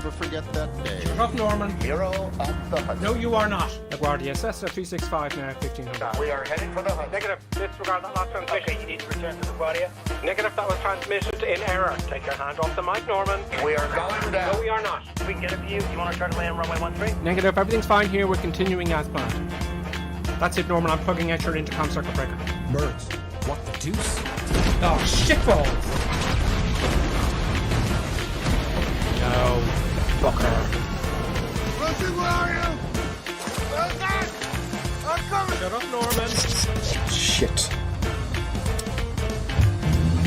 never forget that day. Up Norman. Hero of the hunt. No, you are not. LaGuardia, Cessna 365 now, 1500. We are heading for the hunt. Negative. Disregard that last transmission. Okay, you need to return to LaGuardia. Negative, that was transmitted in error. Take your hand off the mic, Norman. We are going down. No, we are not. We can get a view. You want to try to land runway 13? Negative, everything's fine here. We're continuing as planned. That's it, Norman. I'm plugging out your intercom circuit breaker. Birds. What the deuce? Oh, shitballs! No. Fucker. Lucy, where are you? I'm coming! Shut up, Norman. Shit.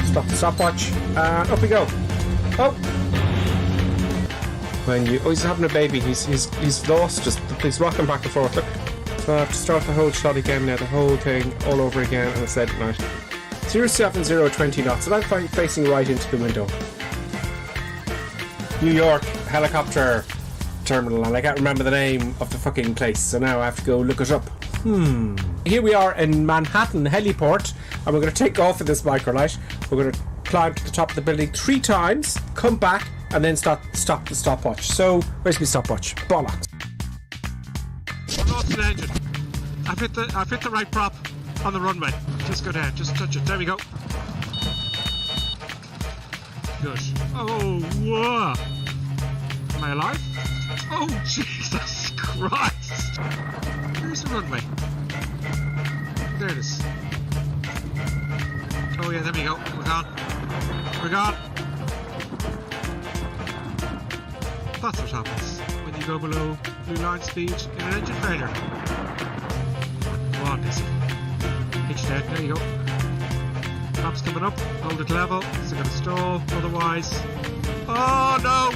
Stop the stopwatch. And up we go. Oh! When you... Oh, he's having a baby. He's lost. He's rocking back and forth. Look. So I have to start the whole shot again now. The whole thing all over again. And I said, right. 07020 knots. And I'm facing right into the window. New York helicopter terminal, and I can't remember the name of the fucking place, so now I have to go look it up. Here we are in Manhattan Heliport, and we're going to take off with this microlight. We're going to climb to the top of the building 3 times, come back, and then stop the stopwatch. So, where's my stopwatch? Bollocks. I've lost an engine. I've hit the right prop on the runway. Just go down, just touch it. There we go. Good. Oh, whoa. Am I alive? Oh, Jesus Christ. Where's the runway? There it is. Oh, yeah, there we go. We're gone. We're gone. That's what happens when you go below blue line speed in an engine failure. Come on, Dizzy. Hitch down. There you go. Flaps coming up, hold it level, so gonna stall, otherwise... Oh no!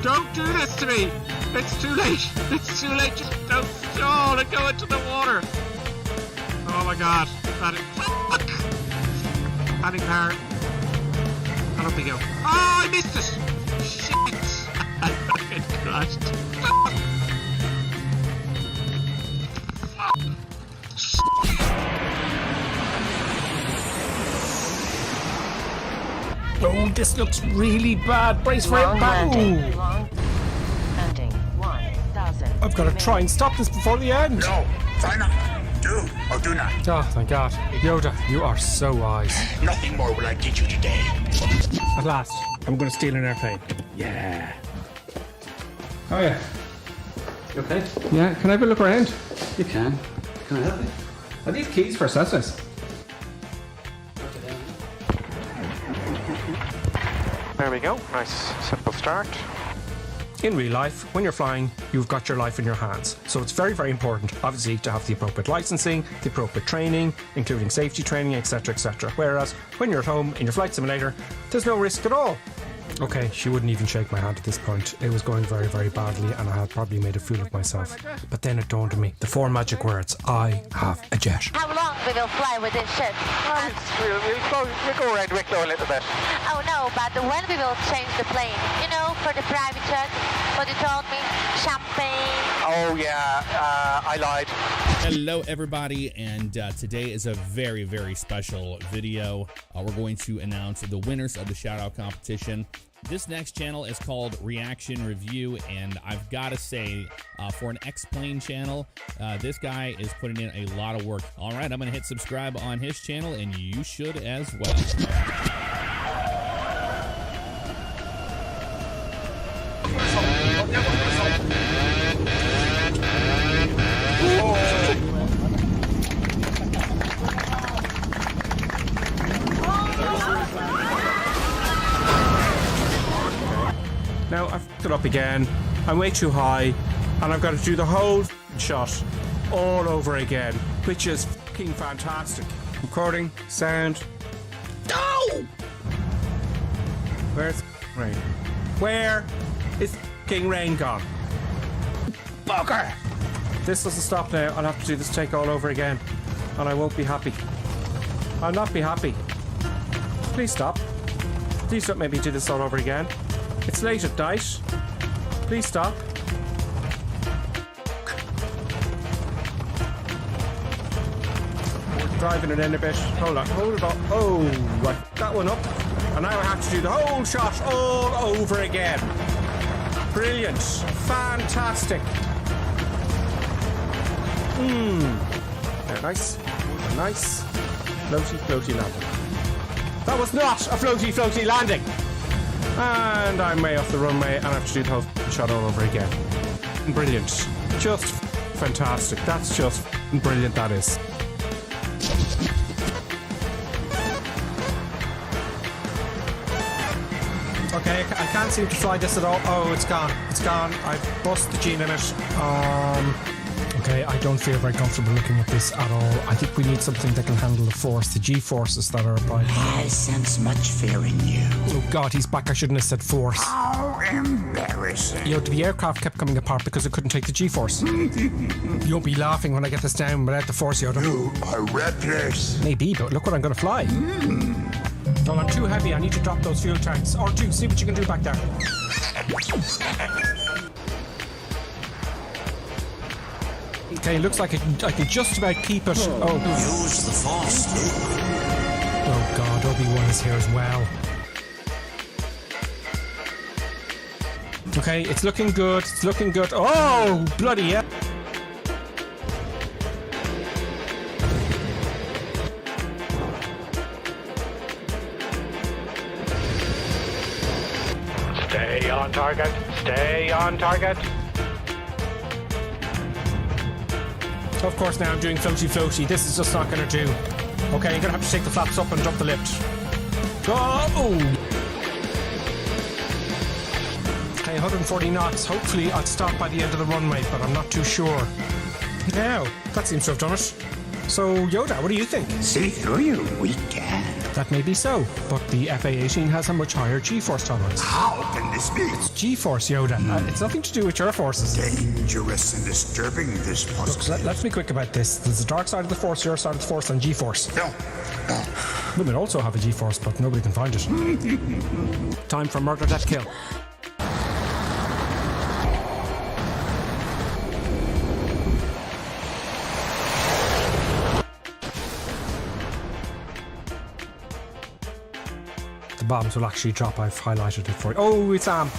Don't do this to me! It's too late! It's too late! Just don't stall and go into the water! Oh my god! Fuck! Adding power. And up we go. Oh, I missed it! Shit! I fucking crashed. Oh, this looks really bad. Brace for it. Landing 1,000. I've got to try and stop this before the end. No, try not. Do or do not. Oh, thank God. Yoda, you are so wise. Nothing more will I teach you today. At last, I'm going to steal an airplane. Yeah. Oh, yeah. You okay? Yeah, can I have a look around? You can. Can I help you? I need keys for Cessnas. There we go. Nice, simple start. In real life, when you're flying, you've got your life in your hands. So it's very, very important, obviously, to have the appropriate licensing, the appropriate training, including safety training, etc., etc. Whereas when you're at home in your flight simulator, there's no risk at all. Okay, she wouldn't even shake my hand at this point. It was going very, very badly, and I had probably made a fool of myself. But then it dawned on me, the 4 magic words: I have a jet. How long will you fly with this ship? We'll go around Wicklow a little bit. Oh no, but when we will change the plane? You know, for the private jet, what you told me, champagne. Oh yeah, I lied. Hello everybody, and today is a very, very special video. We're going to announce the winners of the shout-out competition. This next channel is called Reaction Review, and I've got to say, for an X-Plane channel, this guy is putting in a lot of work. All right, I'm going to hit subscribe on his channel, and you should as well. Now I've fucked it up again. I'm way too high, and I've got to do the whole shot all over again, which is fucking fantastic. Recording, sound. No! Where's rain? Where is fucking rain gone? Bugger! This doesn't stop now. I'll have to do this take all over again, and I won't be happy. I'll not be happy. Please stop. Please don't make me do this all over again. It's late at night. Please stop. We're driving it in a bit. Hold on, hold it up. Oh, right, that one up. And now I have to do the whole shot all over again. Brilliant. Fantastic. Nice. Nice. Floaty landing. That was not a floaty landing. And I'm way off the runway and I have to do the whole shot all over again. Brilliant. Just fantastic. That's just brilliant, that is. Okay, I can't seem to fly this at all. Oh, it's gone. It's gone. I've bust the G-limit. Okay, I don't feel very comfortable looking at this at all. I think we need something that can handle the force, the G-forces that are applied. I sense much fear in you. Oh God, he's back. I shouldn't have said force. How embarrassing. You know, the aircraft kept coming apart because it couldn't take the G-force. You won't be laughing when I get this down without the force, Yoda. You are reckless. Maybe, but look what I'm going to fly. Well, I'm too heavy. I need to drop those fuel tanks. R2, see what you can do back there. Okay, looks like I can just about keep it. Oh. Use the force. Oh God, Obi-Wan is here as well. Okay, it's looking good. It's looking good. Oh, bloody yeah. Stay on target. Stay on target. Of course, now I'm doing floaty. This is just not going to do. Okay, you're going to have to take the flaps up and drop the lift. Oh! Okay, 140 knots. Hopefully, I'll stop by the end of the runway, but I'm not too sure. Now, that seems to have done it. So, Yoda, what do you think? See through you, we can. That may be so, but the FA-18 has a much higher G-force tolerance. How can this be? It's G-force, Yoda. It's nothing to do with your forces. Dangerous and disturbing, this Look, possibility. let's be quick about this. There's the dark side of the force, your side of the force, and G-force. No. Women also have a G-force, but nobody can find it. Time for murder, death, kill. The bombs will actually drop. I've highlighted it for you. Oh, it's Sam.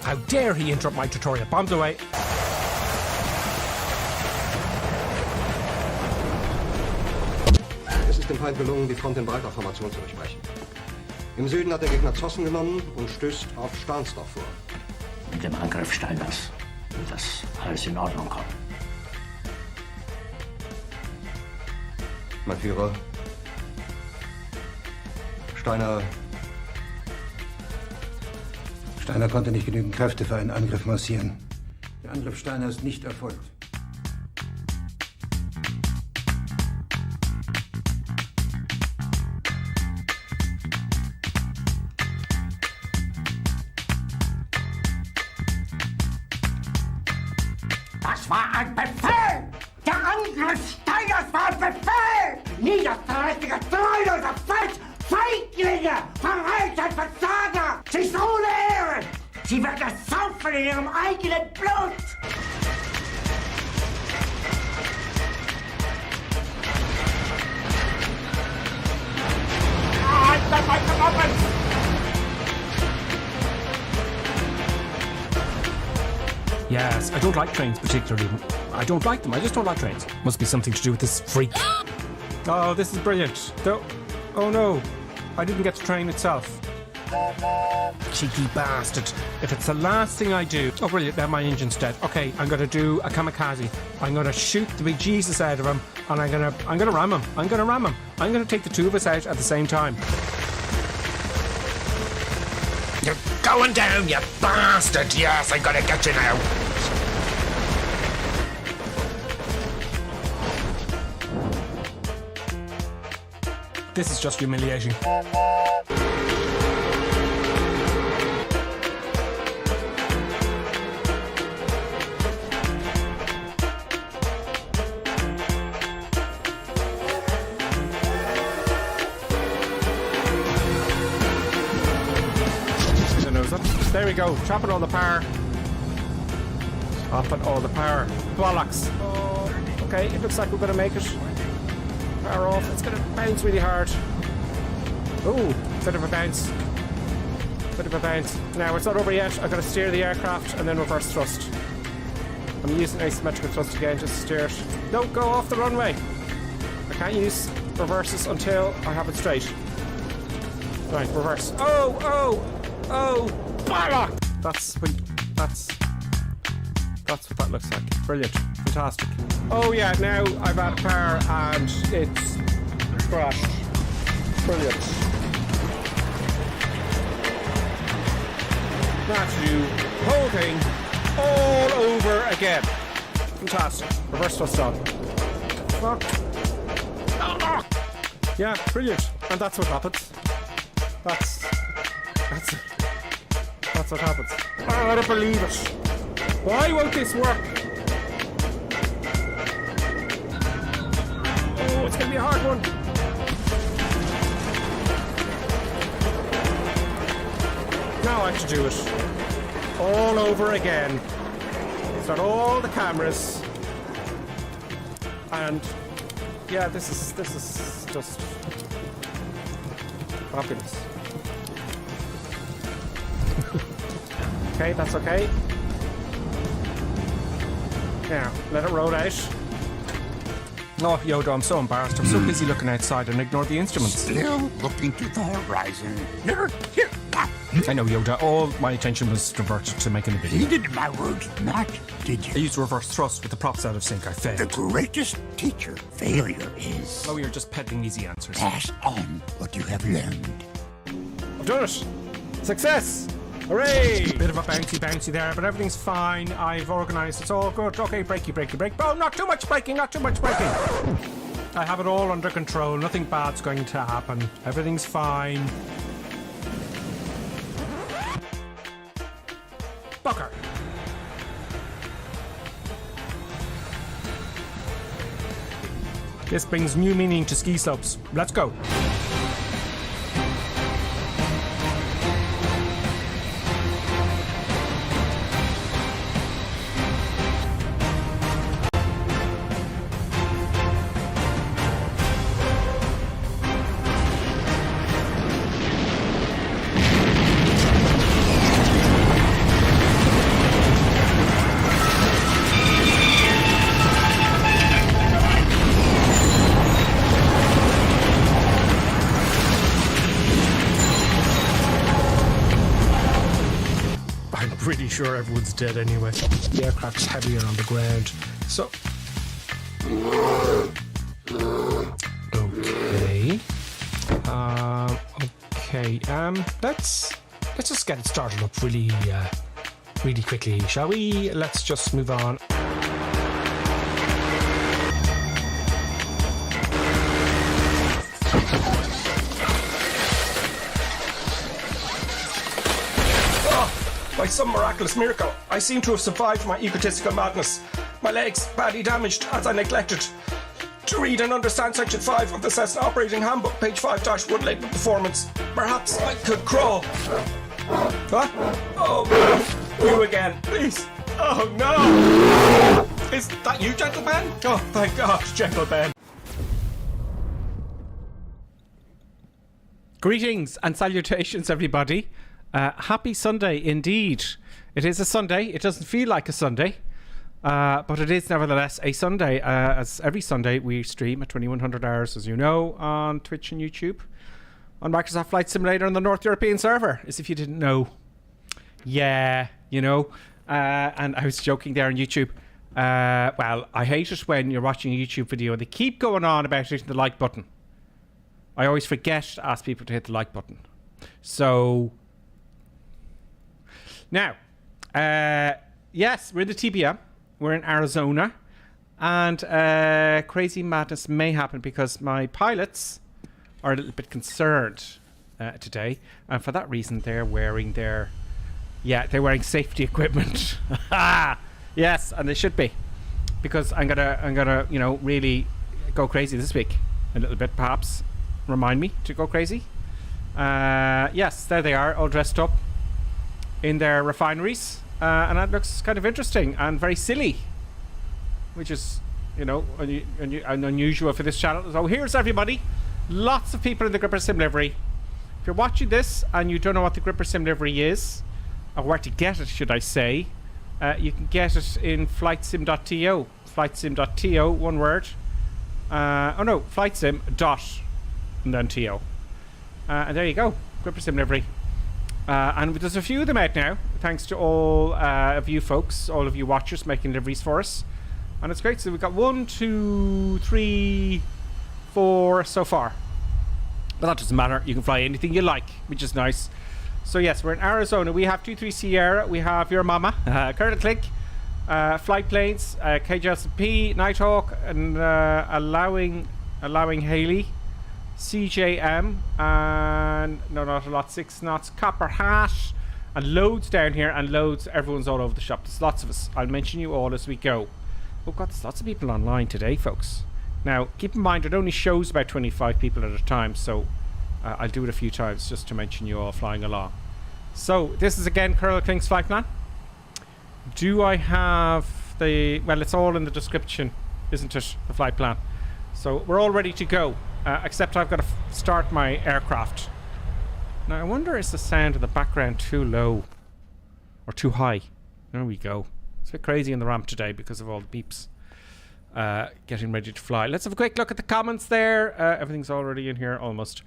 How dare he interrupt my tutorial? Bombs away. Es ist dem Feind gelungen, die Front in breiter Formation zu durchbrechen. Im Süden hat der Gegner Zossen genommen und stößt auf Stahnsdorf vor. Mit dem Angriff Steiners wird das alles in Ordnung kommen. Mein Führer, Steiner konnte nicht genügend Kräfte für einen Angriff massieren. Der Angriff Steiner ist nicht erfolgt. Das war ein Befehl! Der Angriff Steiners war ein Befehl! Niederträchtiger, treuloser Feind! Feiglinge! Verreiter, Versager! Sie ist ohne Ehre! Sie wird ersaufen in ihrem eigenen Blut! Yes, I don't like trains particularly. I don't like them. I just don't like trains. Must be something to do with this freak. Oh, this is brilliant. Oh no, I didn't get the train itself. Cheeky bastard. If it's the last thing I do... Oh, brilliant, now my engine's dead. Okay, I'm going to do a kamikaze. I'm going to shoot the big Jesus out of him, and I'm going to ram him. I'm going to take the two of us out at the same time. You're going down, you bastard! Yes, I'm gonna get you now! This is just humiliating. There we go, chopping all the power. Chopping all the power. Bollocks. Oh, okay, it looks like we're gonna make it. Power off, it's gonna bounce really hard. Oh, bit of a bounce. Bit of a bounce. Now, it's not over yet. I've got to steer the aircraft and then reverse thrust. I'm using asymmetrical thrust again just to steer it. Don't go off the runway. I can't use reverses until I have it straight. Right, reverse. Oh! Bollock! That's what that looks like. Brilliant. Fantastic. Oh yeah, now I've had power and it's crashed. Brilliant. That's you. Whole thing all over again. Fantastic. Reverse thrust on. Fuck. Yeah, brilliant. And that's what happens. That's what happens. Oh, I don't believe it. Why won't this work? Oh, it's gonna be a hard one. Now I have to do it all over again. Start all the cameras, and yeah, this is just fabulous. Okay, that's okay. Now, let it roll out. Oh, Yoda, I'm so embarrassed. I'm so busy looking outside and ignore the instruments. Still looking to the horizon. Never here. I know, Yoda. All my attention was diverted to making the video. Heeded my words not, did I you? used reverse thrust with the props out of sync. I failed. The greatest teacher failure is Oh, you're just peddling easy answers. pass on what you have learned. I've done it! Success! Hooray! Bit of a bouncy there, but everything's fine. I've organised. It's all good. Okay, brakey. Oh, not too much braking, not too much braking. I have it all under control. Nothing bad's going to happen. Everything's fine. Bucker. This brings new meaning to ski slopes. Let's go. Pretty sure everyone's dead anyway. The aircraft's heavier on the ground. So okay. Let's just get it started up really quickly, shall we? Let's just move on. By some miraculous miracle, I seem to have survived my egotistical madness. My legs badly damaged as I neglected to read and understand Section 5 of the Cessna Operating Handbook, page 5-1 label performance. Perhaps I could crawl. What? Oh, you again, please. Oh no! Is that you, Gentle Ben? Oh, thank God, Gentle Ben. Greetings and salutations, everybody. Happy Sunday indeed. It is a Sunday. It doesn't feel like a Sunday, but it is nevertheless a Sunday. As every Sunday we stream at 2100 hours, as you know, on Twitch and YouTube, on Microsoft Flight Simulator on the North European server, as if you didn't know. Yeah, you know. And I was joking there on YouTube. Well, I hate it when you're watching a YouTube video and they keep going on about hitting the like button. I always forget to ask people to hit the like button. So now, yes, we're in the TBM. We're in Arizona. And crazy madness may happen because my pilots are a little bit concerned today. And for that reason, they're wearing their... Yeah, they're wearing safety equipment. Yes, and they should be. Because I'm gonna, you know, really go crazy this week. A little bit, perhaps. Remind me to go crazy. Yes, there they are, all dressed up in their refineries, and that looks kind of interesting and very silly, which is, you know, unusual for this channel. So here's everybody, lots of people in the Gripper Sim livery, If you're watching this and you don't know what the gripper sim livery is, or where to get it, should I say, you can get it in flightsim.to. Flightsim.to, one word. Oh no, flightsim dot and then to. And there you go, gripper sim livery. And there's a few of them out now, thanks to all of you folks, all of you watchers making liveries for us. And it's great. So we've got 1, 2, 3, 4 so far. But that doesn't matter. You can fly anything you like, which is nice. So yes, we're in Arizona. We have 23 Sierra. We have your mama, Colonel Click, flight planes, KJSP, Nighthawk, and allowing Haley, CJM, and no, not a lot, 6 knots, Copper Hat, and loads down here, and loads. Everyone's all over the shop. There's lots of us. I'll mention you all as we go. Oh God, there's lots of people online today, folks. Now, keep in mind, it only shows about 25 people at a time, so I'll do it a few times just to mention you all flying along. So, this is again Colonel Klink's flight plan. Do I have the... Well, it's all in the description, isn't it? The flight plan. So, we're all ready to go, except I've got to start my aircraft. Now, I wonder, is the sound in the background too low? Or too high? There we go. It's a bit crazy in the ramp today because of all the beeps. Getting ready to fly. Let's have a quick look at the comments there. Everything's already in here almost.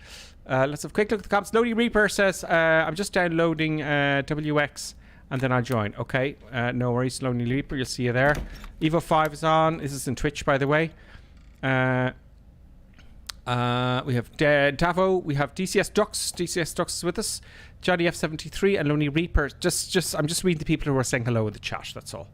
Let's have a quick look at the comments. Lonely Reaper says, I'm just downloading WX and then I'll join. Okay, no worries, Lonely Reaper, you'll see you there. Evo 5 is on. This is in Twitch, by the way. We have Davo, we have DCS Ducks. DCS Ducks is with us. Johnny F73 and Lonely Reaper. I'm just reading the people who are saying hello in the chat, that's all.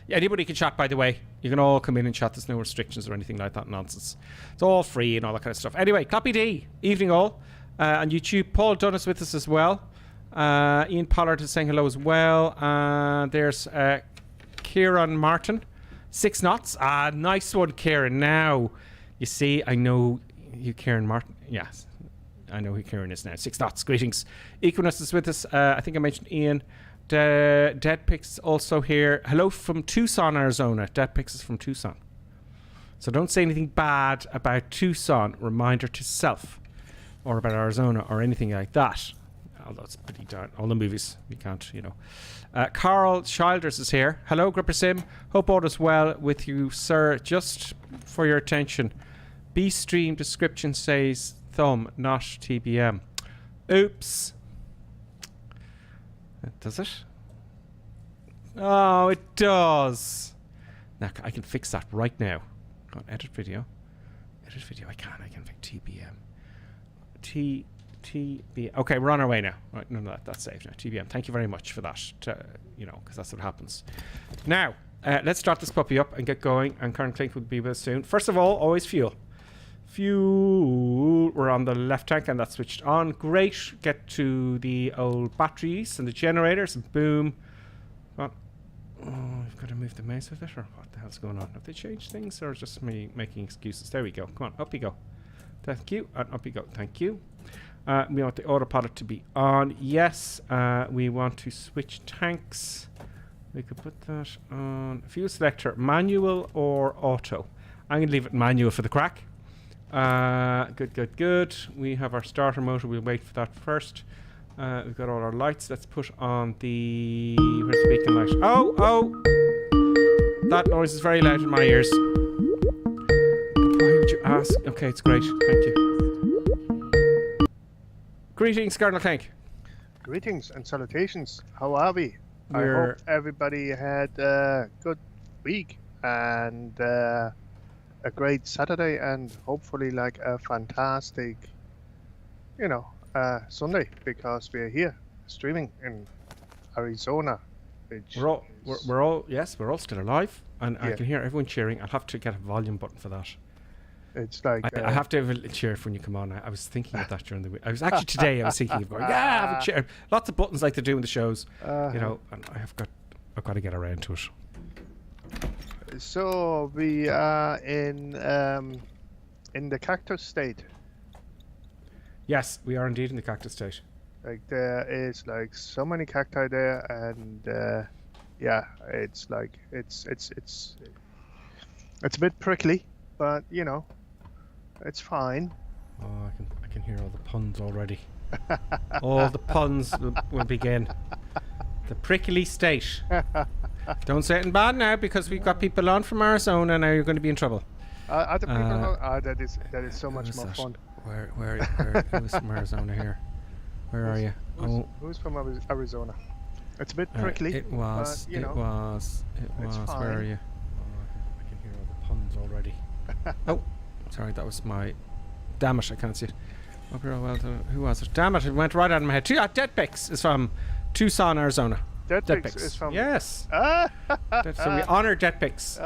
Yeah, anybody can chat, by the way. You can all come in and chat. There's no restrictions or anything like that nonsense. It's all free and all that kind of stuff. Anyway, Clappy D, evening all. On YouTube, Paul Dunn is with us as well. Ian Pollard is saying hello as well. There's Kieran Martin, 6 knots. Nice one, Kieran. Now, you see, I know you, Kieran Martin. Yes, I know who Kieran is now. 6 knots. Greetings. Equinus is with us. I think I mentioned Ian. Deadpix also here. Hello from Tucson, Arizona. Deadpix is from Tucson. So don't say anything bad about Tucson. Reminder to self. Or about Arizona or anything like that. Although it's pretty darn... All the movies. We can't, you know. Carl Childers is here. Hello, Gripper Sim. Hope all is well with you, sir. Just for your attention. B-stream description says thumb, not TBM. Oops. Does it? Oh, it does. Now, I can fix that right now. Go on, edit video. Edit video. I can fix TBM. TBM. Okay, we're on our way now. Right, no, that's saved now. TBM. Thank you very much for that. You know, because that's what happens. Now, let's start this puppy up and get going. And Colonel Klink will be with us soon. First of all, always fuel. Fuel. We're on the left tank and that's switched on. Great. Get to the old batteries and the generators and boom. Oh, I've got to move the mouse with it, or what the hell's going on? Have they changed things or just me making excuses? There we go. Come on, up you go. Thank you. And up you go. Thank you. We want the autopilot to be on. Yes. We want to switch tanks. We could put that on fuel selector, manual or auto. I'm going to leave it manual for the crack. Good. We have our starter motor. We'll wait for that first. We've got all our lights. Let's put on the... Where's the beacon light? Oh! That noise is very loud in my ears. Why would you ask? Okay, it's great. Thank you. Greetings, Colonel Klink. Greetings and salutations. How are we? I hope everybody had a good week and a great Saturday and hopefully like a fantastic, Sunday, because we're here streaming in Arizona. We're all still alive, and I can hear everyone cheering. I'll have to get a volume button for that. It's like I have to have a cheer when you come on. I was thinking of that during the week. I was actually today. I was thinking of going, have a cheer. Lots of buttons like they do in the shows, and I've got to get around to it. So we are in the cactus state. Yes, we are indeed in the cactus state. Like there is like so many cacti there, and it's like it's a bit prickly, but it's fine. Oh, I can hear all the puns already. All the puns will begin. The prickly state. Don't say it in bad now, because we've got people on from Arizona. Now you're going to be in trouble. Are the people? That is so much more fun. Where who's from Arizona here? Where are you? Who's from Arizona? It's a bit prickly. It was. But, It was. fine. Where are you? I can hear all the puns already. Oh, sorry, that was my. Damn it, I can't see it. Who was it? Damn it, it went right out of my head. Deadpix is from Tucson, Arizona. Deadpix is from. Yes. So we honor Deadpix.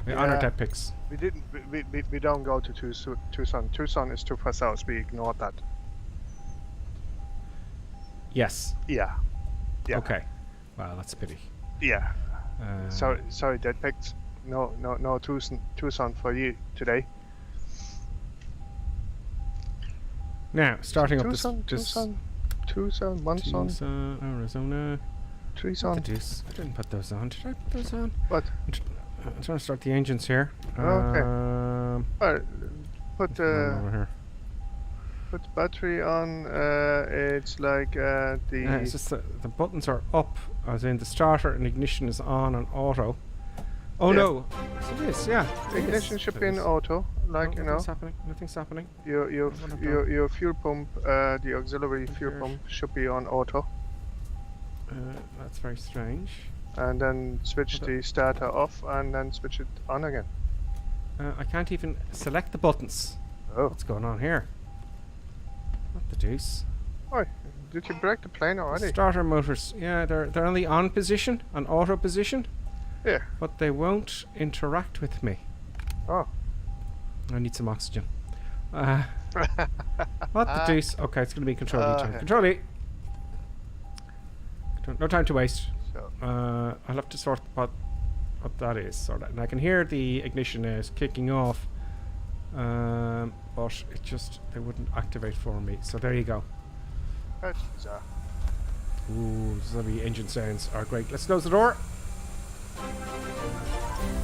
We honor Deadpix. We didn't. We don't go to Tucson. Tucson is too far south. We ignored that. Yes. Yeah. Okay. Well, that's a pity. Yeah. Sorry, Deadpix. No Tucson for you today. Now, starting up this... Tucson, Arizona... Tucson. What the deuce? I didn't put those on. Did I put those on? What? I'm trying to start the engines here. Okay. Put over here. Put battery on. It's like it's just the buttons are up, as in the starter and ignition is on and auto. Oh no! Yes, it is. Yeah. Ignition should be in auto, like Nothing's happening. Nothing's happening. Your fuel pump, the auxiliary fuel pump should be on auto. That's very strange. And then switch the starter off, and then switch it on again. I can't even select the buttons. Oh. What's going on here? What the deuce? Why? Did you break the plane already? Starter motors. Yeah, they're only on position, on auto position. Yeah. But they won't interact with me. Oh. I need some oxygen. What the deuce? Okay, it's going to be Control E time. Control E. No time to waste. So. I'll have to sort what that is. And I can hear the ignition is kicking off. But it just, they wouldn't activate for me. So there you go. That's bizarre. Ooh, the engine sounds are great. Let's close the door.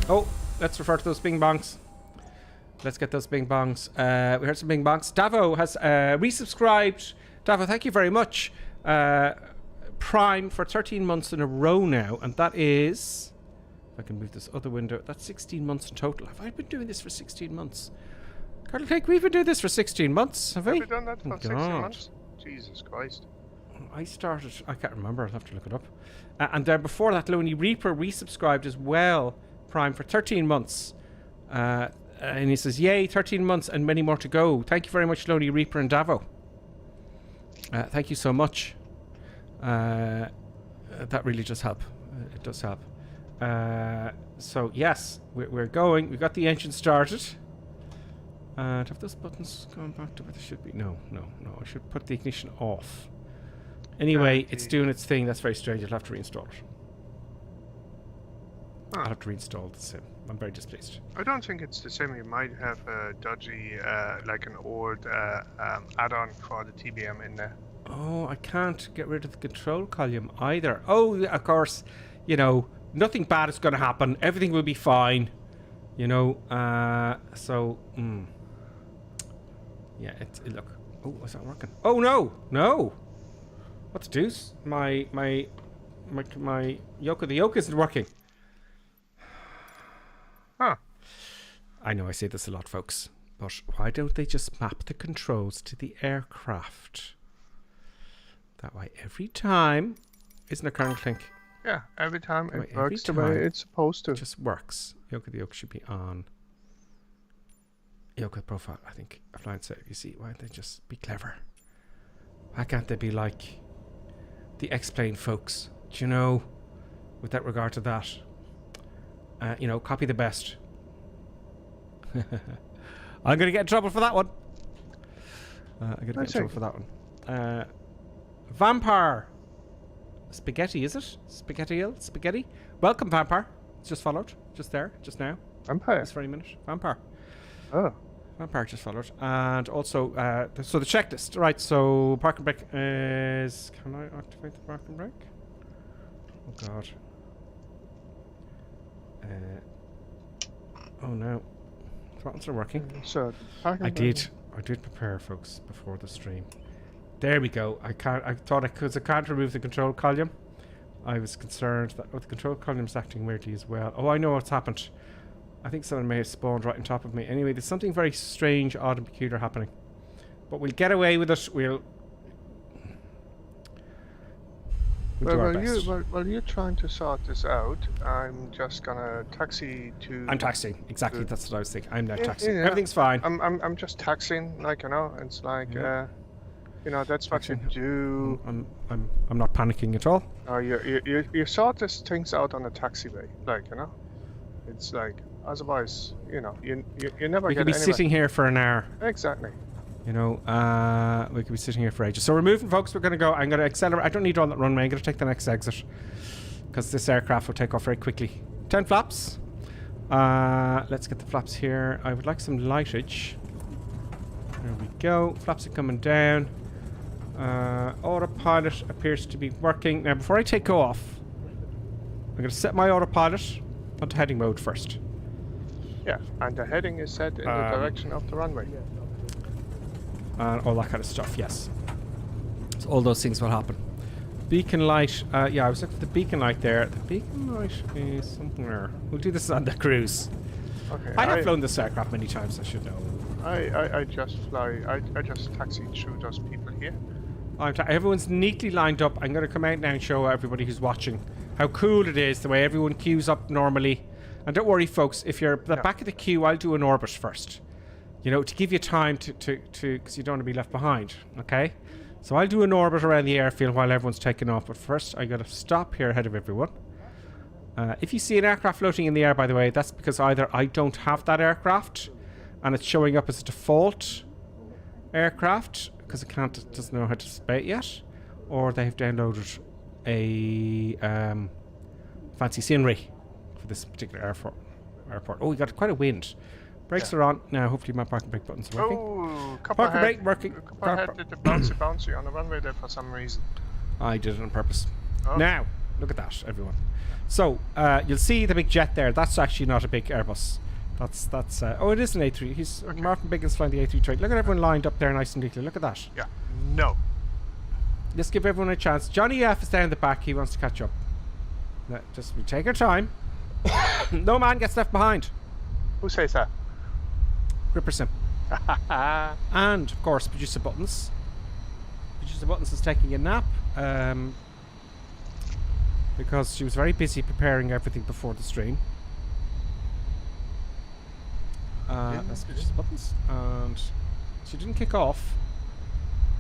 Oh, let's refer to those bing bongs. Let's get those bing bongs. We heard some bing bongs. Davo has resubscribed. Davo, thank you very much. Prime for 13 months in a row now, and that is, if I can move this other window, that's 16 months in total. Have I been doing this for 16 months? Carl Cake, we've been doing this for 16 months, have we? Have we done that for 16 months? Jesus Christ. I started, I can't remember, I'll have to look it up. And then before that, Lonely Reaper resubscribed as well, Prime, for 13 months. And he says, yay, 13 months and many more to go. Thank you very much, Lonely Reaper and Davo. Thank you so much. That really does help. It does help. So, yes, we're going. We've got the engine started. Have those buttons gone back to where they should be? No. I should put the ignition off. Anyway, it's doing its thing. That's very strange. I'll have to reinstall it. I'll have to reinstall the sim. I'm very displeased. I don't think it's the same. You might have a dodgy, like an old add-on for the TBM in there. Oh, I can't get rid of the control column either. Oh, of course, you know, nothing bad is going to happen. Everything will be fine. You know, yeah, look. Oh, is that working? Oh, no. What the deuce? My yoke of the yoke isn't working. Huh. I know I say this a lot, folks, but why don't they just map the controls to the aircraft? That way, every time, isn't it, Colonel Clink? Yeah, every time it works the way it's supposed to. It just works. Yoke of the yoke should be on. Yoke of profile, I think. Flying safe. You see, why don't they just be clever? Why can't they be like the X-Plane folks? Do you know, with that regard to that? You know, copy the best. I'm going to get in trouble for that one. I'm going to get in trouble for that one. Vampire. Spaghetti, is it? Spaghetti? Welcome, Vampire. It's just followed. Just there. Just now. Vampire? This very minute. Vampire. Oh. Vampire just followed. And also, so the checklist. Right, so parking brake is... Can I activate the parking brake? Oh, God. Oh, no. Throttles are working. So, I did. I did prepare, folks, before the stream. There we go. I thought I can't remove the control column. I was concerned that the control column is acting weirdly as well. Oh, I know what's happened. I think someone may have spawned right on top of me. Anyway, there's something very strange, odd, and peculiar happening. But we'll get away with it. We'll do our best. While you're trying to sort this out, I'm just gonna taxi to... I'm taxiing. Exactly, that's what I was thinking. I'm now taxiing. Everything's fine. I'm just taxiing, like, you know, it's like, you know, that's what you do. I'm not panicking at all. Oh, you sort these things out on a taxiway, like, you know? It's like, otherwise, you know, you never we get could be anywhere. sitting here for an hour. Exactly. You know, we could be sitting here for ages. So we're moving, folks. We're going to go. I'm going to accelerate. I don't need all that runway. I'm going to take the next exit because this aircraft will take off very quickly. 10 flaps. Let's get the flaps here. I would like some lightage. There we go. Flaps are coming down. Autopilot appears to be working. Now, before I take off, I'm going to set my autopilot onto heading mode first. Yeah, and the heading is set in the direction of the runway. And all that kind of stuff, yes. So all those things will happen. Beacon light, yeah, I was looking at the beacon light there. The beacon light is somewhere. We'll do this on the cruise. Okay. I have flown this aircraft many times, I should know. I just taxied through those people here. Everyone's neatly lined up. I'm going to come out now and show everybody who's watching how cool it is, the way everyone queues up normally. And don't worry, folks, if you're at the back of the queue, I'll do an orbit first. You know, to give you time to because you don't want to be left behind, okay? So I'll do an orbit around the airfield while everyone's taking off, but first I gotta stop here ahead of everyone. If you see an aircraft floating in the air, by the way, that's because either I don't have that aircraft and it's showing up as a default aircraft because it doesn't know how to spay it yet, or they have downloaded a fancy scenery for this particular airport. Oh, we got quite a wind. Brakes are on. Now, hopefully my parking brake buttons are working. Oh, parking brake working. Copperhead did the bouncy on the runway there for some reason. I did it on purpose. Oh. Now, look at that, everyone. So, you'll see the big jet there. That's actually not a big Airbus. That's oh, it is an A3. Martin Biggin's flying the A320. Look at everyone lined up there nice and neatly. Look at that. Yeah. No. Let's give everyone a chance. Johnny F is down the back. He wants to catch up. Just take our time. No man gets left behind. Who says that? Gripper Sim. And, of course, Producer Buttons. Producer Buttons is taking a nap because she was very busy preparing everything before the stream. That's Producer Buttons. And she didn't kick off,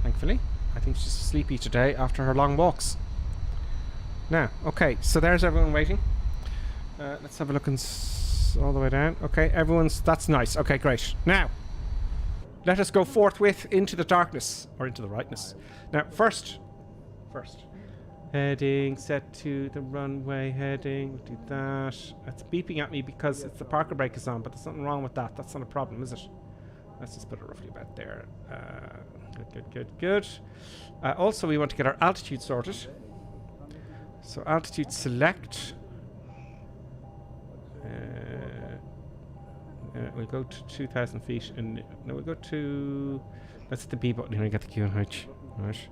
thankfully. I think she's sleepy today after her long walks. Now, okay, so there's everyone waiting. Let's have a look and all the way down. Okay, that's nice. Okay, great. Now, let us go forthwith into the darkness, or into the brightness. Now, first, heading set to the runway heading. We'll do that. It's beeping at me because the parker brake is on, but there's nothing wrong with that. That's not a problem, is it? Let's just put it roughly about there. Good. Also, we want to get our altitude sorted. So, altitude select. We'll go to 2,000 feet, and no, we'll go to. That's the B button here and get the Q and H. Right.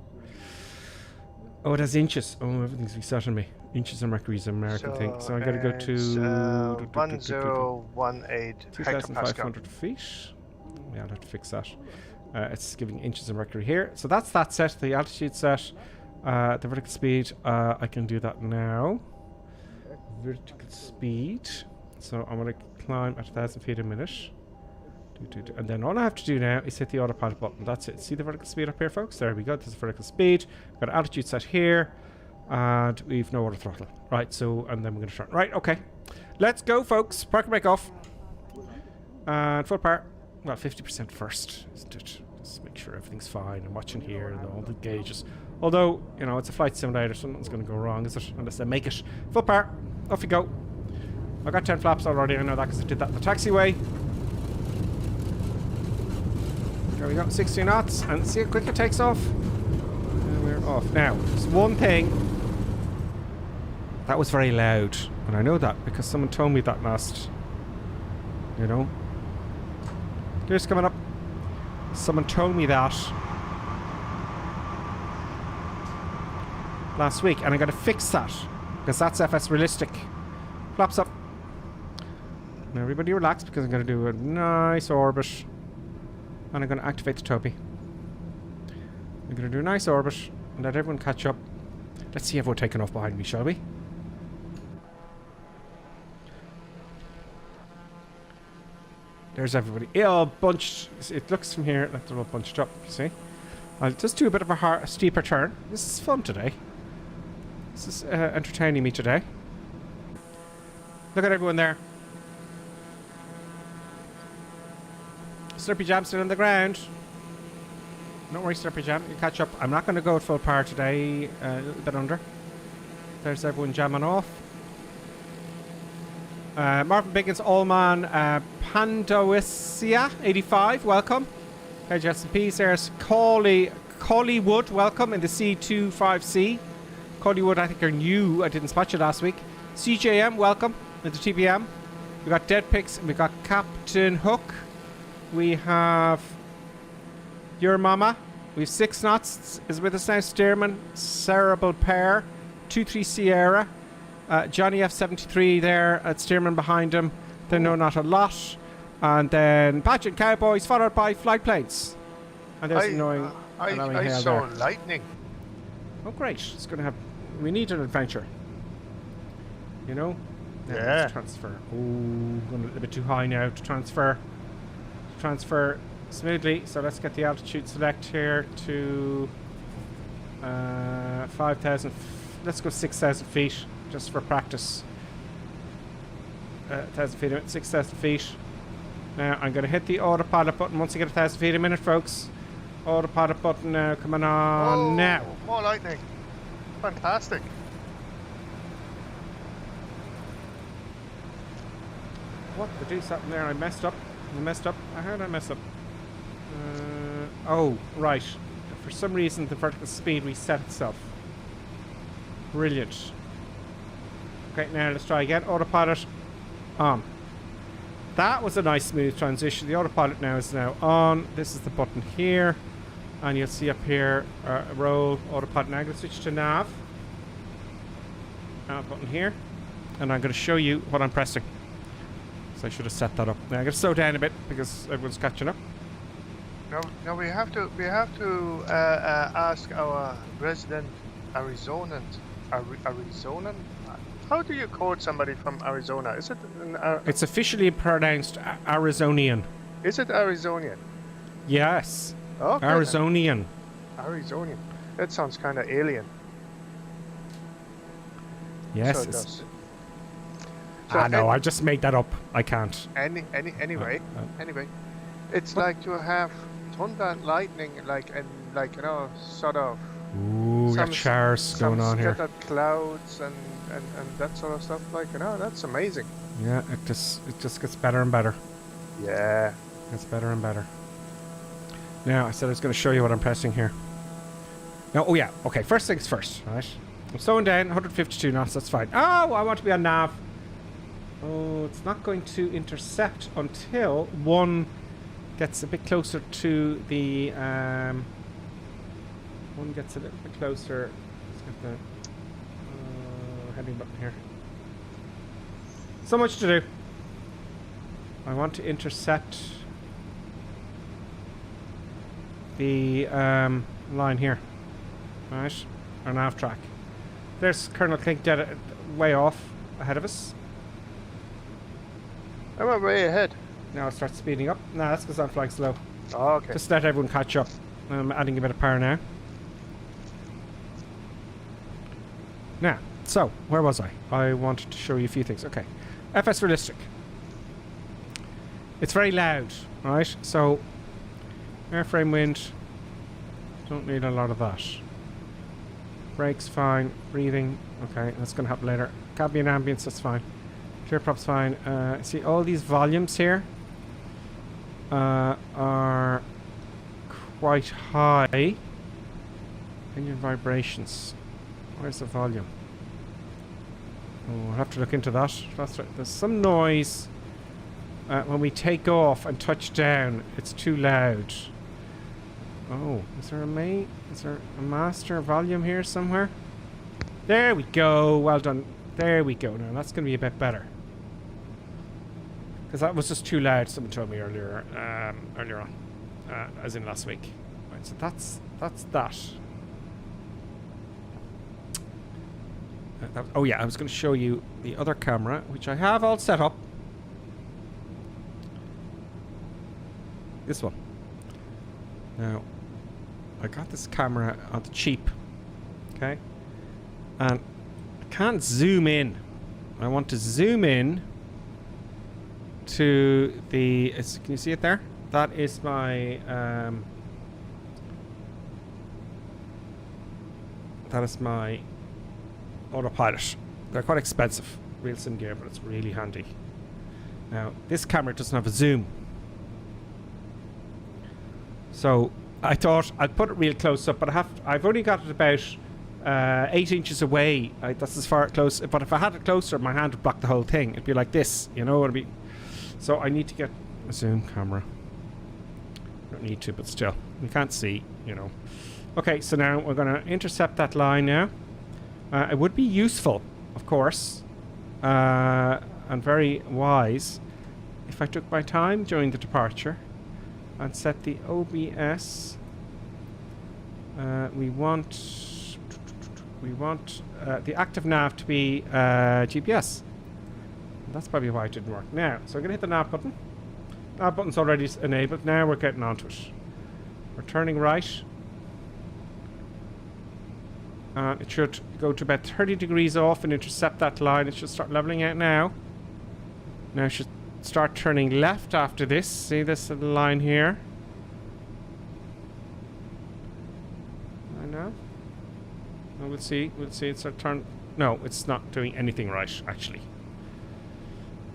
Oh, it has inches. Oh, everything's reset on me. Inches of mercury is an American thing. So I got to go to 1018 2,500 feet. Yeah, I'll have to fix that. It's giving inches of mercury here. So that's that set. The altitude set. The vertical speed. I can do that now. Vertical speed. So I'm going to climb at 1,000 feet a minute. And then all I have to do now is hit the autopilot button. That's it. See the vertical speed up here, folks? There we go. There's the vertical speed. We've got altitude set here. And we've no auto throttle. Right, so, and then we're going to turn. Right, okay. Let's go, folks. Park and brake off. And full power. Well, 50% first, isn't it? Just make sure everything's fine. I'm watching here and all the gauges. Although, you know, it's a flight simulator. Something's going to go wrong, is it? Unless they make it. Full power. Off you go. I got 10 flaps already. I know that because I did that in the taxiway. There we go. 60 knots. And see how quick it takes off. And we're off. Now, there's one thing. That was very loud. And I know that because someone told me that last. You know. Gears coming up. Someone told me that last week, and I'm going to fix that because that's FS realistic. Flaps up. Now everybody relax because I'm going to do a nice orbit, and I'm going to activate the Toby. I'm going to do a nice orbit and let everyone catch up. Let's see everyone taking off behind me, shall we? There's everybody. All bunched. It looks from here like they're all bunched up, you see? I'll just do a bit of a steeper turn. This is fun today. This is entertaining me today. Look at everyone there. Slurpy Jam still on the ground. Don't worry, Slurpy Jam. You catch up. I'm not going to go at full power today. A little bit under. There's everyone jamming off. Marvin Biggins, Allman, Pandoisia, 85, welcome. KJSPs, there's Collywood, welcome in the C25C. Collywood, I think are new. I didn't spot you last week. CJM, welcome in the TBM. We got Dead Pigs, we got Captain Hook. We have Your Mama. We have 6 knots is with us now. Stearman, Cerebral Pair, 23 Sierra. Johnny F73 there at Stearman behind him. Then No Not a Lot. And then Pageant Cowboys followed by Flight Planes. And there's annoying I saw there. lightning. Oh great. It's gonna have we need an adventure. You know? Now Yeah. let's transfer. Oh, going a little bit too high now to transfer. Transfer smoothly. So let's get the altitude select here to 5,000. Let's go 6,000 feet. Just for practice. 1,000 feet a minute, 6,000 feet. Now I'm going to hit the autopilot button once you get 1,000 feet a minute, folks. Autopilot button now, coming on now. More lightning. Fantastic. What? To do something there? I messed up. How did I mess up? Oh, right. For some reason, the vertical speed reset itself. Brilliant. Okay, now let's try again. Autopilot on. That was a nice smooth transition. The autopilot now is now on. This is the button here. And you'll see up here, roll, autopilot. Now I'm going to switch to nav. Nav button here. And I'm going to show you what I'm pressing. So I should have set that up. Now I'm going to slow down a bit because everyone's catching up. No, we have to ask our resident Arizonan. Arizonan? How do you call somebody from Arizona? Is it it's officially pronounced Arizonian. Is it Arizonian? Yes. Okay. Arizonian. Arizonian. That sounds kind of alien. Yes. So it does. No, I just made that up. I can't. Anyway, it's like to have thunder and lightning, sort of. Ooh, we got showers going on here. Scattered clouds and that sort of stuff. That's amazing. Yeah, it just gets better and better. Yeah, gets better and better. Now I said I was going to show you what I'm pressing here. Now, oh yeah, okay. First things first, right? I'm slowing down, 152 knots. That's fine. Oh, I want to be on nav. Oh, it's not going to intercept until one gets a bit closer to the. One gets a little bit closer. Let's get the heading button here. So much to do. I want to intercept the line here. Right? Our nav track. There's Colonel Klink dead way off ahead of us. I'm way ahead. Now it starts speeding up. Nah, that's because I'm flying slow. Oh, okay. Just let everyone catch up. I'm adding a bit of power now. Now, so, where was I? I wanted to show you a few things. Okay. FS realistic. It's very loud, right? So, airframe wind. Don't need a lot of that. Brakes, fine. Breathing. Okay, that's going to happen later. Cabin ambience, that's fine. Clear prop's fine. See, all these volumes here are quite high. Engine vibrations. Where's the volume? Oh, I'll have to look into that. That's right. There's some noise when we take off and touch down. It's too loud. Oh, is there a master volume here somewhere? There we go. Well done. There we go. Now that's going to be a bit better. Because that was just too loud. Someone told me earlier on, as in last week. Right, so that's that. Oh yeah, I was going to show you the other camera, which I have all set up. This one. Now, I got this camera on the cheap, okay? And I can't zoom in. I want to zoom in to the... can you see it there? That is my... that is my Autopilot. They're quite expensive. Real sim gear, but it's really handy. Now, this camera doesn't have a zoom. So I thought I'd put it real close up, but I've only got it about 8 inches away. That's as far close. But if I had it closer, my hand would block the whole thing. It'd be like this, you know what I mean? So I need to get a zoom camera. Don't need to, but still, you can't see, you know. Okay, so now we're going to intercept that line now. It would be useful, of course, and very wise if I took my time during the departure and set the OBS. We want the active nav to be GPS. That's probably why it didn't work. Now, so I'm going to hit the nav button. Nav button's already enabled. Now we're getting onto it. We're turning right. It should go to about 30 degrees off and intercept that line. It should start leveling out now. Now it should start turning left after this. See this little line here? I know. Oh, we'll see. We'll see. It's a turn. No, it's not doing anything right, actually.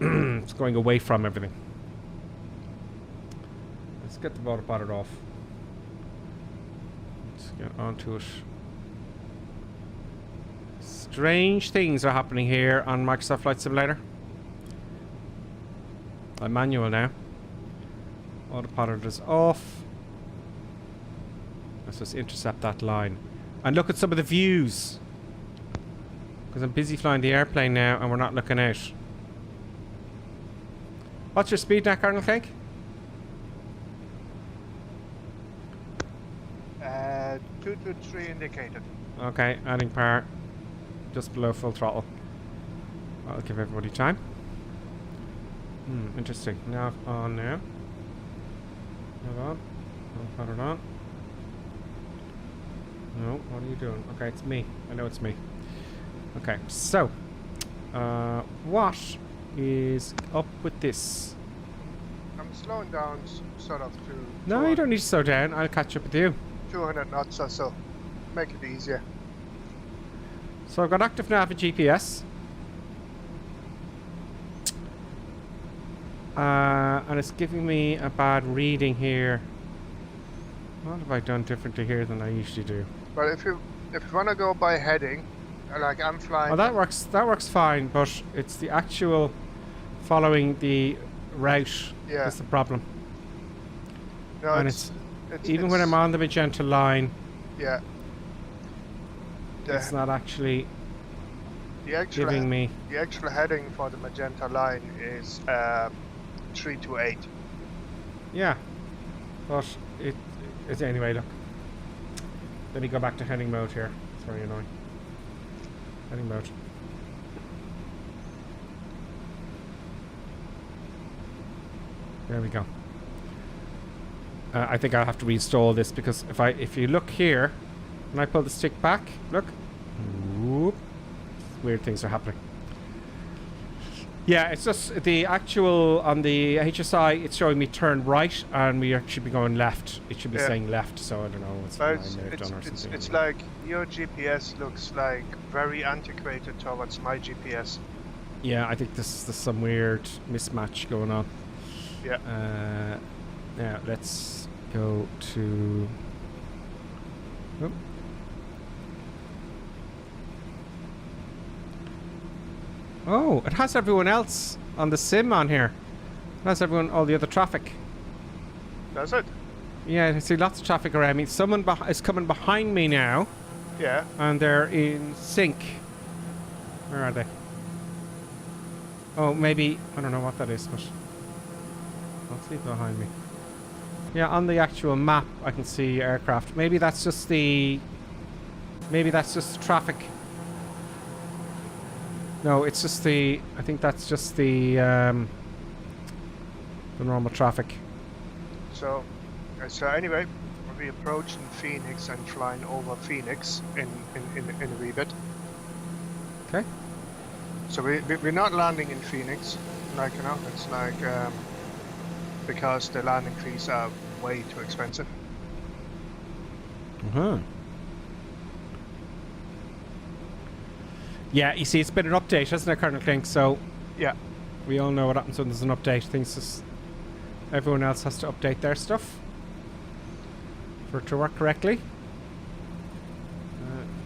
It's going away from everything. Let's get the Autopilot off. Let's get onto it. Strange things are happening here on Microsoft Flight Simulator. I'm manual now. Autopilot is off. Let's just intercept that line. And look at some of the views. Because I'm busy flying the airplane now and we're not looking out. What's your speed now, Colonel Cake? 223 indicated. Okay, adding power. Just below full throttle. I'll give everybody time. Interesting. Nav on now. Nav on. I'll put it on. No, what are you doing? Okay, it's me. I know it's me. Okay, so what is up with this? I'm slowing down sort of to... No, you don't need to slow down. I'll catch up with you. 200 knots or so. Make it easier. So I've got active nav and GPS. And it's giving me a bad reading here. What have I done differently here than I usually do? Well, if you want to go by heading, like I'm flying... Oh, that works fine, but it's the actual following the route that's the problem. No, and it's even when I'm on the magenta line... Yeah. It's not actually giving me... The actual heading for the magenta line is 328. Yeah. But it's anyway, look. Let me go back to heading mode here. It's very annoying. Heading mode. There we go. I think I'll have to reinstall this because if you look here, when I pull the stick back, look, whoop, weird things are happening. Yeah, it's just the actual on the HSI. It's showing me turn right, and we should be going left. It should be saying left, so I don't know what's I may have done or something. It's like your GPS looks like very antiquated towards my GPS. Yeah, I think there's some weird mismatch going on. Yeah. Now let's go to. Whoop. Oh, it has everyone else on the sim on here. It has all the other traffic. Does it? Yeah, I see lots of traffic around me. Someone is coming behind me now. Yeah. And they're in sync. Where are they? Oh, maybe... I don't know what that is, but... I'll leave behind me. Yeah, on the actual map, I can see aircraft. Maybe that's just the... Maybe that's just traffic. No, it's just the... I think that's just the normal traffic. So anyway, we'll be approaching Phoenix and flying over Phoenix in a wee bit. Okay. So we're not landing in Phoenix, like, you know, it's like because the landing fees are way too expensive. Yeah, you see, it's been an update, hasn't it, Colonel Klink? So yeah, we all know what happens when there's an update. Things just everyone else has to update their stuff for it to work correctly.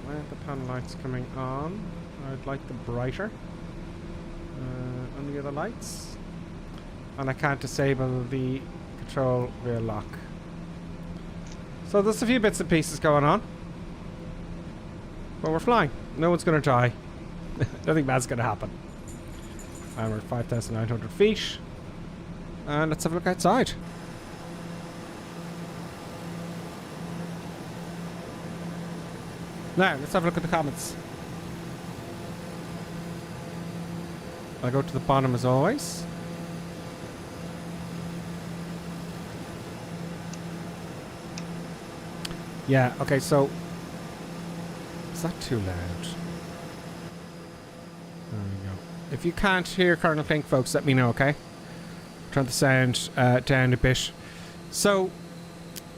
Why aren't the panel lights coming on? I'd like them brighter. On the other lights. And I can't disable the control wheel lock. So there's a few bits and pieces going on. But we're flying. No one's going to die. Nothing bad's going to happen. And we're at 5,900 feet. And let's have a look outside. Now, let's have a look at the comments. I'll go to the bottom as always. Yeah, okay, so... Is that too loud? There we go. If you can't hear Colonel Klink, folks, let me know, okay? Turn the sound down a bit. So,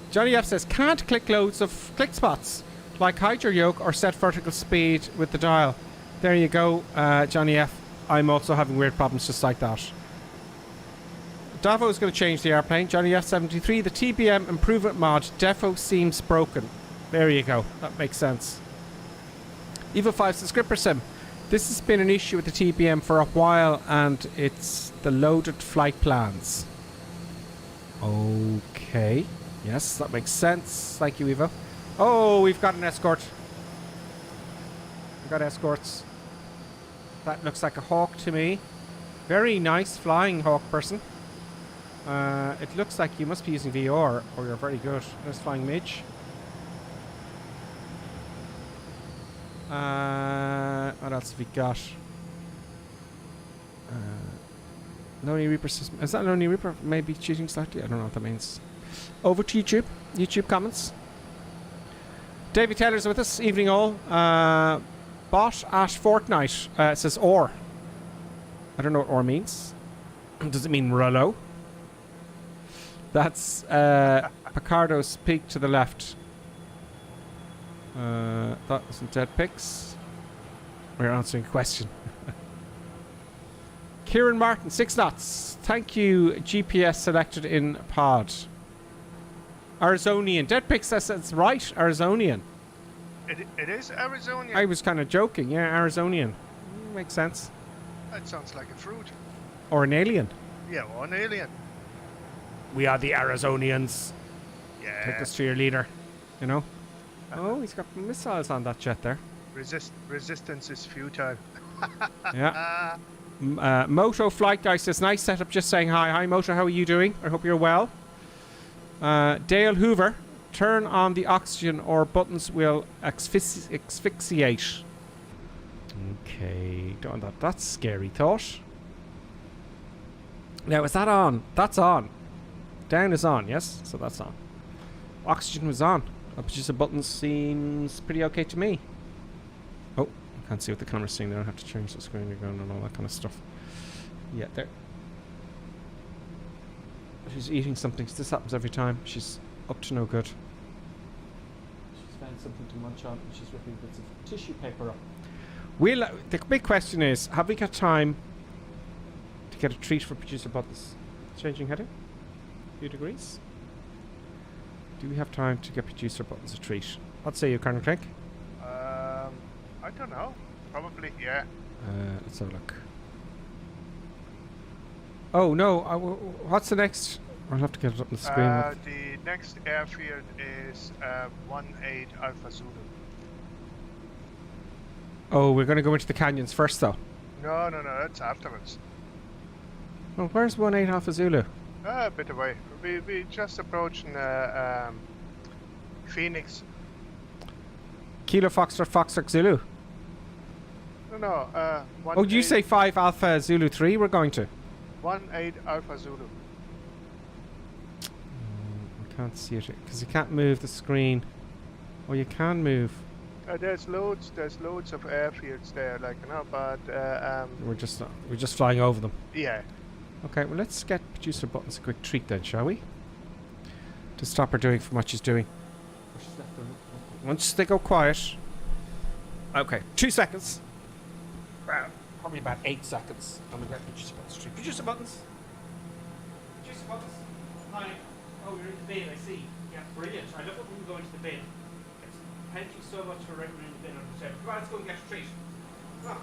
Johnny F says, can't click loads of click spots, like hide your yoke or set vertical speed with the dial. There you go, Johnny F. I'm also having weird problems just like that. Davo is going to change the airplane. Johnny F73, the TBM improvement mod, defo seems broken. There you go. That makes sense. Evo 5 says, Gripper Sim, this has been an issue with the TBM for a while, and it's the loaded flight plans. Okay. Yes, that makes sense. Thank you, Evo. Oh, we've got an escort. We've got escorts. That looks like a hawk to me. Very nice flying hawk person. It looks like you must be using VR, or you're very good. There's flying midge. What else have we got? Lonely Reaper system. Is that Lonely Reaper? Maybe cheating slightly? I don't know what that means. Over to YouTube. YouTube comments. David Taylor's with us. Evening all. Bot at Fortnite says or. I don't know what or means. Does it mean Rollo? That's Picardo's peak to the left. That wasn't dead pics. We're answering a question. Kieran Martin, 6 knots. Thank you. GPS selected in pod. Arizonian. Dead pics says it's right. Arizonian. It is Arizonian. I was kind of joking. Yeah, Arizonian. Makes sense. That sounds like a fruit. Or an alien. Yeah, or an alien. We are the Arizonians. Yeah. Take us to your leader. You know? Oh, he's got missiles on that jet there. Resistance is futile. Yeah. Moto Flight Guy says, nice setup, just saying hi. Hi, Moto, how are you doing? I hope you're well. Dale Hoover, turn on the oxygen or buttons will asphyxiate. Okay, don't that. That's a scary thought. Now, is that on? That's on. Down is on, yes? So that's on. Oxygen was on. Just the button seems pretty okay to me. Oh, I can't see what the camera's seeing there. I have to change the screen again and all that kind of stuff. Yeah, there. She's eating something. This happens every time. She's up to no good. She's found something to munch on and she's ripping bits of tissue paper up. The big question is, have we got time to get a treat for producer Buttons? Changing heading? A few degrees? Do we have time to get producer Buttons a treat? What say you, Colonel Klink? I don't know. Probably, yeah. Let's have a look. Oh no! What's the next? I'll have to get it up on the screen. next airfield is 18 Alpha Zulu. Oh, we're going to go into the canyons first, though. No, that's afterwards. Well, where's 18 Alpha Zulu? A bit away. We just approaching Phoenix. Kilo Foxtrot Zulu. No. Oh, did you say 5 Alpha Zulu 3 we're going to? 18 Alpha Zulu. I can't see it because you can't move the screen. Oh, you can move. There's loads of airfields there, like but We're just flying over them. yeah. Okay, well let's get producer Buttons a quick treat then, shall we? To stop her doing from what she's doing. Once they go quiet. Okay, 2 seconds. Well, probably about 8 seconds. I'm gonna get producer Buttons treat. Producer Buttons. Producer Buttons. Hi. Oh, you're in the bin. I see. Yeah, brilliant. I love it when we go into the bin. Thank you so much for recommending the bin on the table. Come on, let's go and get a treat. Come on.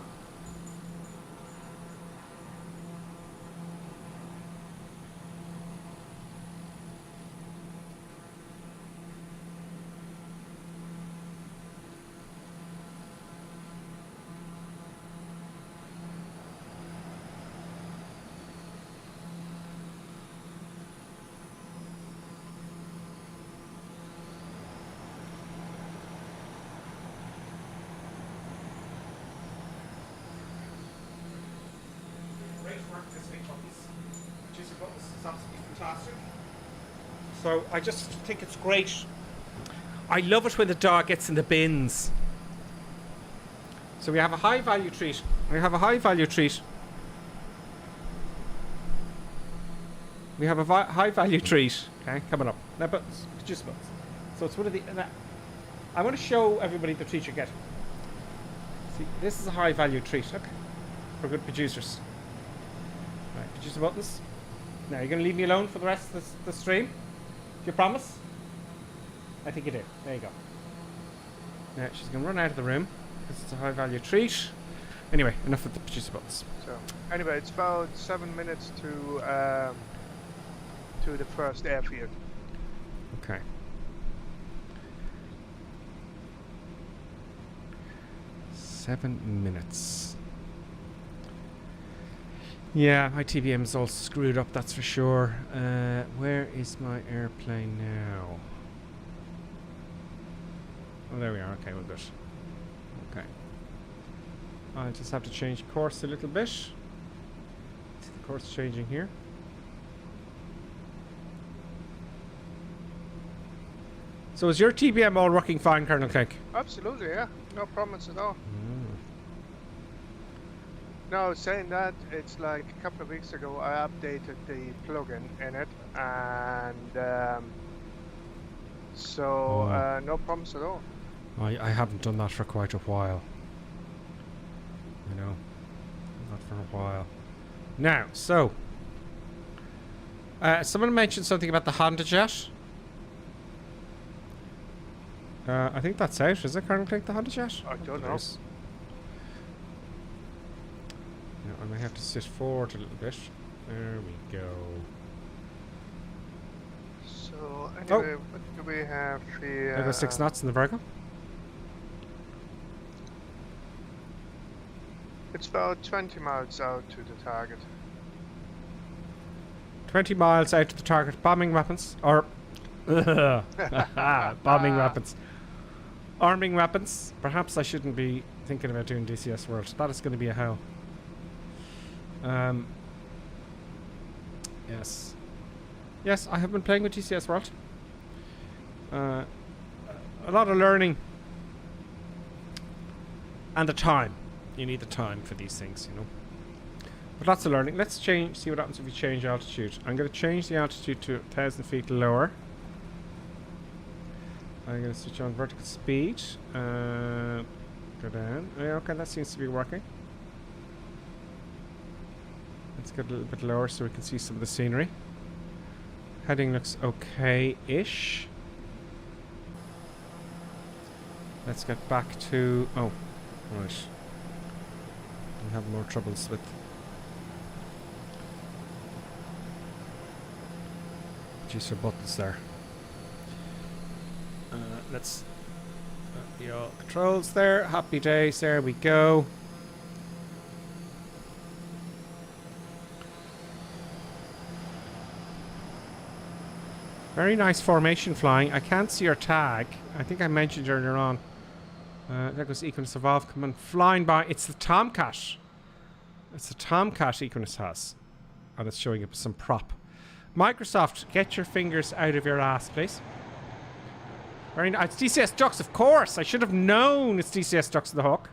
Fantastic. So I just think it's great. I love it when the dog gets in the bins. So we have a high value treat. We have a high value treat. We have a high value treat. Okay, coming up. Now, but just buttons. So it's one of the. I want to show everybody the treat you're getting. See, this is a high value treat. Okay, for good producers. Right, producer Buttons. Now, you're going to leave me alone for the rest of the stream? Do you promise? I think you did. There you go. Now, she's going to run out of the room because it's a high value treat. Anyway, enough of the producer Buttons. So, anyway, it's about 7 minutes to the first airfield. Okay. Seven minutes. Yeah, my TBM is all screwed up, that's for sure. Where is my airplane now? Oh, there we are. Okay, we're good. Okay. I'll just have to change course a little bit. See the course changing here. So is your TBM all working fine, Colonel Cake? Absolutely, yeah. No problems at all. No, saying that, it's like a couple of weeks ago I updated the plugin in it, and no problems at all. I haven't done that for quite a while. You know, not for a while. Now, so someone mentioned something about the Honda Jet. I think that's out, is it, Colonel Cake, the Honda Jet? I don't know. I may have to sit forward a little bit. There we go. So, anyway, what do we have here? I got 6 knots in the Virgo. It's about 20 miles out to the target. 20 miles out to the target. Bombing weapons. Or... bombing weapons. Arming weapons. Perhaps I shouldn't be thinking about doing DCS World. That is going to be a hell. Yes. Yes, I have been playing with TCS World. A lot of learning. And the time. You need the time for these things, you know. But lots of learning. Let's see what happens if we change altitude. I'm going to change the altitude to 1,000 feet lower. I'm going to switch on vertical speed. Go down. Yeah, okay, that seems to be working. Let's get a little bit lower so we can see some of the scenery. Heading looks okay-ish. Let's get back to... Oh, right. I'm having more troubles with... Geez, for buttons there. Let's the all controls there. Happy days. There we go. Very nice formation flying. I can't see your tag. I think I mentioned earlier on. There goes Equinus Evolve coming flying by. It's the Tomcat. It's the Tomcat Equinus has. And it's showing up as some prop. Microsoft, get your fingers out of your ass, please. Very nice. It's DCS Ducks, of course. I should have known it's DCS Ducks of the Hawk.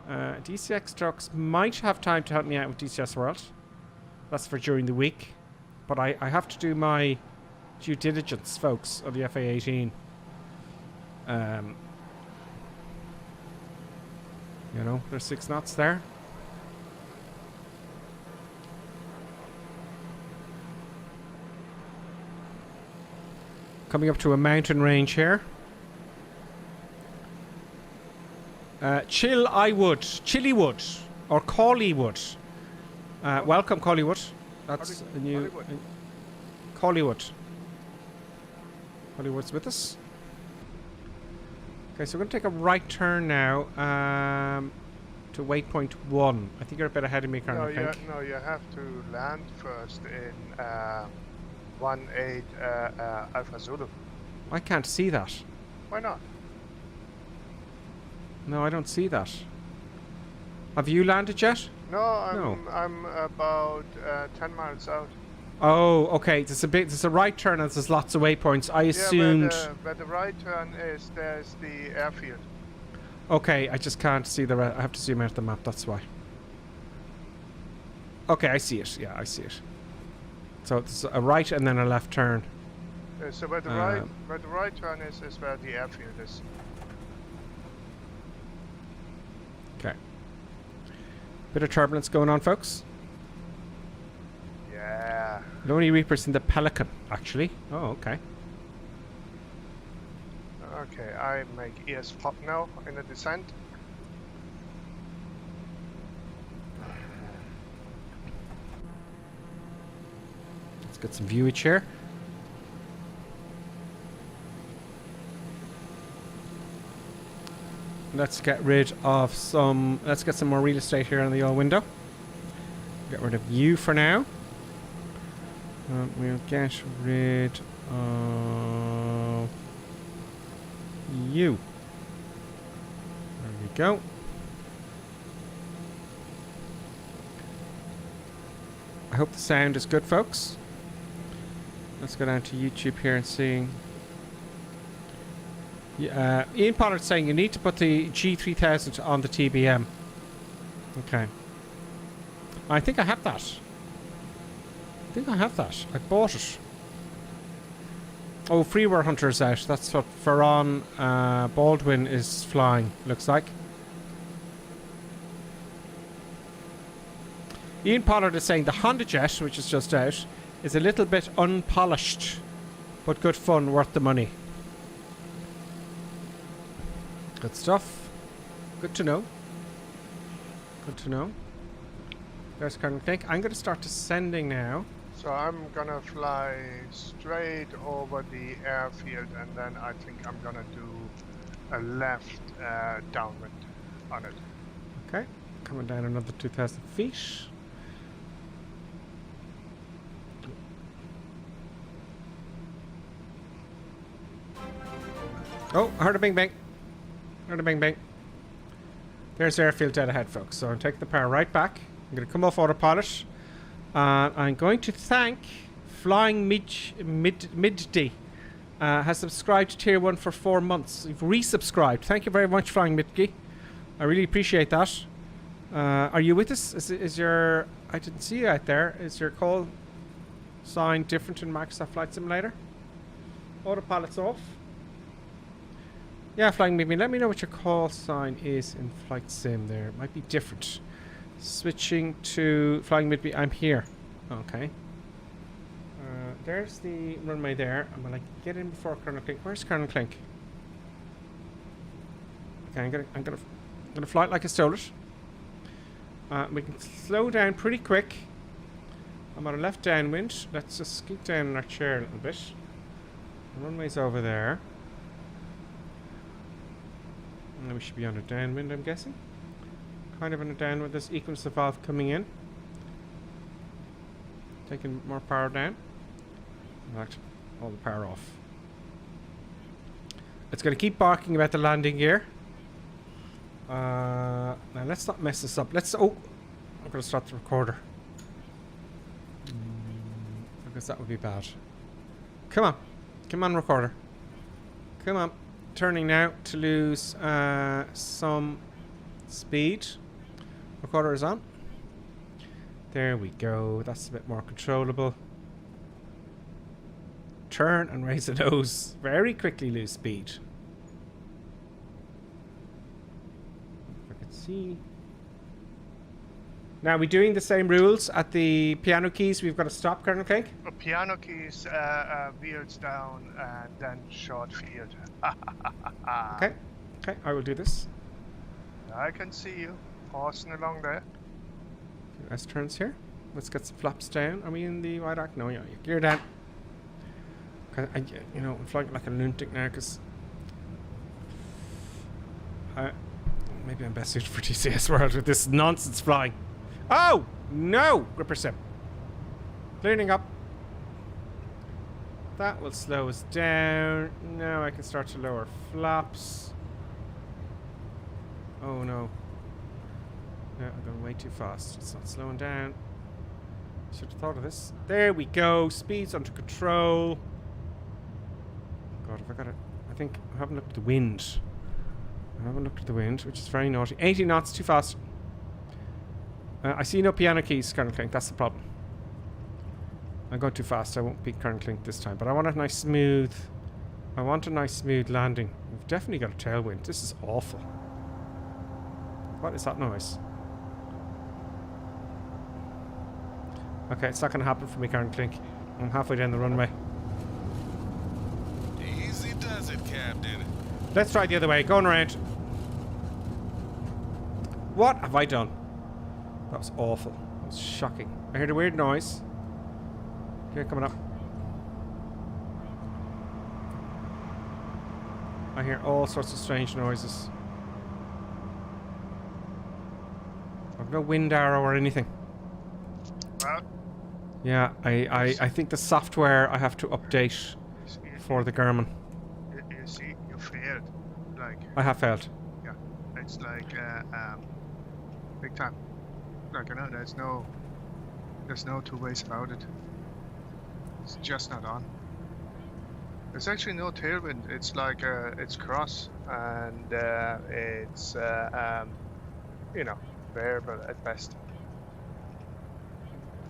DCS Ducks might have time to help me out with DCS World. That's for during the week. But I have to do my due diligence, folks, of the FA-18. You know, there's 6 knots there. Coming up to a mountain range here. Chillywood, or Collywood. Welcome, Collywood. That's a new... Collywood. Collywood's with us. Okay, so we're going to take a right turn now to waypoint 1. I think you're a bit ahead of me, Colonel. No, you have to land first in 18 Alpha Zulu. I can't see that. Why not? No, I don't see that. Have you landed yet? No, I'm about 10 miles out. Oh, okay. There's a right turn and there's lots of waypoints. I assumed. Where the right turn is, there's the airfield. Okay, I just can't see the. I have to zoom out the map. That's why. Okay, I see it. Yeah, I see it. So it's a right and then a left turn. So where the right turn is where the airfield is. Okay. Bit of turbulence going on, folks. Yeah. Lonely Reapers in the Pelican, actually. Oh, okay. Okay, I make ears pop now in the descent. Let's get some viewage here. Let's get rid of some... Let's get some more real estate here on the old window. Get rid of you for now. We'll get rid of you. There we go. I hope the sound is good, folks. Let's go down to YouTube here and see. Ian Pollard's saying you need to put the G3000 on the TBM. Okay. I think I have that. I bought it. Oh, Freeware Hunter's out. That's what Ferron Baldwin is flying, looks like. Ian Pollard is saying the Honda Jet, which is just out, is a little bit unpolished, but good fun, worth the money. Good stuff. Good to know. Good to know. There's Colonel Clink. I'm going to start descending now. So I'm gonna fly straight over the airfield, and then I think I'm gonna do a left downwind on it. Okay, coming down another 2,000 feet. Oh, I heard a bing bang. Heard a bing bang. There's the airfield dead ahead, folks. So I'm taking the power right back. I'm going to come off autopilot. I'm going to thank Flying Midday. Has subscribed to Tier 1 for 4 months. You've resubscribed. Thank you very much, Flying Midday. I really appreciate that. Are you with us? Is your... I didn't see you out there. Is your call sign different in Microsoft Flight Simulator? Autopilot's off. Yeah, Flying Midday. Let me know what your call sign is in Flight Sim there. It might be different. Switching to Flying Midday. I'm here. Okay. There's the runway there. I'm gonna get in before Colonel Clink. Where's Colonel Clink? Okay, I'm gonna fly it like I stole it. We can slow down pretty quick. I'm on a left downwind. Let's just scoot down in our chair a little bit. The runway's over there. And we should be on a downwind, I'm guessing. Kind of on a downwind. There's equals the valve coming in. Taking more power down. In fact, all the power off. It's going to keep barking about the landing gear. Now let's not mess this up. Let's... Oh! I'm going to start the recorder. Because that would be bad. Come on. Come on, recorder. Come on. Turning now to lose some speed. Recorder is on. There we go. That's a bit more controllable. Turn and raise the nose. Very quickly lose speed. If I can see. Now, we're doing the same rules at the piano keys. We've got to stop, Colonel Cake. Piano keys, wheels down, and then short field. Okay. Okay, I will do this. I can see you passing along there. S turns here. Let's get some flaps down. Are we in the right arc? No, yeah. Gear down. Okay, you know, I'm flying like a lunatic now because maybe I'm best suited for TCS World with this nonsense flying. Oh no! Gripper sim. Cleaning up. That will slow us down. Now I can start to lower flaps. Oh no. No, I'm going way too fast. It's not slowing down. Should have thought of this. There we go. Speed's under control. God, if I got it. I think I haven't looked at the wind. I haven't looked at the wind, which is very naughty. 80 knots, too fast. I see no piano keys, Colonel Clink. That's the problem. I'm going too fast. I won't beat Colonel Clink this time. But I want a nice smooth... I want a nice smooth landing. We've definitely got a tailwind. This is awful. What is that noise? Okay, it's not going to happen for me, Colonel Clink. I'm halfway down the runway. Easy does it, Captain. Let's try the other way. Going around. What have I done? That was awful. That was shocking. I heard a weird noise. Here, coming up. I hear all sorts of strange noises. I've no wind arrow or anything. Well, yeah, I think the software I have to update for the Garmin. You see, you failed. Like, I have failed. yeah, it's like big time. Like, you know, there's no two ways about it. It's just not on. There's actually no tailwind. It's like it's cross and it's you know, variable at best.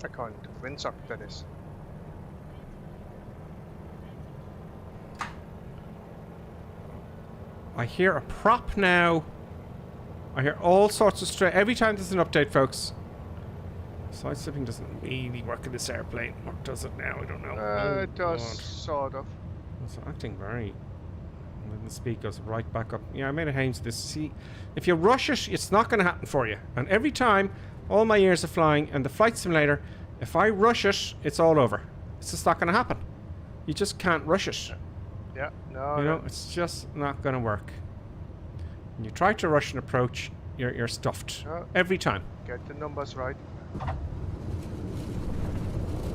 According to the windsock, that is. I hear a prop now. I hear all sorts of every time there's an update, folks. Side slipping doesn't really work in this airplane. Or does it now? I don't know. It does, sort of. It's acting very... And then the speed goes right back up. Yeah, I made a hames of this. See, if you rush it, it's not going to happen for you. And every time, all my years of flying and the flight simulator, if I rush it, it's all over. It's just not going to happen. You just can't rush it. Yeah, no. You know, it's just not going to work. When you try to rush an approach, you're stuffed. Every time. Get the numbers right.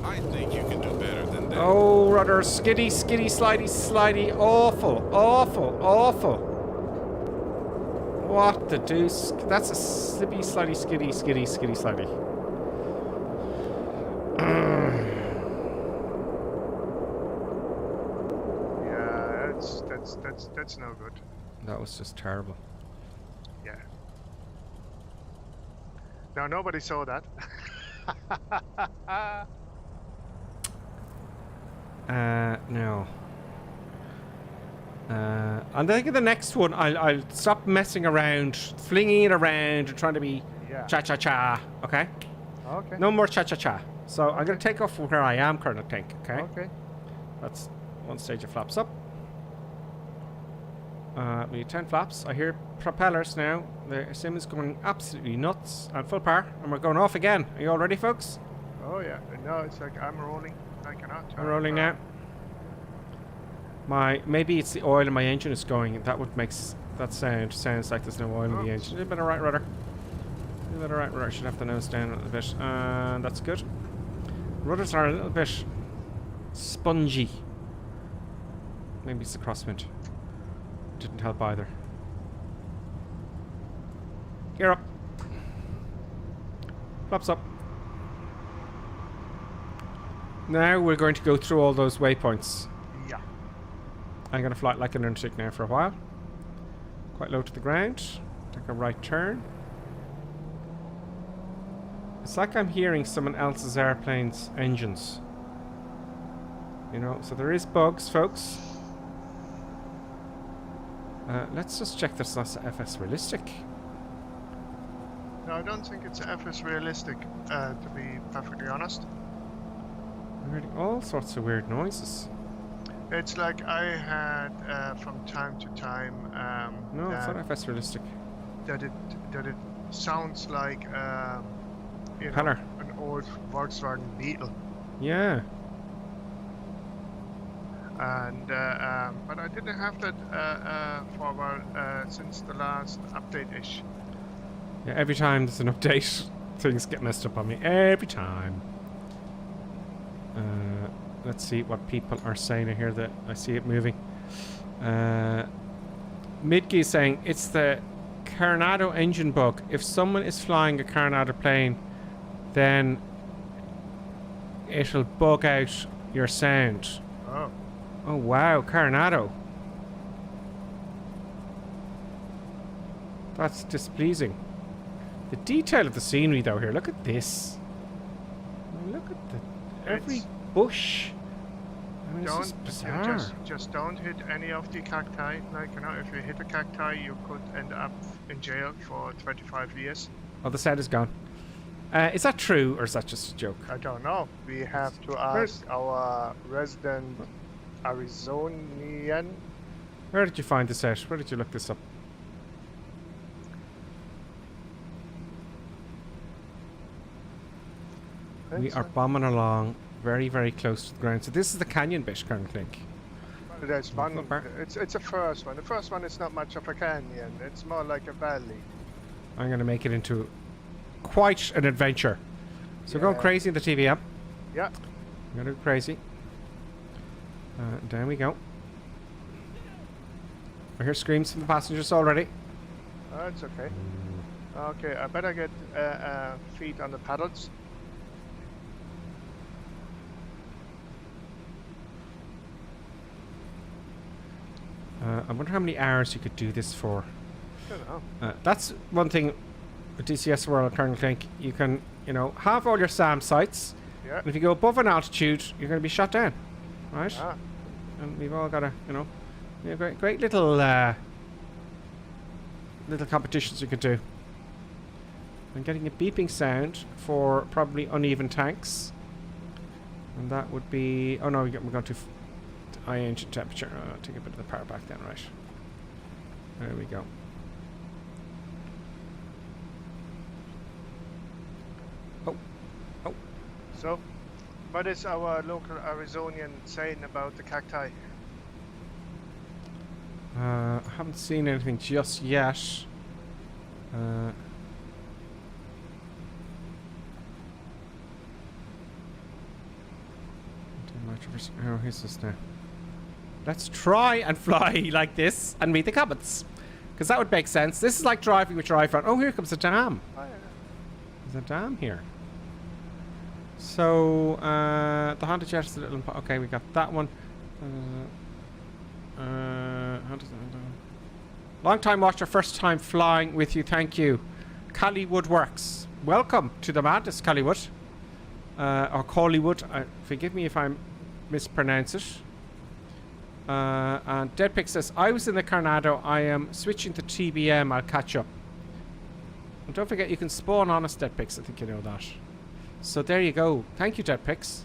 I think you can do better than that. Oh, rudder, skiddy, skiddy, slidey, slidey. Awful, awful, awful. What the deuce? That's a slippy, slidey, skiddy, skiddy, skiddy, slidey. Yeah, that's no good. That was just terrible. Yeah. Now nobody saw that. No. And I think the next one, I'll stop messing around, flinging it around, and trying to be cha-cha-cha, okay? Okay. No more cha-cha-cha. So I'm going to take off from where I am, Colonel Tank, okay? Okay. That's one stage of flaps up. We need 10 flaps. I hear propellers now. The sim is going absolutely nuts. I'm full power, and we're going off again. Are you all ready, folks? Oh yeah. No, it's like I'm rolling. I cannot. I'm rolling now. Maybe it's the oil in my engine is going. That would make that sounds like there's no oil in the engine. A bit of right rudder. A bit of right rudder. Should have the nose down a little bit. That's good. Rudders are a little bit spongy. Maybe it's the crosswind. Didn't help either. Gear up. Flaps up. Now we're going to go through all those waypoints. Yeah. I'm going to fly it like a lunatic now for a while. Quite low to the ground. Take a right turn. It's like I'm hearing someone else's airplane's engines. You know, so there is bugs, folks. Let's just check this is FS realistic. No, I don't think it's FS realistic, to be perfectly honest. I'm hearing all sorts of weird noises. It's like I had from time to time. No, it's not FS realistic. That it sounds like you know, Heller. an old Volkswagen Beetle. Yeah. And but I didn't have that for a while since the last update-ish. Yeah, every time there's an update, things get messed up on me. Every time. Let's see what people are saying here that I see it moving. Midgey is saying it's the Coronado engine bug. If someone is flying a Coronado plane, then it'll bug out your sound. Oh. Oh wow, Coronado. That's displeasing. The detail of the scenery though here, look at this. Look at the every bush. I mean, it's just bizarre. Just don't hit any of the cacti. Like, you know, if you hit a cacti, you could end up in jail for 25 years. Oh, the sound is gone. Is that true or is that just a joke? I don't know. We have to ask our resident Arizonian. Where did you find this out? Where did you look this up? We are bombing along very, very close to the ground. So this is the canyon bit, Colonel Klink. There's one. It's a first one. The first one is not much of a canyon. It's more like a valley. I'm going to make it into quite an adventure. So we're going crazy in the TBM. Yeah. We're going to go crazy. Down we go. I hear screams from the passengers already. Oh, it's okay. Okay, I better get feet on the paddles. I wonder how many hours you could do this for. I don't know. That's one thing with DCS World, Colonel Klink. You can, you know, have all your SAM sites. Yeah. And if you go above an altitude, you're going to be shot down. Right? Ah. And we've all got a, you know, great little little competitions you could do. I'm getting a beeping sound for probably uneven tanks. And that would be... Oh no, we're going to high engine temperature. Take a bit of the power back then, right? There we go. Oh. So, what is our local Arizonian saying about the cacti? I haven't seen anything just yet. Oh, here's this now. Let's try and fly like this and meet the comets. Because that would make sense. This is like driving with your iPhone. Oh, here comes a dam. Oh, yeah. There's a dam here. So, the Honda Jet is a little... Okay, we got that one. How does that... Long time watcher, first time flying with you. Thank you. Callywood Works. Welcome to the madness, Callywood. Or Collywood. Forgive me if I mispronounce it. And Deadpick says, I was in the Coronado. I am switching to TBM. I'll catch up. And don't forget, you can spawn honest Deadpicks. I think you know that. So there you go. Thank you, Deadpicks.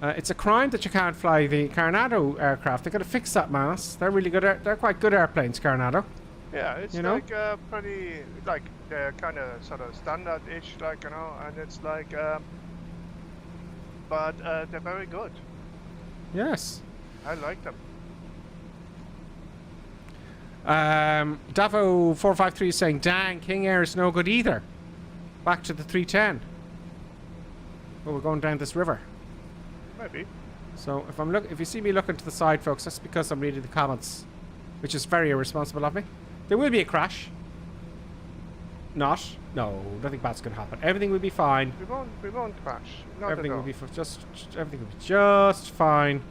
It's a crime that you can't fly the Coronado aircraft. They've got to fix that, man. They're really good. They're quite good airplanes, Coronado. Yeah, it's you know? like pretty, like they're kind of sort of standard-ish, like, you know, and it's like, but they're very good. Yes. I like them. Davo 453 is saying, dang, King Air is no good either. Back to the 310. Oh, we're going down this river. Maybe. So if you see me looking to the side, folks, that's because I'm reading the comments, which is very irresponsible of me. There will be a crash. Not. No, nothing bad's gonna happen. Everything will be fine. We won't crash. Not Everything at will all. be everything will be just fine.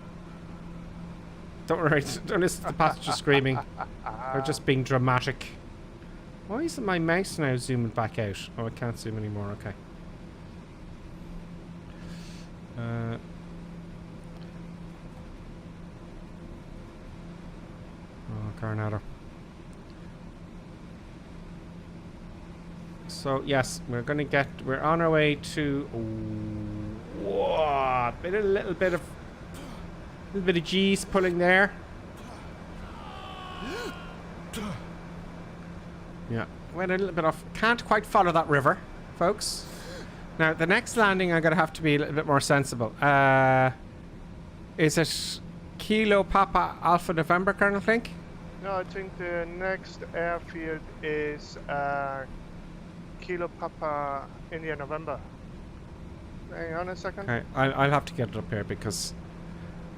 Don't worry. Don't listen to the passengers screaming. They're just being dramatic. Why isn't my mouse now zooming back out? Oh, I can't zoom anymore. Okay. Oh, Coronado. So yes, we're on our way to. Whoa! A little bit of G's pulling there. Yeah, went a little bit off. Can't quite follow that river, folks. Now the next landing, I'm gonna have to be a little bit more sensible. Is it Kilo Papa Alpha November, Colonel Flink? No, I think the next airfield is Kilo Papa India November. Hang on a second. Okay, I'll have to get it up here because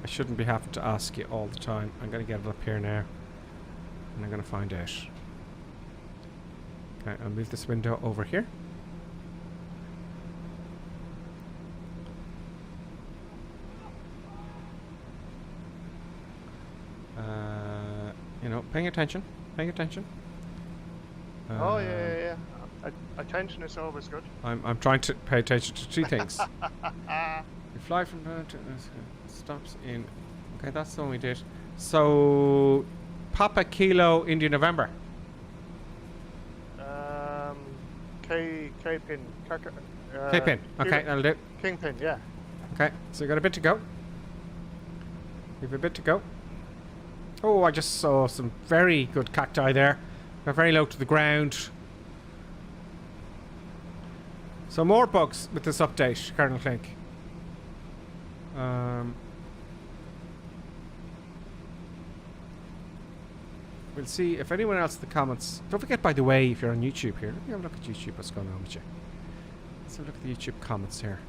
I shouldn't be having to ask you all the time. I'm gonna get it up here now, and I'm gonna find out. Okay, I'll move this window over here. You know, paying attention. Oh yeah. Attention is always good. I'm trying to pay attention to two things. We fly from stops in. Okay, that's the one we did. So, Papa Kilo India November. KPIN. KPIN. Okay, that'll do. Kingpin, yeah. Okay, so we got a bit to go. We have a bit to go. Oh, I just saw some very good cacti there. They're very low to the ground. So more bugs with this update, Colonel Flink. We'll see if anyone else in the comments. Don't forget, by the way, if you're on YouTube here, let me have a look at YouTube. What's going on with you? Let's have a look at the YouTube comments here.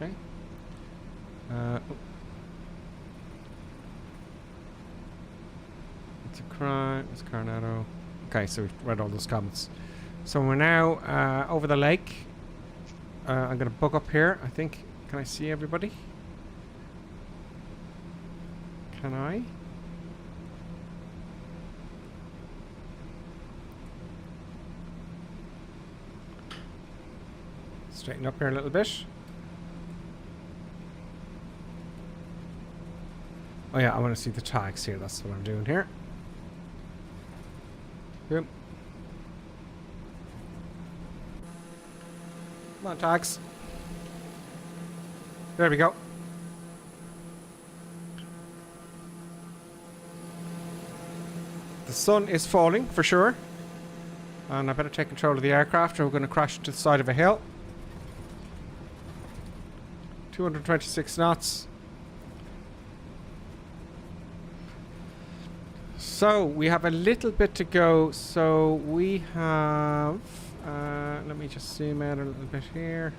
Okay. It's a crime. It's Coronado. Okay, so we've read all those comments. So we're now over the lake. I'm gonna book up here. I think. Can I see everybody? Can I? Straighten up here a little bit. Oh yeah, I want to see the tags here. That's what I'm doing here. Boom. Come on, tags. There we go. The sun is falling for sure. And I better take control of the aircraft or we're going to crash into the side of a hill. 226 knots. So we have a little bit to go. So we have let me just zoom out a little bit here.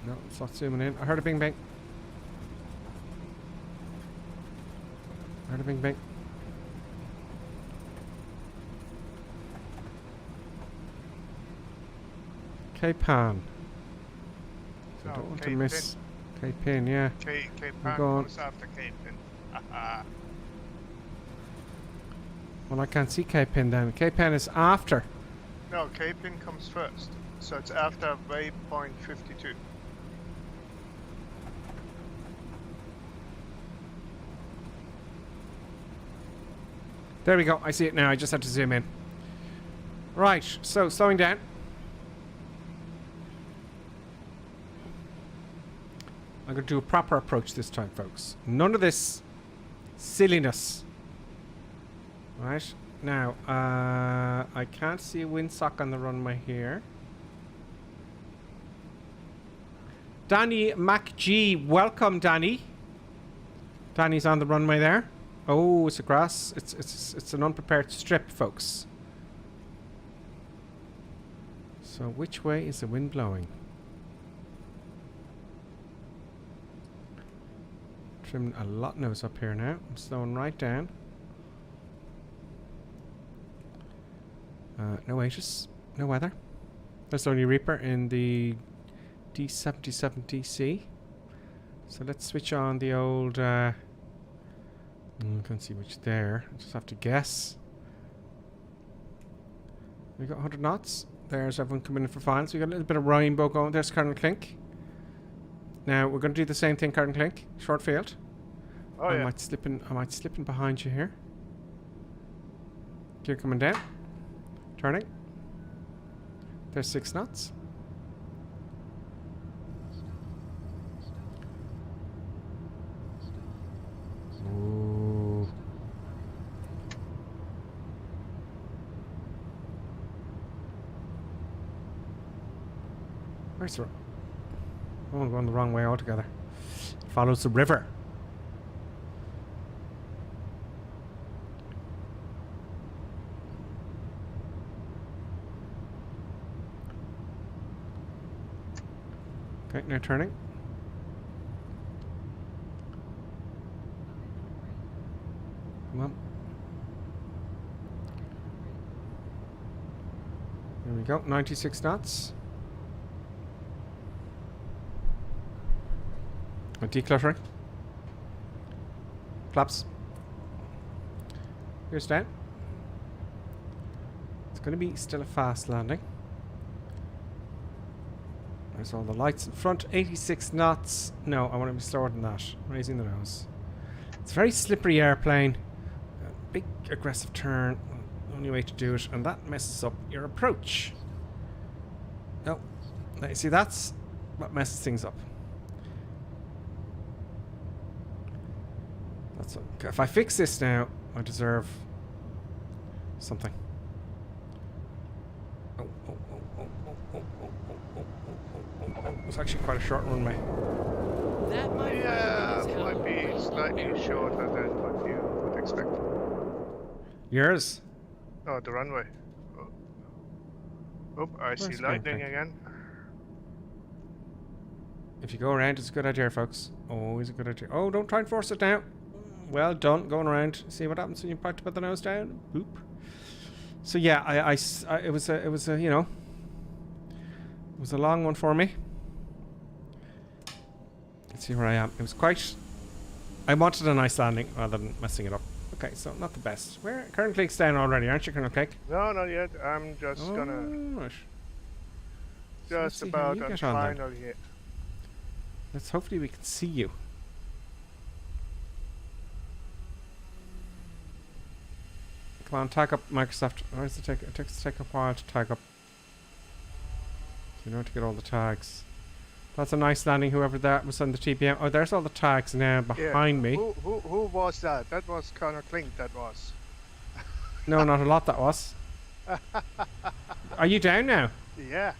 No, it's not zooming in. I heard a bing bang. I heard a bing bang. KPAN. So I don't want to miss KPIN, yeah. KPAN comes after KPIN. Well, I can't see KPIN then. KPAN is after. No, KPIN comes first. So it's after waypoint 52. There we go. I see it now. I just had to zoom in. Right. So slowing down. I'm going to do a proper approach this time, folks. None of this Silliness. Right. Now, I can't see a windsock on the runway here. Danny MacG, welcome, Danny. Danny's on the runway there. Oh, it's a grass. It's an unprepared strip, folks. So which way is the wind blowing? Trimming a lot nose up here now. I'm slowing right down. No Aegis, no weather. There's only Reaper in the D77 DC. So let's switch on the old. Can't see which there. I just have to guess. We got 100 knots. There's everyone coming in for finals. We got a little bit of rainbow going. There's Colonel Clink. Now we're going to do the same thing, Colonel Clink. Short field. Oh, I might slip in behind you here. Gear coming down. Turning. There's 6 knots. Ooh. Where's the... Oh, I'm going the wrong way altogether. Follows the river. Okay, now turning. Come on. There we go, 96 knots. Decluttering. Flaps. Here's down. It's going to be still a fast landing. There's all the lights in front. 86 knots. No, I want to be slower than that. Raising the nose. It's a very slippery airplane. A big aggressive turn. Only way to do it. And that messes up your approach. No. Now, you see, that's what messes things up. That's okay. If I fix this now, I deserve something. It's actually quite a short runway. That might be slightly shorter than what you would expect. Yours? Oh, the runway. Oh, I see lightning again. If you go around, it's a good idea, folks. Always a good idea. Oh, don't try and force it now. Well done, going around. See what happens when you try to put the nose down. Boop. So yeah, it was a you know, it was a long one for me. Let's see where I am. It was quite. I wanted a nice landing rather than messing it up. Okay, so not the best. Where Colonel Cake's down already, aren't you, Colonel Cake? No, not yet. I'm just gonna. Right. Just about on final here. Let's hopefully we can see you. Come on, tag up Microsoft. Where does it take? It takes a while to tag up. So you know to get all the tags. That's a nice landing. Whoever that was on the TBM. Oh, there's all the tags now behind me. Who was that? That was Colonel Clink. That was. No, not a lot. That was. Are you down now? Yeah,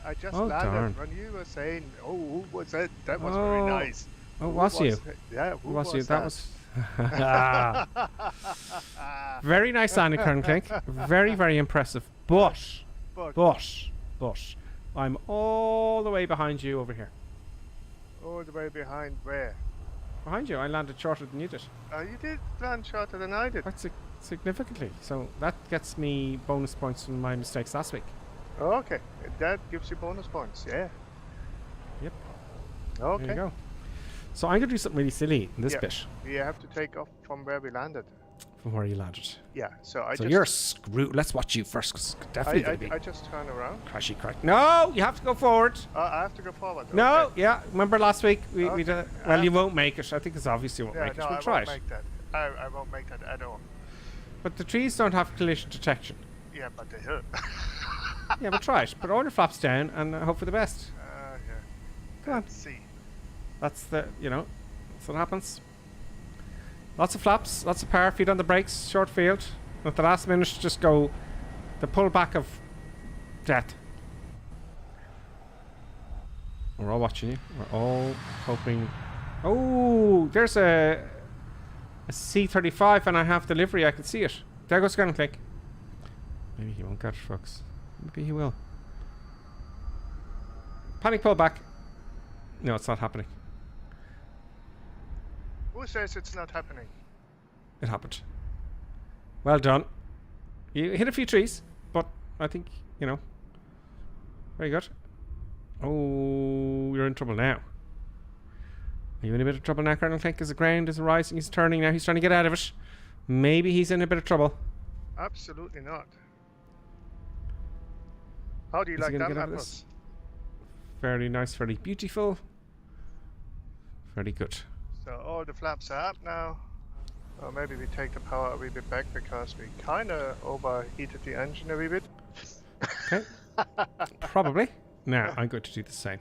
I just landed. Darn. When you were saying, "Oh, who was that?" That was very nice. Oh, was you? Yeah, who was you? That was. Very nice landing, Colonel Clink. Very, very impressive. But I'm all the way behind you over here. All the way behind where? Behind you. I landed shorter than you did. You did land shorter than I did. Quite significantly. So that gets me bonus points from my mistakes last week. Okay, that gives you bonus points. Yeah. Yep. Okay. There you go. So I'm going to do something really silly in this bit. We have to take off from where we landed. From where you landed. Yeah, so you're screwed. Let's watch you first, because definitely I just turn around. Crashy crack. No, you have to go forward. I have to go forward. Okay. No, yeah. Remember last week we did it? Well, you won't make it. I think it's obvious you won't make it. No, We'll I try won't make that. I won't make that at all. But the trees don't have collision detection. Yeah, but they hurt. Yeah, but try it. Put all your flaps down and hope for the best. Yeah. Come on. Let's see. That's the, that's what happens. Lots of flaps, lots of power, feet on the brakes, short field. At the last minute, just go the pullback of death. We're all watching you. We're all hoping. Oh, there's a C35 and I have delivery. I can see it. There goes Ground Click. Maybe he won't get it, folks. Maybe he will. Panic pullback. No, it's not happening. Who says it's not happening? It happened. Well done. You hit a few trees, but I think, you know. Very good. Oh, you're in trouble now. Are you in a bit of trouble now, Colonel Clink? As the ground is rising, he's turning now. He's trying to get out of it. Maybe he's in a bit of trouble. Absolutely not. How do you like that, apples? Very nice, very beautiful. Very good. So all the flaps are up now. Or maybe we take the power a wee bit back because we kind of overheated the engine a wee bit. Okay. Probably. Now, I'm going to do the same.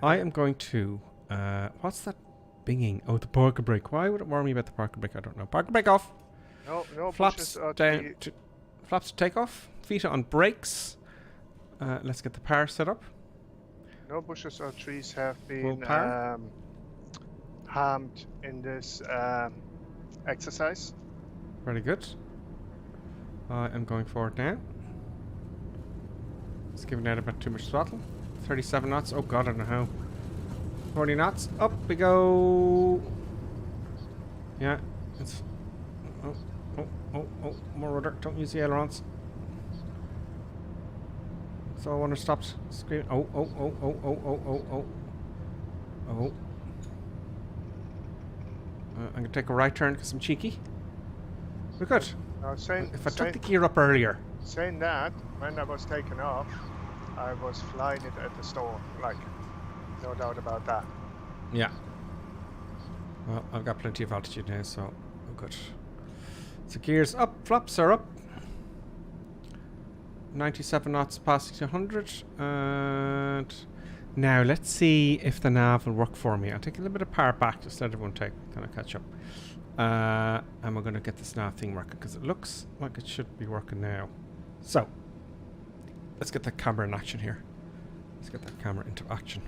I am going to... what's that binging? Oh, the parking brake. Why would it warn me about the parking brake? I don't know. Parking brake off. No flaps down. Flaps to take off. Feet on brakes. Let's get the power set up. No bushes or trees have been harmed in this exercise. Very good. I am going forward now. It's giving out about too much throttle. 37 knots. Oh god, I don't know how. 40 knots. Up we go. Yeah. It's... Oh. More rudder. Don't use the ailerons. So I want to stop screaming. Oh. I'm going to take a right turn because I'm cheeky. We're good. If I took the gear up earlier. Saying that, when I was taken off, I was flying it at the store. Like, no doubt about that. Yeah. Well, I've got plenty of altitude now, so we're good. So gears up, flaps are up. 97 knots past 200. And now let's see if the nav will work for me. I'll take a little bit of power back, just let everyone kind of catch up. And we're going to get this nav thing working because it looks like it should be working now. So, let's get that camera in action here. Let's get that camera into action.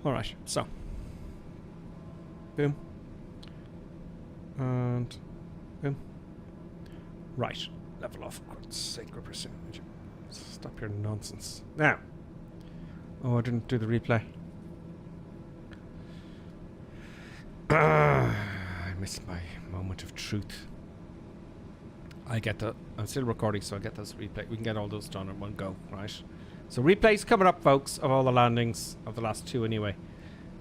Alright, so. Boom. And boom. Right. Level off. For God's sake, stop your nonsense. Now. Oh, I didn't do the replay. I missed my moment of truth. I get the... I'm still recording, so I get those replay. We can get all those done in one go, right? So replays coming up, folks, of all the landings of the last two anyway.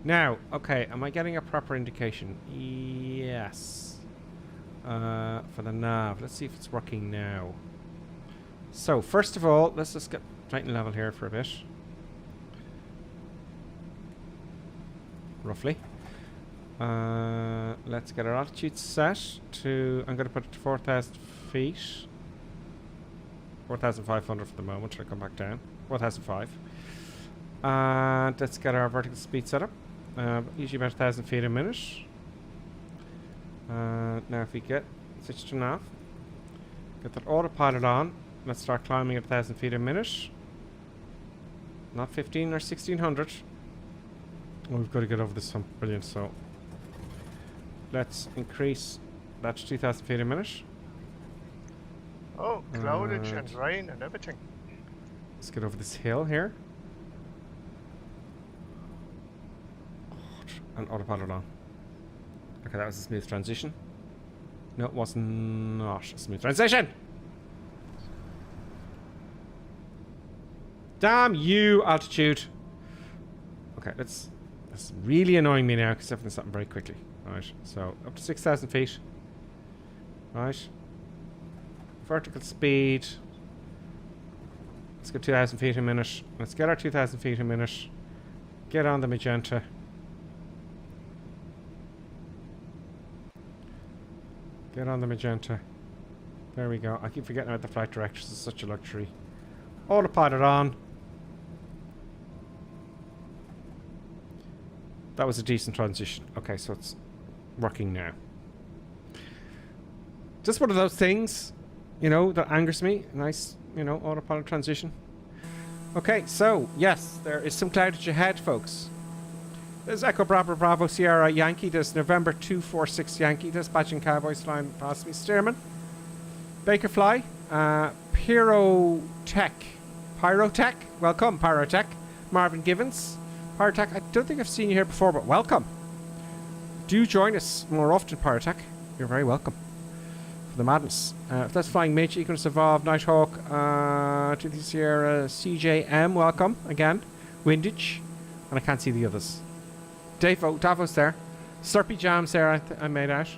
Now, okay, am I getting a proper indication? Yes. For the nav. Let's see if it's working now. So, first of all, let's just get tighten level here for a bit. Roughly. Let's get our altitude set to... I'm going to put it to 4,000 feet. 4,500 for the moment. I'll come back down. 4,005. And let's get our vertical speed set up. Usually about 1,000 feet a minute. Now if we get switch to nav, get that autopilot on, let's start climbing at 1,000 feet a minute. Not 15 or 1,600. Oh, we've got to get over this hump. Brilliant. So let's increase that to 2,000 feet a minute. Oh, cloudage and rain and everything. Let's get over this hill here. And autopilot on. Okay, that was a smooth transition. No, it was not a smooth transition! Damn you, altitude! Okay, that's really annoying me now because everything's happening very quickly. Right, so up to 6,000 feet. Right. Vertical speed. Let's go 2,000 feet a minute. Let's get our 2,000 feet a minute. Get on the magenta. Get on the magenta. There we go. I keep forgetting about the flight directors. It's such a luxury. Autopilot on. That was a decent transition. Okay, so it's working now. Just one of those things, you know, that angers me. Nice, you know, autopilot transition. Okay, so, yes, there is some cloudage ahead, folks. There's Echo Bravo Bravo Sierra Yankee. There's November 246 Yankee. Dispatching cowboys flying past me. Steerman. Bakerfly. Pyrotech. Welcome, Pyrotech. Marvin Givens. Pyrotech, I don't think I've seen you here before, but welcome. Do join us more often, Pyrotech. You're very welcome. For the madness. If that's flying Mitch, Equinox Evolve, Nighthawk, to the Sierra, CJM, welcome again. Windage. And I can't see the others. Davos there. Slurpy Jams there, I made out.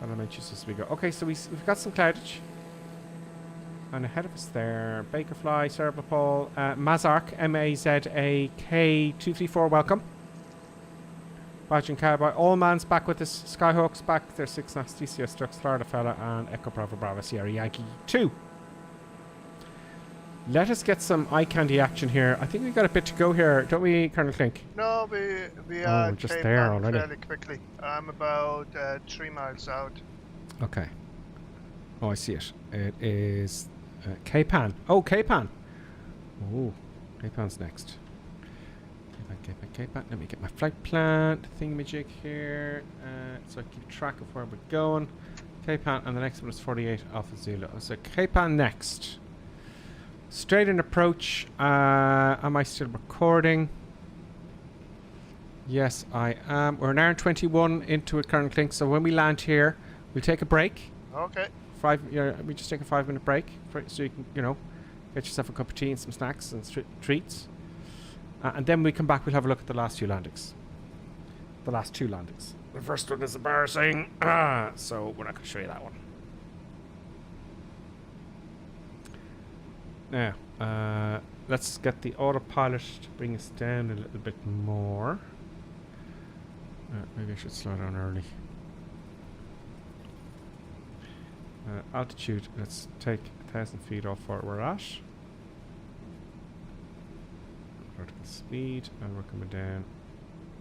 And I mentioned as we go. Okay, so we've got some cloudage. And ahead of us there, Bakerfly, Cerebral Paul, Mazark, MAZAK234, welcome. Badging Cowboy, All Man's back with us, Skyhawk's back, there's 6 Nasty, CS Strux, Florida Fella, and Echo Bravo Bravo Sierra Yankee 2. Let us get some eye candy action here. I think we've got a bit to go here, don't we, Colonel Clink? No, we are just there already. fairly quickly. I'm about 3 miles out. Okay. Oh, I see it. It is KPAN. Oh, KPAN. Oh, KPAN's next. KPAN. Let me get my flight plan thingamajig here, so I keep track of where we're going. KPAN, and the next one is 48 Alpha Zulu. So KPAN next. Straight in approach. Am I still recording? Yes, I am. We're an hour and 21 into it, Colonel Clink. So when we land here, we'll take a break. Okay. We just take a 5-minute break, so you can, you know, get yourself a cup of tea and some snacks and treats. And then we come back, we'll have a look at the last few landings. The last 2 landings. The first one is embarrassing, so we're not going to show you that one. Now, let's get the autopilot to bring us down a little bit more. Maybe I should slow down early. Altitude, let's take 1,000 feet off where we're at. Vertical speed, and we're coming down.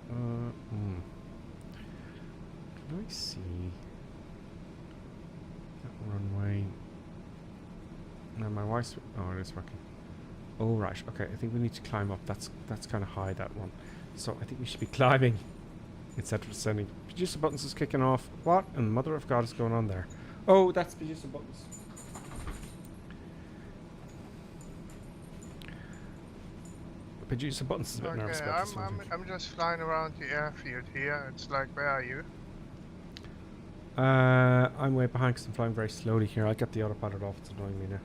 Can I see that runway? No, my wife's. Oh, it is working. Oh, right. Okay, I think we need to climb up. That's kind of high, that one. So I think we should be climbing instead of descending. Producer buttons is kicking off. What in the mother of God is going on there? Oh, that's producer buttons. Producer buttons is a bit nervous about this one. I'm just flying around the airfield here. It's like, where are you? I'm way behind because I'm flying very slowly here. I got the autopilot off. It's annoying me now.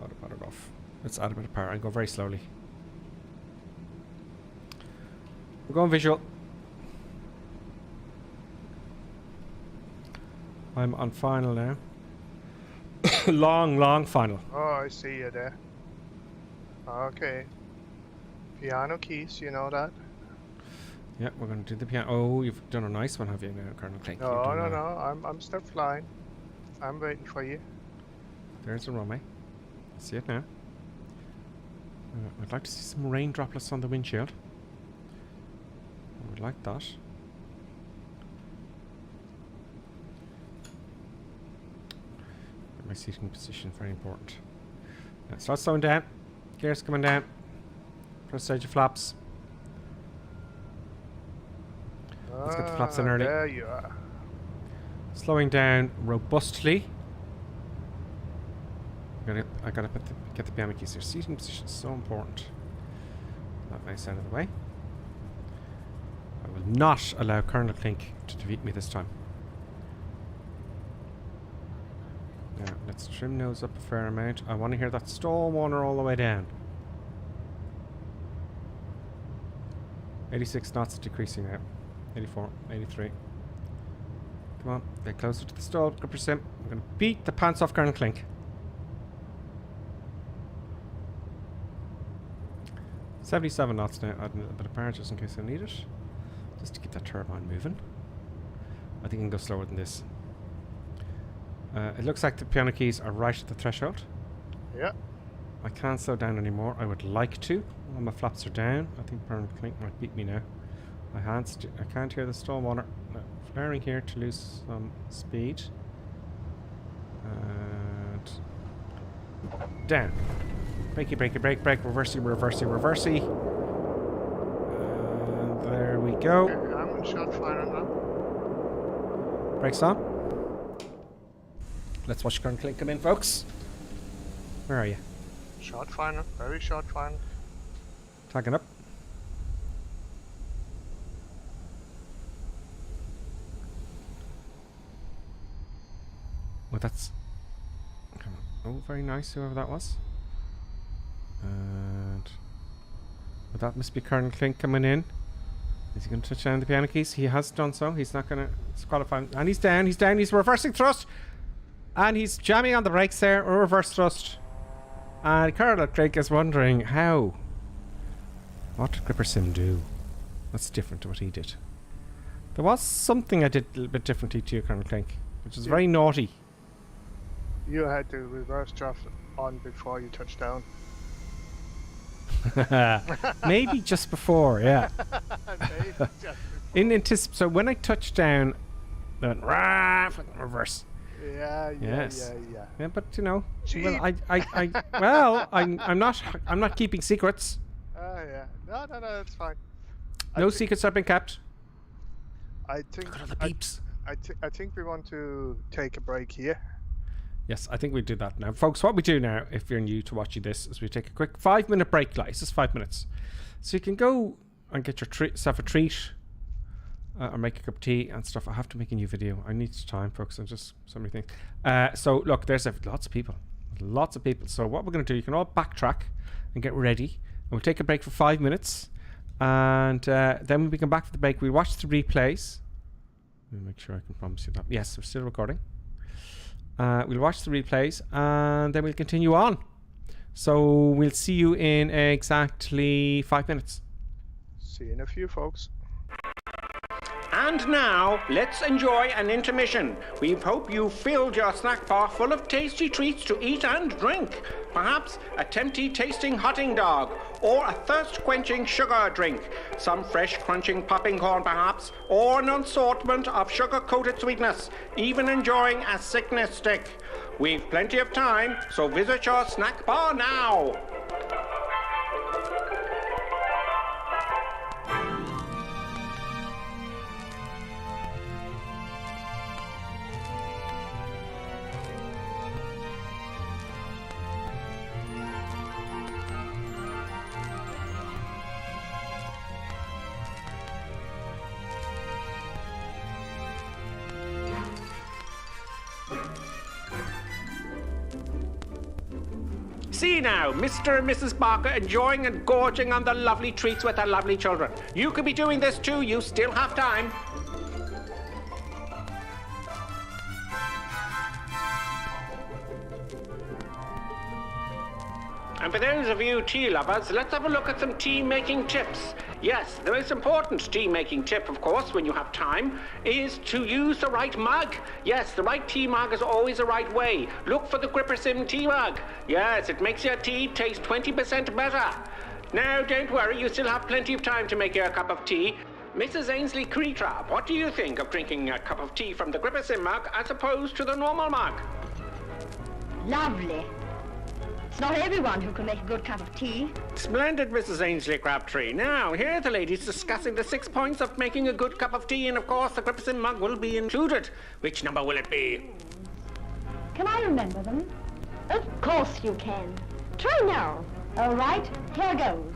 Autopilot off. Let's add a bit of power and go very slowly. We're going visual. I'm on final now. long final. Oh, I see you there. Okay. Piano keys, you know that? Yeah, we're going to do the piano. Oh, you've done a nice one, have you now, Colonel Clink? No. I'm still flying. I'm waiting for you. There's the runway. I see it now. I'd like to see some rain droplets on the windshield. I would like that. Get my seating position, very important. Now start slowing down. Gears coming down. First stage of flaps. Let's get the flaps in early. There you are. Slowing down robustly. I gotta get the piano keys here. Seating position is so important. That nice out of the way. I will not allow Colonel Clink to defeat me this time. Now let's trim nose up a fair amount. I want to hear that stall warner all the way down. 86 knots, decreasing now. 84, 83. Come on, get closer to the stall. Good percent. I'm going to beat the pants off Colonel Clink. 77 knots now. Adding a little bit of power just in case I need it. Just to keep that turbine moving. I think I can go slower than this. It looks like the piano keys are right at the threshold. Yeah. I can't slow down anymore. I would like to. All my flaps are down. I think Colonel Clink might beat me now. I can't hear the stormwater. Flaring here to lose some speed. And down. Brakey, brakey, brake, brake, reversey, reversey, reversey. And there we go. Okay, I'm in shot fire now. Brakes on. Let's watch Kern Clink come in, folks. Where are you? Shot fire, very short fire. Tagging up. Well, that's... Oh, very nice, whoever that was. And... Well, that must be Colonel Clink coming in. Is he going to touch down the piano keys? He has done so. He's not going to disqualify him. And he's down, he's reversing thrust! And he's jamming on the brakes there, a reverse thrust. And Colonel Clink is wondering how... What did Gripper Sim do? That's different to what he did. There was something I did a little bit differently to you, Colonel Clink, which was very naughty. You had to reverse draft on before you touched down. Maybe just before, yeah. Maybe just In anticipation, so when I touched down, I went reverse. yeah. Yeah, but you know, Cheap. well, I'm not keeping secrets. Oh yeah. No, that's fine. No secrets have been kept. I think. Look at the peeps. I think we want to take a break here. Yes, I think we do that now. Folks, what we do now, if you're new to watching this, is we take a quick 5-minute break, guys. Just 5 minutes. So you can go and get yourself a treat or make a cup of tea and stuff. I have to make a new video. I need time, folks. I'm just so many things. So, look, there's lots of people. Lots of people. So what we're going to do, you can all backtrack and get ready. And we'll take a break for 5 minutes. And then when we come back from the break, we'll watch the replays. Let me make sure I can promise you that. Yes, we're still recording. We'll watch the replays and then we'll continue on. So we'll see you in exactly 5 minutes. See you in a few, folks. And now, let's enjoy an intermission. We hope you filled your snack bar full of tasty treats to eat and drink. Perhaps a tempting tasting hotting dog, or a thirst-quenching sugar drink. Some fresh crunching popping corn perhaps, or an assortment of sugar-coated sweetness. Even enjoying a sickness stick. We've plenty of time, so visit your snack bar now. See now, Mr. and Mrs. Barker enjoying and gorging on the lovely treats with their lovely children. You could be doing this too, you still have time. And for those of you tea lovers, let's have a look at some tea-making tips. Yes, the most important tea-making tip, of course, when you have time, is to use the right mug. Yes, the right tea mug is always the right way. Look for the Gripper Sim tea mug. Yes, it makes your tea taste 20% better. Now, don't worry, you still have plenty of time to make your cup of tea. Mrs. Ainsley Creetrap, what do you think of drinking a cup of tea from the Gripper Sim mug as opposed to the normal mug? Lovely. It's not everyone who can make a good cup of tea. Splendid, Mrs. Ainsley Crabtree. Now, here are the ladies discussing the 6 points of making a good cup of tea, and of course the Gripper Sim mug will be included. Which number will it be? Can I remember them? Of course you can. Try now. All right, here goes.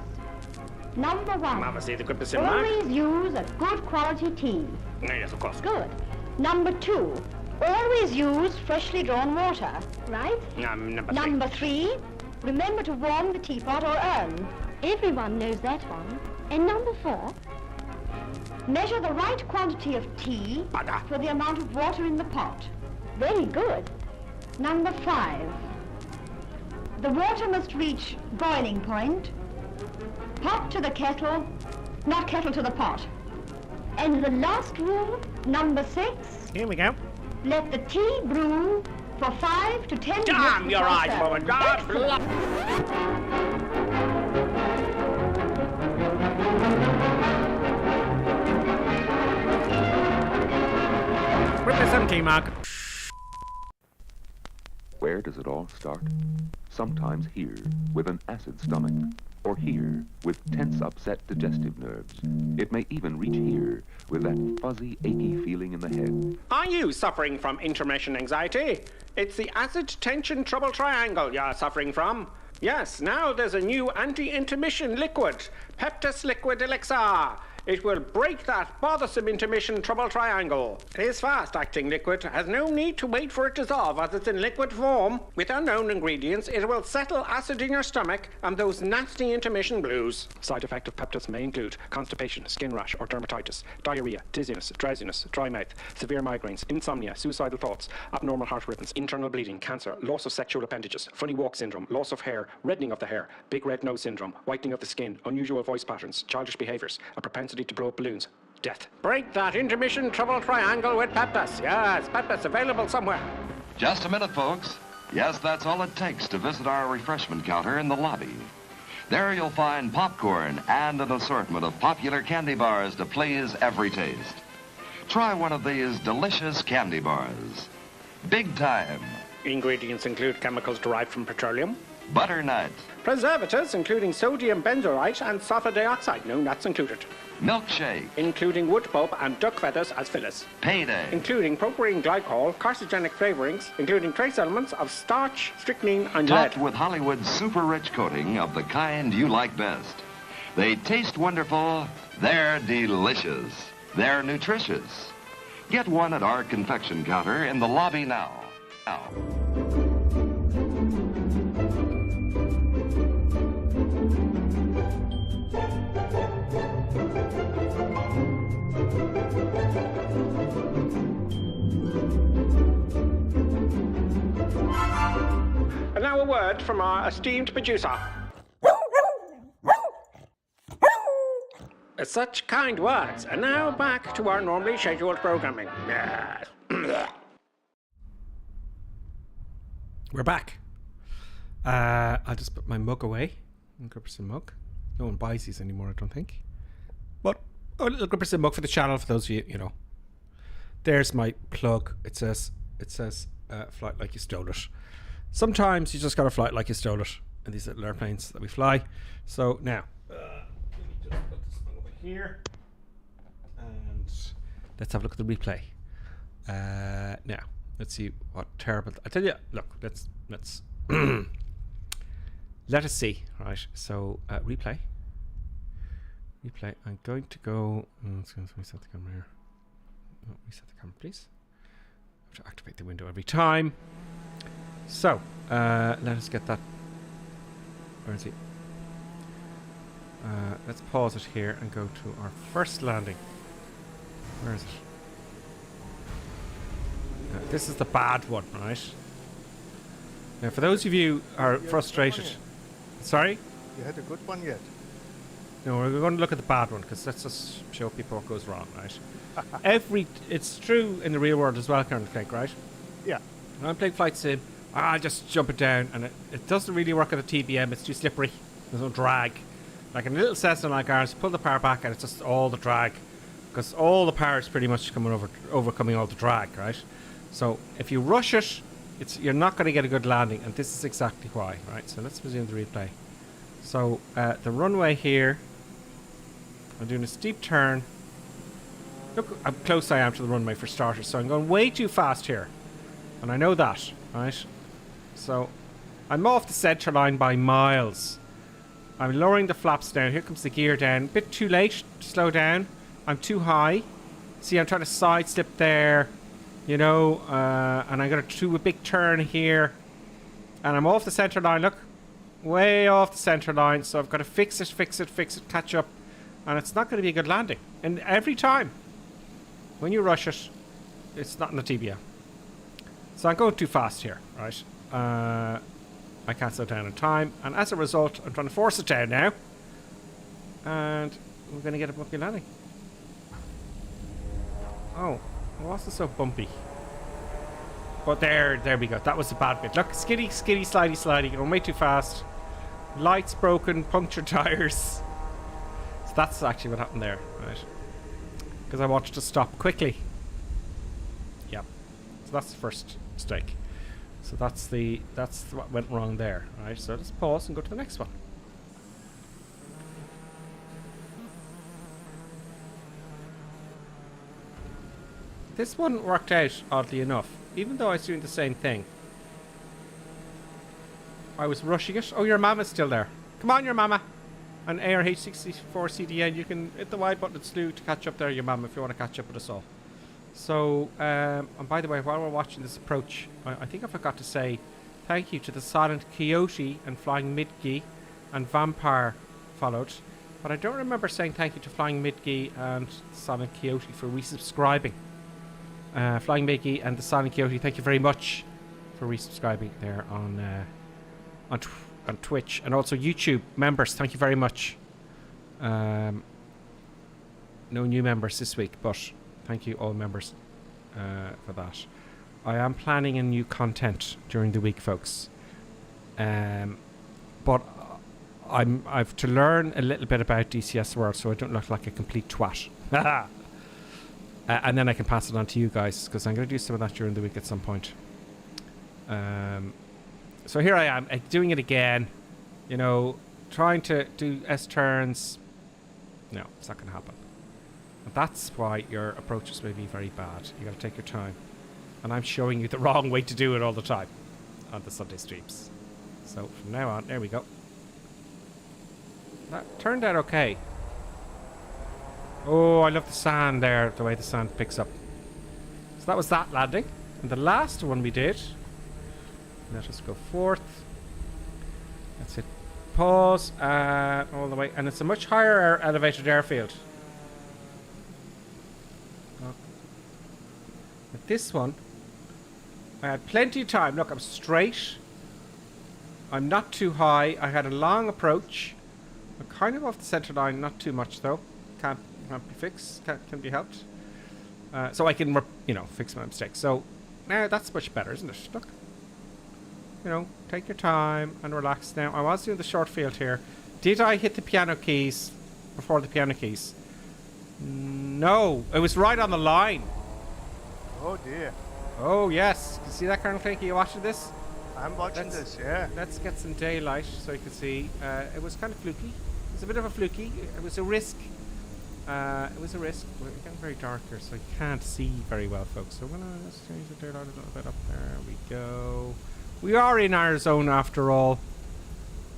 Number 1. Obviously the Gripper Sim mug. Always use a good quality tea. Yes, of course. Good. Number 2. Always use freshly drawn water, right? Number 3. Remember to warm the teapot or urn. Everyone knows that one. And number 4. Measure the right quantity of tea for the amount of water in the pot. Very good. Number 5. The water must reach boiling point. Pot to the kettle, not kettle to the pot. And the last rule, number 6. Here we go. Let the tea brew for 5 to 10 minutes. Damn your eyes, woman. God bless. anticlimax. Where does it all start? Sometimes here, with an acid stomach, or here, with tense, upset digestive nerves. It may even reach here, with that fuzzy, achy feeling in the head. Are you suffering from intermission anxiety? It's the acid tension trouble triangle you're suffering from. Yes, now there's a new anti-intermission liquid, Peptus Liquid Elixir. It will break that bothersome intermission trouble triangle. It is fast-acting liquid, has no need to wait for it to dissolve as it's in liquid form. With unknown ingredients, it will settle acid in your stomach and those nasty intermission blues. Side effect of Peptus may include constipation, skin rash or dermatitis, diarrhea, dizziness, drowsiness, dry mouth, severe migraines, insomnia, suicidal thoughts, abnormal heart rhythms, internal bleeding, cancer, loss of sexual appendages, funny walk syndrome, loss of hair, reddening of the hair, big red nose syndrome, whitening of the skin, unusual voice patterns, childish behaviors, a propensity to blow up balloons, death. Break that intermission trouble triangle with Peptus. Yes, Peptus available somewhere. Just a minute, folks. Yes, that's all it takes to visit our refreshment counter in the lobby. There you'll find popcorn and an assortment of popular candy bars to please every taste. Try one of these delicious candy bars. Big time. Ingredients include chemicals derived from petroleum, butternut, preservatives including sodium benzoate and sulfur dioxide, no nuts included. Milkshake, including wood pulp and duck feathers as fillers. Payday, including propylene glycol, carcinogenic flavorings, including trace elements of starch, strychnine and lead. Topped with Hollywood's super-rich coating of the kind you like best. They taste wonderful, they're delicious, they're nutritious. Get one at our confection counter in the lobby now. And now a word from our esteemed producer. Such kind words. And now back to our normally scheduled programming. We're back. I'll just put my mug away. Gripperson mug. No one buys these anymore, I don't think. But a little Gripperson mug for the channel, for those of you, you know. There's my plug. It says flight like you stole it. Sometimes you just gotta fly it like you stole it in these little airplanes that we fly. So now, let me just put this one over here, and let's have a look at the replay. Now, let's see what terrible. I tell you, look, let's let us see. Right. So replay. I'm going to go. Let's reset the camera here. Oh, reset the camera, please. I have to activate the window every time. So, let us get that. Where is he? Let's pause it here and go to our first landing. Where is it? This is the bad one, right? Now, for those of you who are frustrated. Sorry? You had a good one yet? No, we're going to look at the bad one because let's just show people what goes wrong, right? It's true in the real world as well, Colonel Craig, right? Yeah. When I'm playing Flight Sim, I just jump it down, and it doesn't really work on a TBM. It's too slippery. There's no drag. Like in a little Cessna like ours, pull the power back, and it's just all the drag, because all the power is pretty much overcoming all the drag, right? So if you rush it, you're not going to get a good landing, and this is exactly why, right? So let's resume the replay. So the runway here, I'm doing a steep turn. Look how close I am to the runway for starters. So I'm going way too fast here, and I know that, right? So I'm off the center line by miles. I'm lowering the flaps down. Here comes the gear down. A bit too late to slow down. I'm too high. See, I'm trying to side slip there, you know, and I'm going to do a big turn here. And I'm off the center line, look. Way off the center line. So I've got to fix it, catch up. And it's not going to be a good landing. And every time, when you rush it, it's not in the TBM. So I'm going too fast here, right? I can't slow down in time, and as a result, I'm trying to force it down now, and we're going to get a bumpy landing. Oh, why was it so bumpy? But there we go. That was the bad bit. Look, skiddy, slidey, going way too fast. Lights broken, punctured tires. So that's actually what happened there, right? Because I wanted to stop quickly. Yep. So that's the first mistake. So that's what went wrong there. Alright, so let's pause and go to the next one. This one worked out, oddly enough. Even though I was doing the same thing. I was rushing it. Oh, your mama's still there. Come on, your mama. And ARH64CDN, you can hit the Y button and slew to catch up there, your mama, if you want to catch up with us all. So, and by the way, while we're watching this approach, I think I forgot to say thank you to the Silent Coyote and Flying Midgee and Vampire followed. But I don't remember saying thank you to Flying Midgee and Silent Coyote for resubscribing. Flying Midgee and the Silent Coyote, thank you very much for resubscribing there on Twitch. And also YouTube members, thank you very much. No new members this week, but thank you all members for that. I am planning a new content during the week, folks. But I've to learn a little bit about DCS World so I don't look like a complete twat. And then I can pass it on to you guys, because I'm going to do some of that during the week at some point. So here I am, doing it again. You know, trying to do S-turns. No, it's not going to happen. And that's why your approaches may be very bad. You got to take your time. And I'm showing you the wrong way to do it all the time on the Sunday streams. So from now on, there we go. That turned out okay. Oh, I love the sand there, the way the sand picks up. So that was that landing. And the last one we did, let us go forth. Let's hit pause all the way. And it's a much higher elevated airfield. But this one, I had plenty of time. Look, I'm straight. I'm not too high. I had a long approach. I'm kind of off the center line, not too much though. Can't be fixed. Can be helped. So I can, fix my mistakes. So now that's much better, isn't it? Look. You know, take your time and relax now. I was doing the short field here. Did I hit the piano keys before the piano keys? No. It was right on the line. Oh dear. Oh yes. You see that, Colonel Clanky? You watching this? I'm watching this, yeah. Let's get some daylight so you can see. It was kind of fluky. It was a bit of a fluky. It was a risk. It was a risk. We're getting very dark here, so I can't see very well, folks. So let's change the daylight a little bit up. There we go. We are in Arizona after all,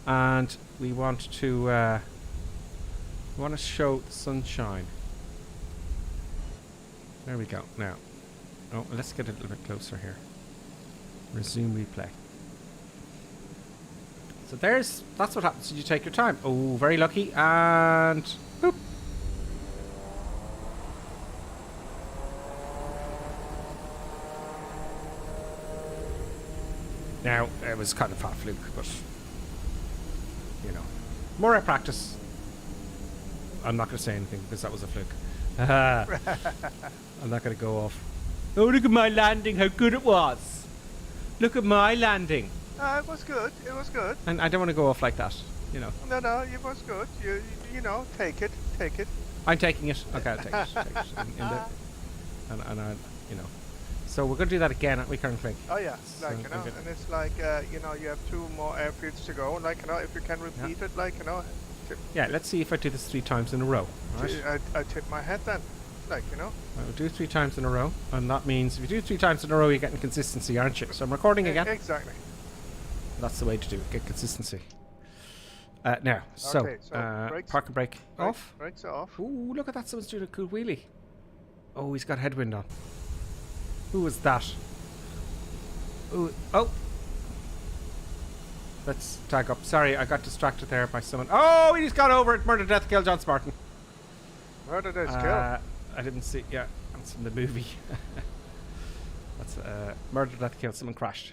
and we want to show the sunshine. There we go. Now, let's get a little bit closer here. Resume replay. So that's what happens when you take your time. Oh, very lucky, and boop. Now, it was kind of a fluke, but, more I practice. I'm not going to say anything because that was a fluke. I'm not going to go off. Oh, look at my landing, how good it was. Look at my landing. It was good. It was good. And I don't want to go off like that, No, it was good. You know, take it. I'm taking it. Okay, I'll take it. And I, So we're going to do that again, aren't we, currently? Oh yeah, and it's like, you have 2 more airfields to go, if you can repeat it, Yeah, let's see if I do this 3 times in a row. Right? I tip my head then, I'll do 3 times in a row, and that means if you do 3 times in a row, you're getting consistency, aren't you? So I'm recording again. Exactly. That's the way to do it, get consistency. Now, so park and brake off. Brakes off. Ooh, look at that, someone's doing a cool wheelie. Oh, he's got headwind on. Who was that? Ooh, oh! Let's tag up. Sorry, I got distracted there by someone. Oh, he's got over it. Murder, death, kill, John Spartan. Murder, death, kill? I didn't see. Yeah, that's in the movie. That's murder, death, kill. Someone crashed.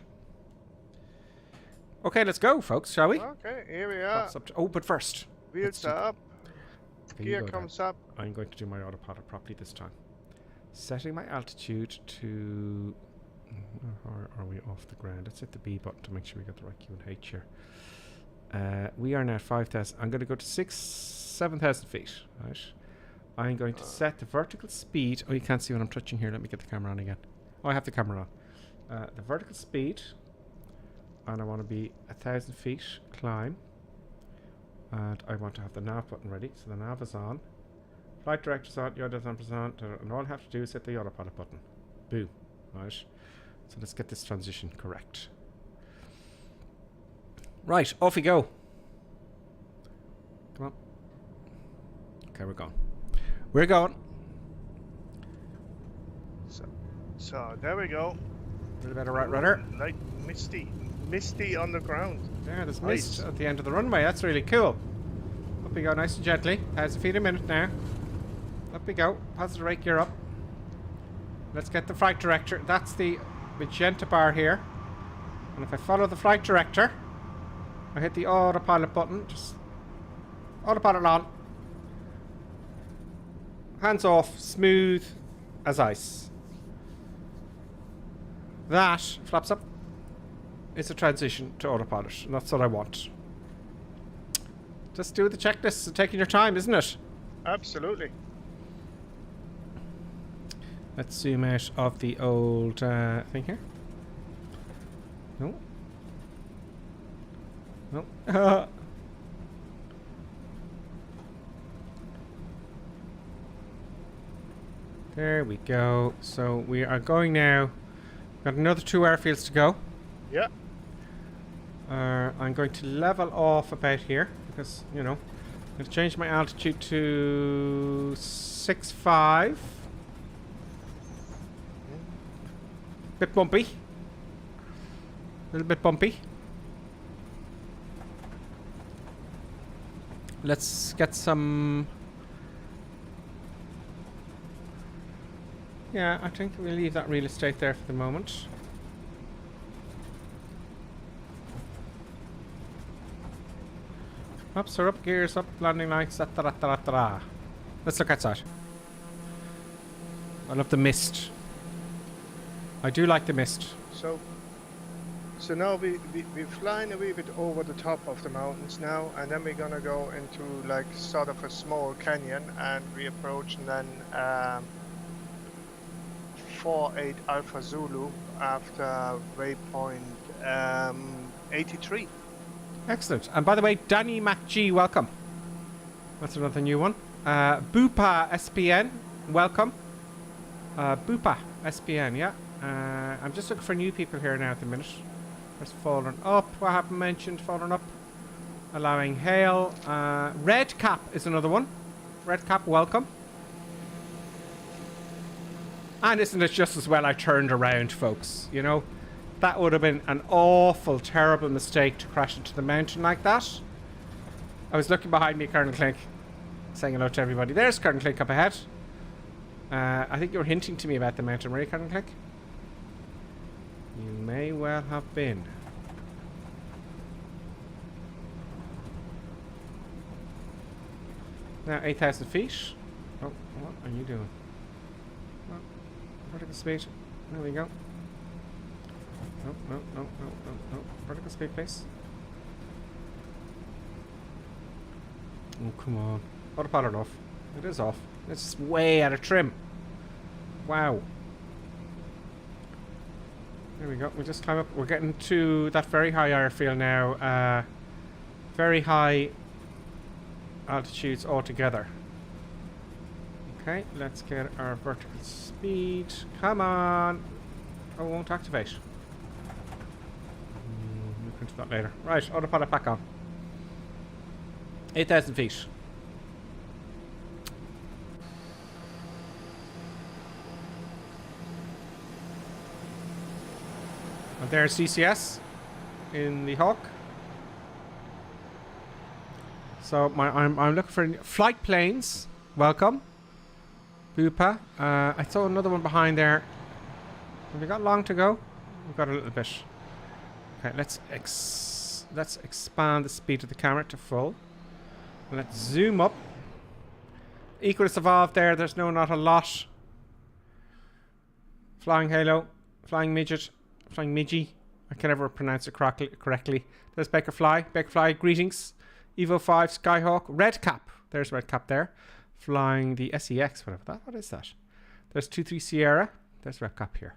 Okay, let's go, folks, shall we? Okay, here we are. But first. Wheels are up. Gear comes up. I'm going to do my autopilot properly this time. Setting my altitude to... Or are we off the ground? Let's hit the B button to make sure we got the right Q and H here. We are now at 5,000. I'm going to go to 7,000 feet. Right. I'm going to set the vertical speed. Oh, you can't see what I'm touching here. Let me get the camera on again. Oh, I have the camera on. the vertical speed, and I want to be 1,000 feet climb, and I want to have the nav button ready. So the nav is on, flight director's on, your is on, and all I have to do is hit the autopilot button. Boom. Right. So let's get this transition correct. Right, off we go. Come on. Okay, we're going. We're going. So there we go. A little bit of right rudder. Like misty on the ground. Yeah, there's mist at the end of the runway. That's really cool. Up we go, nice and gently. 1,000 feet a minute now. Up we go. Positive rate gear up. Let's get the flight director. That's the magenta bar here. And if I follow the flight director, I hit the autopilot button. Just autopilot on. Hands off. Smooth as ice. That flaps up. It's a transition to autopilot, and that's what I want. Just do the checklist. It's taking your time, isn't it? Absolutely. Let's zoom out of the old thing here. No. No. There we go. So we are going now. Got another 2 airfields to go. Yeah. I'm going to level off about here because, you know, I'm going to change my altitude to 6.5. Bit bumpy. A little bit bumpy. Let's get some... Yeah, I think we'll leave that real estate there for the moment. Ups are up, gears up, landing lights, da-da-da-da-da. Let's look outside. I love the mist. I do like the mist. So now we're flying a wee bit over the top of the mountains now, and then we're gonna go into like sort of a small canyon, and we approach and then 48 Alpha Zulu after waypoint 83. Excellent. And by the way, Danny MacG, welcome. That's another new one. Bupa SPN, welcome. Bupa SPN, yeah. I'm just looking for new people here now at the minute. There's fallen up, what happened mentioned, fallen up. Allowing hail. Red Cap is another one. Red Cap, welcome. And isn't it just as well I turned around, folks? You know, that would have been an awful, terrible mistake to crash into the mountain like that. I was looking behind me, Colonel Clink, saying hello to everybody. There's Colonel Clink up ahead. I think you were hinting to me about the mountain, were you, Colonel Clink? You may well have been. Now 8,000 feet. Oh, what are you doing? Oh, vertical speed. There we go. No. Vertical speed, please. Oh, come on. Autopilot off. It is off. It's just way out of trim. Wow. There we go. We just climb up. We're getting to that very high airfield now. Very high altitudes altogether. Okay, let's get our vertical speed. Come on. Oh, it won't activate. Look into that later. Right, autopilot back on. 8,000 feet. And there's CCS in the Hawk. So I'm looking for flight planes. Welcome, Bupa. I saw another one behind there. Have we got long to go? We've got a little bit. Okay, let's expand the speed of the camera to full. Let's zoom up. Equus evolved there. There's not a lot. Flying Halo, flying midget, flying midgie. I can never pronounce it correctly. There's Bakerfly. Bakerfly, greetings. Evo 5, Skyhawk, Red Cap. There's Red Cap there. Flying the SEX, whatever that. What is that? There's 23 Sierra. There's Red Cap here.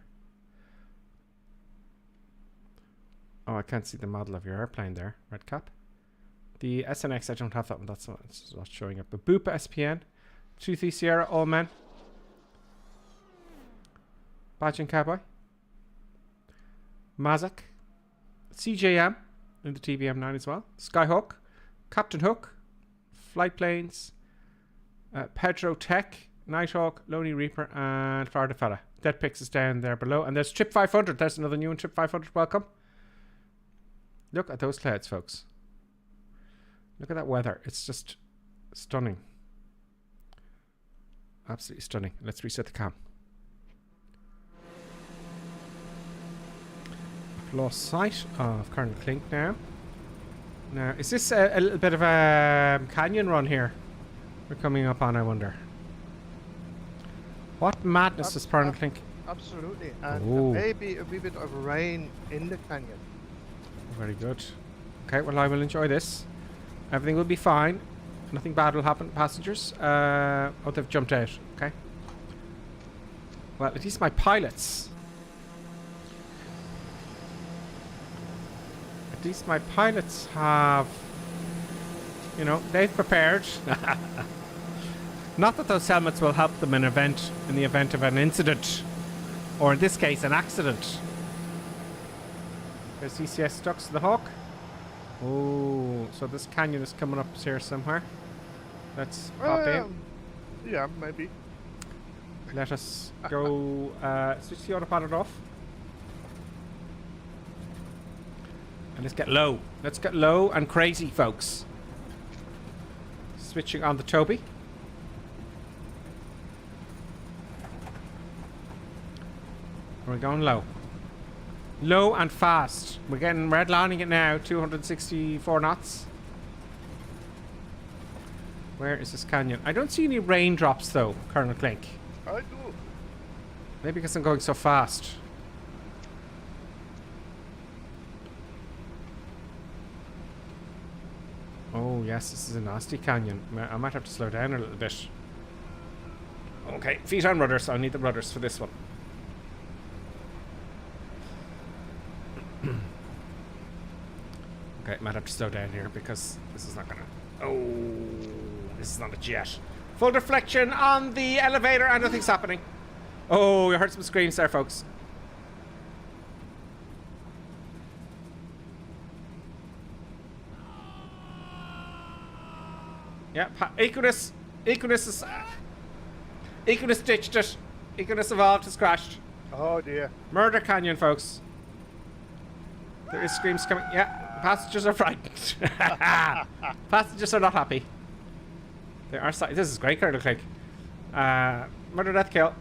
Oh, I can't see the model of your airplane there, red cap. The SNX, I don't have that one. That's not showing up. But Bupa SPN, 2-3 Sierra, all men. Badge and Cowboy. Mazak. CJM in the TBM 9 as well. Skyhawk. Captain Hook. Flight Planes. Pedro Tech. Nighthawk. Lonely Reaper. And Florida Fella. Dead Pix is down there below. And there's Trip 500. There's another new one. Trip 500. Welcome. Look at those clouds, folks. Look at that weather. It's just stunning. Absolutely stunning. Let's reset the cam. I've lost sight of Colonel Clink now. Now, is this a little bit of a canyon run here we're coming up on, I wonder? What madness is Colonel Clink? Absolutely. And maybe a wee bit of rain in the canyon. Very good. Okay, well, I will enjoy this. Everything will be fine. Nothing bad will happen to passengers. Oh, they've jumped out. Okay. Well, at least my pilots. At least my pilots have, you know, they've prepared. Not that those helmets will help them in the event of an incident, or in this case, an accident. There's CCS Stux to the Hawk. Oh, so this canyon is coming up here somewhere. Let's pop in. Yeah, maybe. Let us go switch the autopilot off. And let's get low. Let's get low and crazy, folks. Switching on the Toby. We're going low. Low and fast. We're redlining it now, 264 knots. Where is this canyon? I don't see any raindrops though, Colonel Clink. I do. Maybe because I'm going so fast. Oh yes, this is a nasty canyon. I might have to slow down a little bit. Okay, feet on rudders. I need the rudders for this one. Okay, might have to slow down here because this is not gonna... Oh, this is not a jet. Full deflection on the elevator and nothing's happening. Oh, you heard some screams there, folks. Yeah, Equinus ditched it. Equinus evolved, has crashed. Oh dear. Murder Canyon, folks. There is screams coming. Yeah. Passengers are frightened. Passengers are not happy. They are. This is great, Colonel Clink. Murder, death, kill.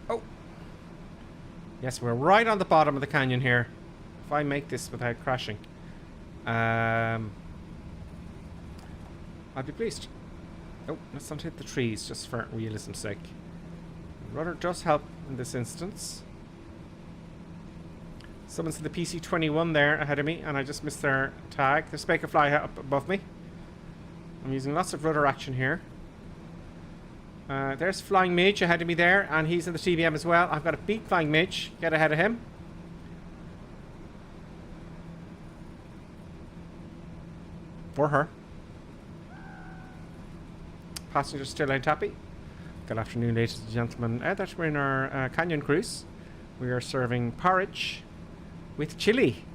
Oh. Yes, we're right on the bottom of the canyon here. If I make this without crashing, I'd be pleased. Oh, let's not hit the trees just for realism's sake. Rudder does help in this instance. Someone's in the PC-21 there ahead of me, and I just missed their tag. There's Bakerfly up above me. I'm using lots of rudder action here. There's Flying Midge ahead of me there, and he's in the TBM as well. I've got to beat Flying Midge, get ahead of him. Or her. Passengers still ain't happy. Good afternoon, ladies and gentlemen. That we're in our canyon cruise. We are serving porridge with chili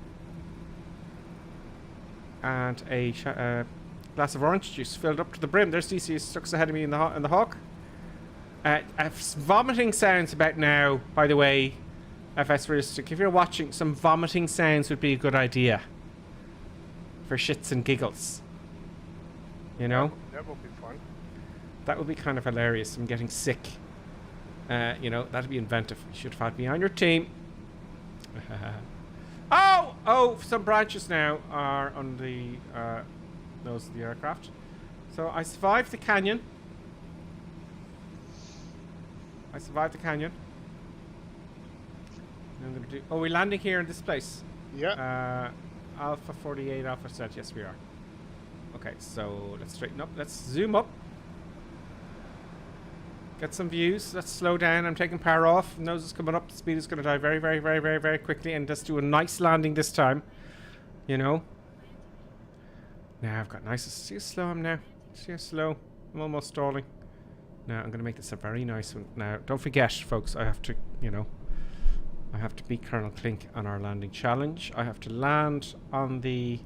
and a glass of orange juice filled up to the brim. There's DC Stux ahead of me in the Hawk. Vomiting sounds about now, by the way, FS Realistic. If you're watching, some vomiting sounds would be a good idea for shits and giggles. You know? That would be fun. That would be kind of hilarious. I'm getting sick. You know, that'd be inventive. You should have had me on your team. Oh, some branches now are on the nose of the aircraft. So I survived the canyon. I'm going to do... Oh, we're landing here in this place. Yeah. Alpha 48, Alpha set. Yes, we are. Okay, so let's straighten up. Let's zoom up. Get some views. Let's slow down. I'm taking power off. Nose is coming up. The speed is going to die very, very, very, very, very quickly. And let's do a nice landing this time. You know. Now I've got nice. See how slow I'm now. See how slow. I'm almost stalling. Now I'm going to make this a very nice one. Now, don't forget, folks, I have to, you know, I have to beat Colonel Clink on our landing challenge. I have to land on the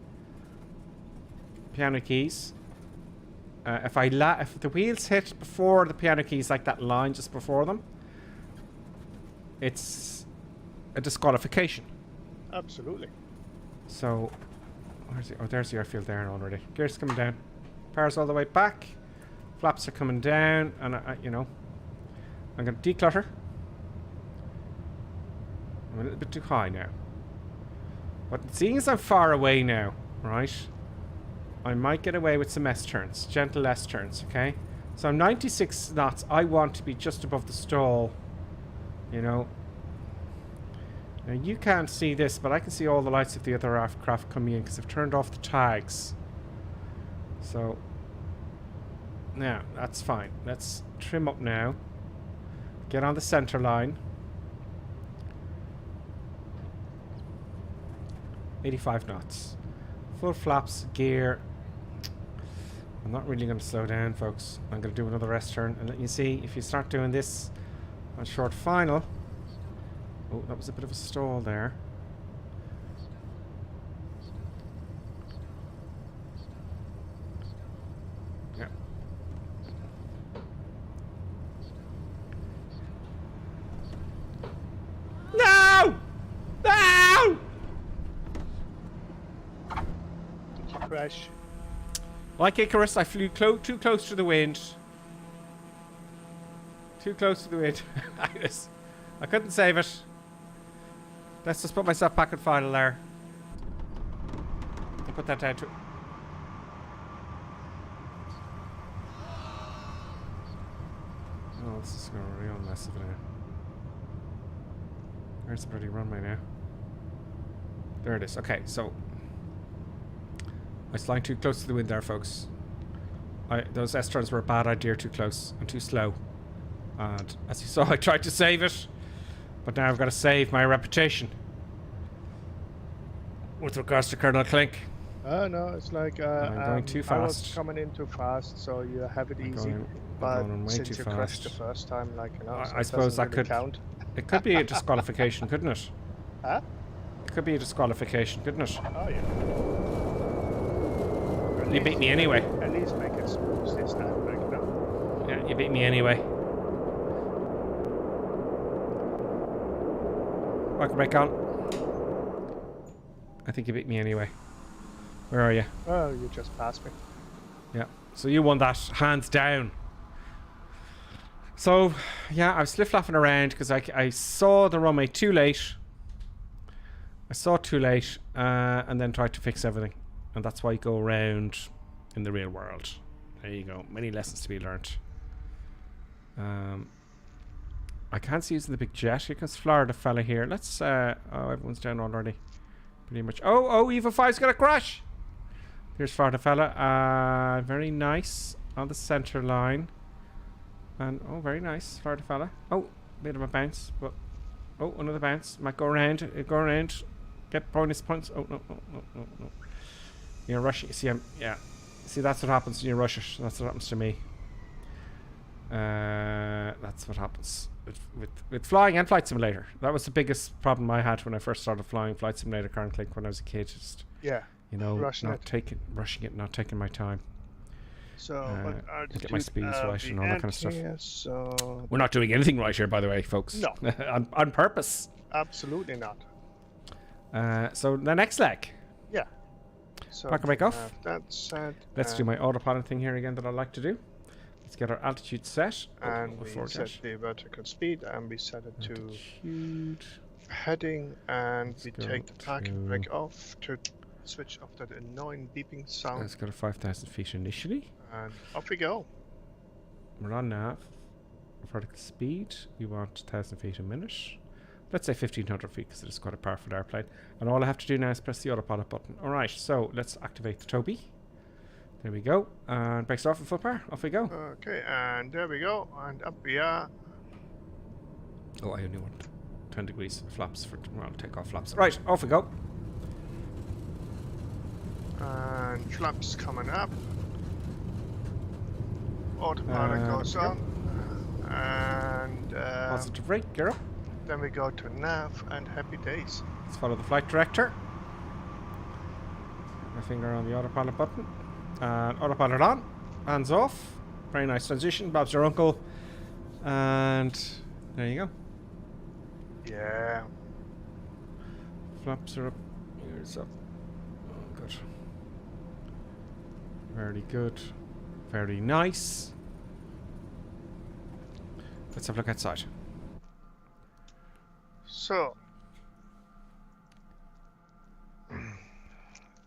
piano keys. If the wheels hit before the piano keys, like that line just before them, it's a disqualification. Absolutely. So, where's the, oh, there's the airfield there already. Gears coming down. Power's all the way back. Flaps are coming down, and you know, I'm going to declutter. I'm a little bit too high now. But seeing as I'm far away now, right, I might get away with some S-turns, gentle S-turns, okay? So I'm 96 knots. I want to be just above the stall, you know. Now you can't see this, but I can see all the lights of the other aircraft coming in because I've turned off the tags. So, now, that's fine. Let's trim up now. Get on the center line. 85 knots. Full flaps, gear. I'm not really going to slow down, folks. I'm going to do another rest turn. And let you see, if you start doing this on short final... Oh, that was a bit of a stall there. Yeah. No! No! Did you crash? Like Icarus, I flew too close to the wind. Too close to the wind. I couldn't save it. Let's just put myself back in final there. I'll put that down to... Oh, this is going to be a real mess of it now. Where's the bloody runway now? There it is. Okay, so... I was flying too close to the wind there, folks. Those S-turns were a bad idea, too close and too slow. And as you saw, I tried to save it. But now I've got to save my reputation. With regards to Colonel Clink. No, it's like I'm going too fast. I was coming in too fast, so you have it easy. But since you crashed the first time, like, you know, I suppose that could count. It could be a disqualification, couldn't it? Huh? It could be a disqualification, couldn't it? Oh yeah. You beat me anyway. At least make it smooth this time, like, you know. Yeah, you beat me anyway. Welcome back on. I think you beat me anyway. Where are you? Oh, you just passed me. Yeah. So you won that hands down. So, yeah, I was fliff-flapping around because I saw the runway too late. I saw it too late and then tried to fix everything. And that's why you go around in the real world. There you go. Many lessons to be learnt. I can't see using the big jet. Here comes Florida fella here. Let's, oh, everyone's down already. Pretty much. Oh, EVA 5's got a crash! Here's Florida fella. Very nice. On the center line. And, oh, very nice. Florida fella. Oh, bit of a bounce. But, oh, another bounce. Might go around. Go around. Get bonus points. Oh, no. You're rushing. See, yeah. See, that's what happens when you rush it. That's what happens to me. That's what happens with flying and Flight Simulator. That was the biggest problem I had when I first started flying Flight Simulator Current Click when I was a kid. Just, yeah, you know, rushing it, not taking my time. So, what are the get my speeds right and all that kind of stuff. So we're not doing anything right here, by the way, folks. No, on purpose. Absolutely not. So the next leg. Yeah. So back and break off. That's set. Let's do my autopilot thing here again that I like to do. Let's get our altitude set. And we set the vertical speed and we set it to heading, and we take the park and brake off to switch off that annoying beeping sound. Let's go to 5,000 feet initially. And off we go. We're on nav. Vertical speed. We want 1,000 feet a minute. Let's say 1,500 feet because it is quite a powerful airplane. And all I have to do now is press the autopilot button. Alright, so let's activate the Toby. There we go. And brakes off and full power. Off we go. Okay, and there we go. And up we are. Oh, I only want 10 degrees flaps for, well, take off flaps. Right, off we go. And flaps coming up. Autopilot goes on. And positive rate, gear up. Then we go to nav and happy days. Let's follow the flight director. My finger on the autopilot button. And autopilot on. Hands off. Very nice transition. Bob's your uncle. And there you go. Yeah. Flaps are up. Ears up. Oh, good. Very good. Very nice. Let's have a look outside. So,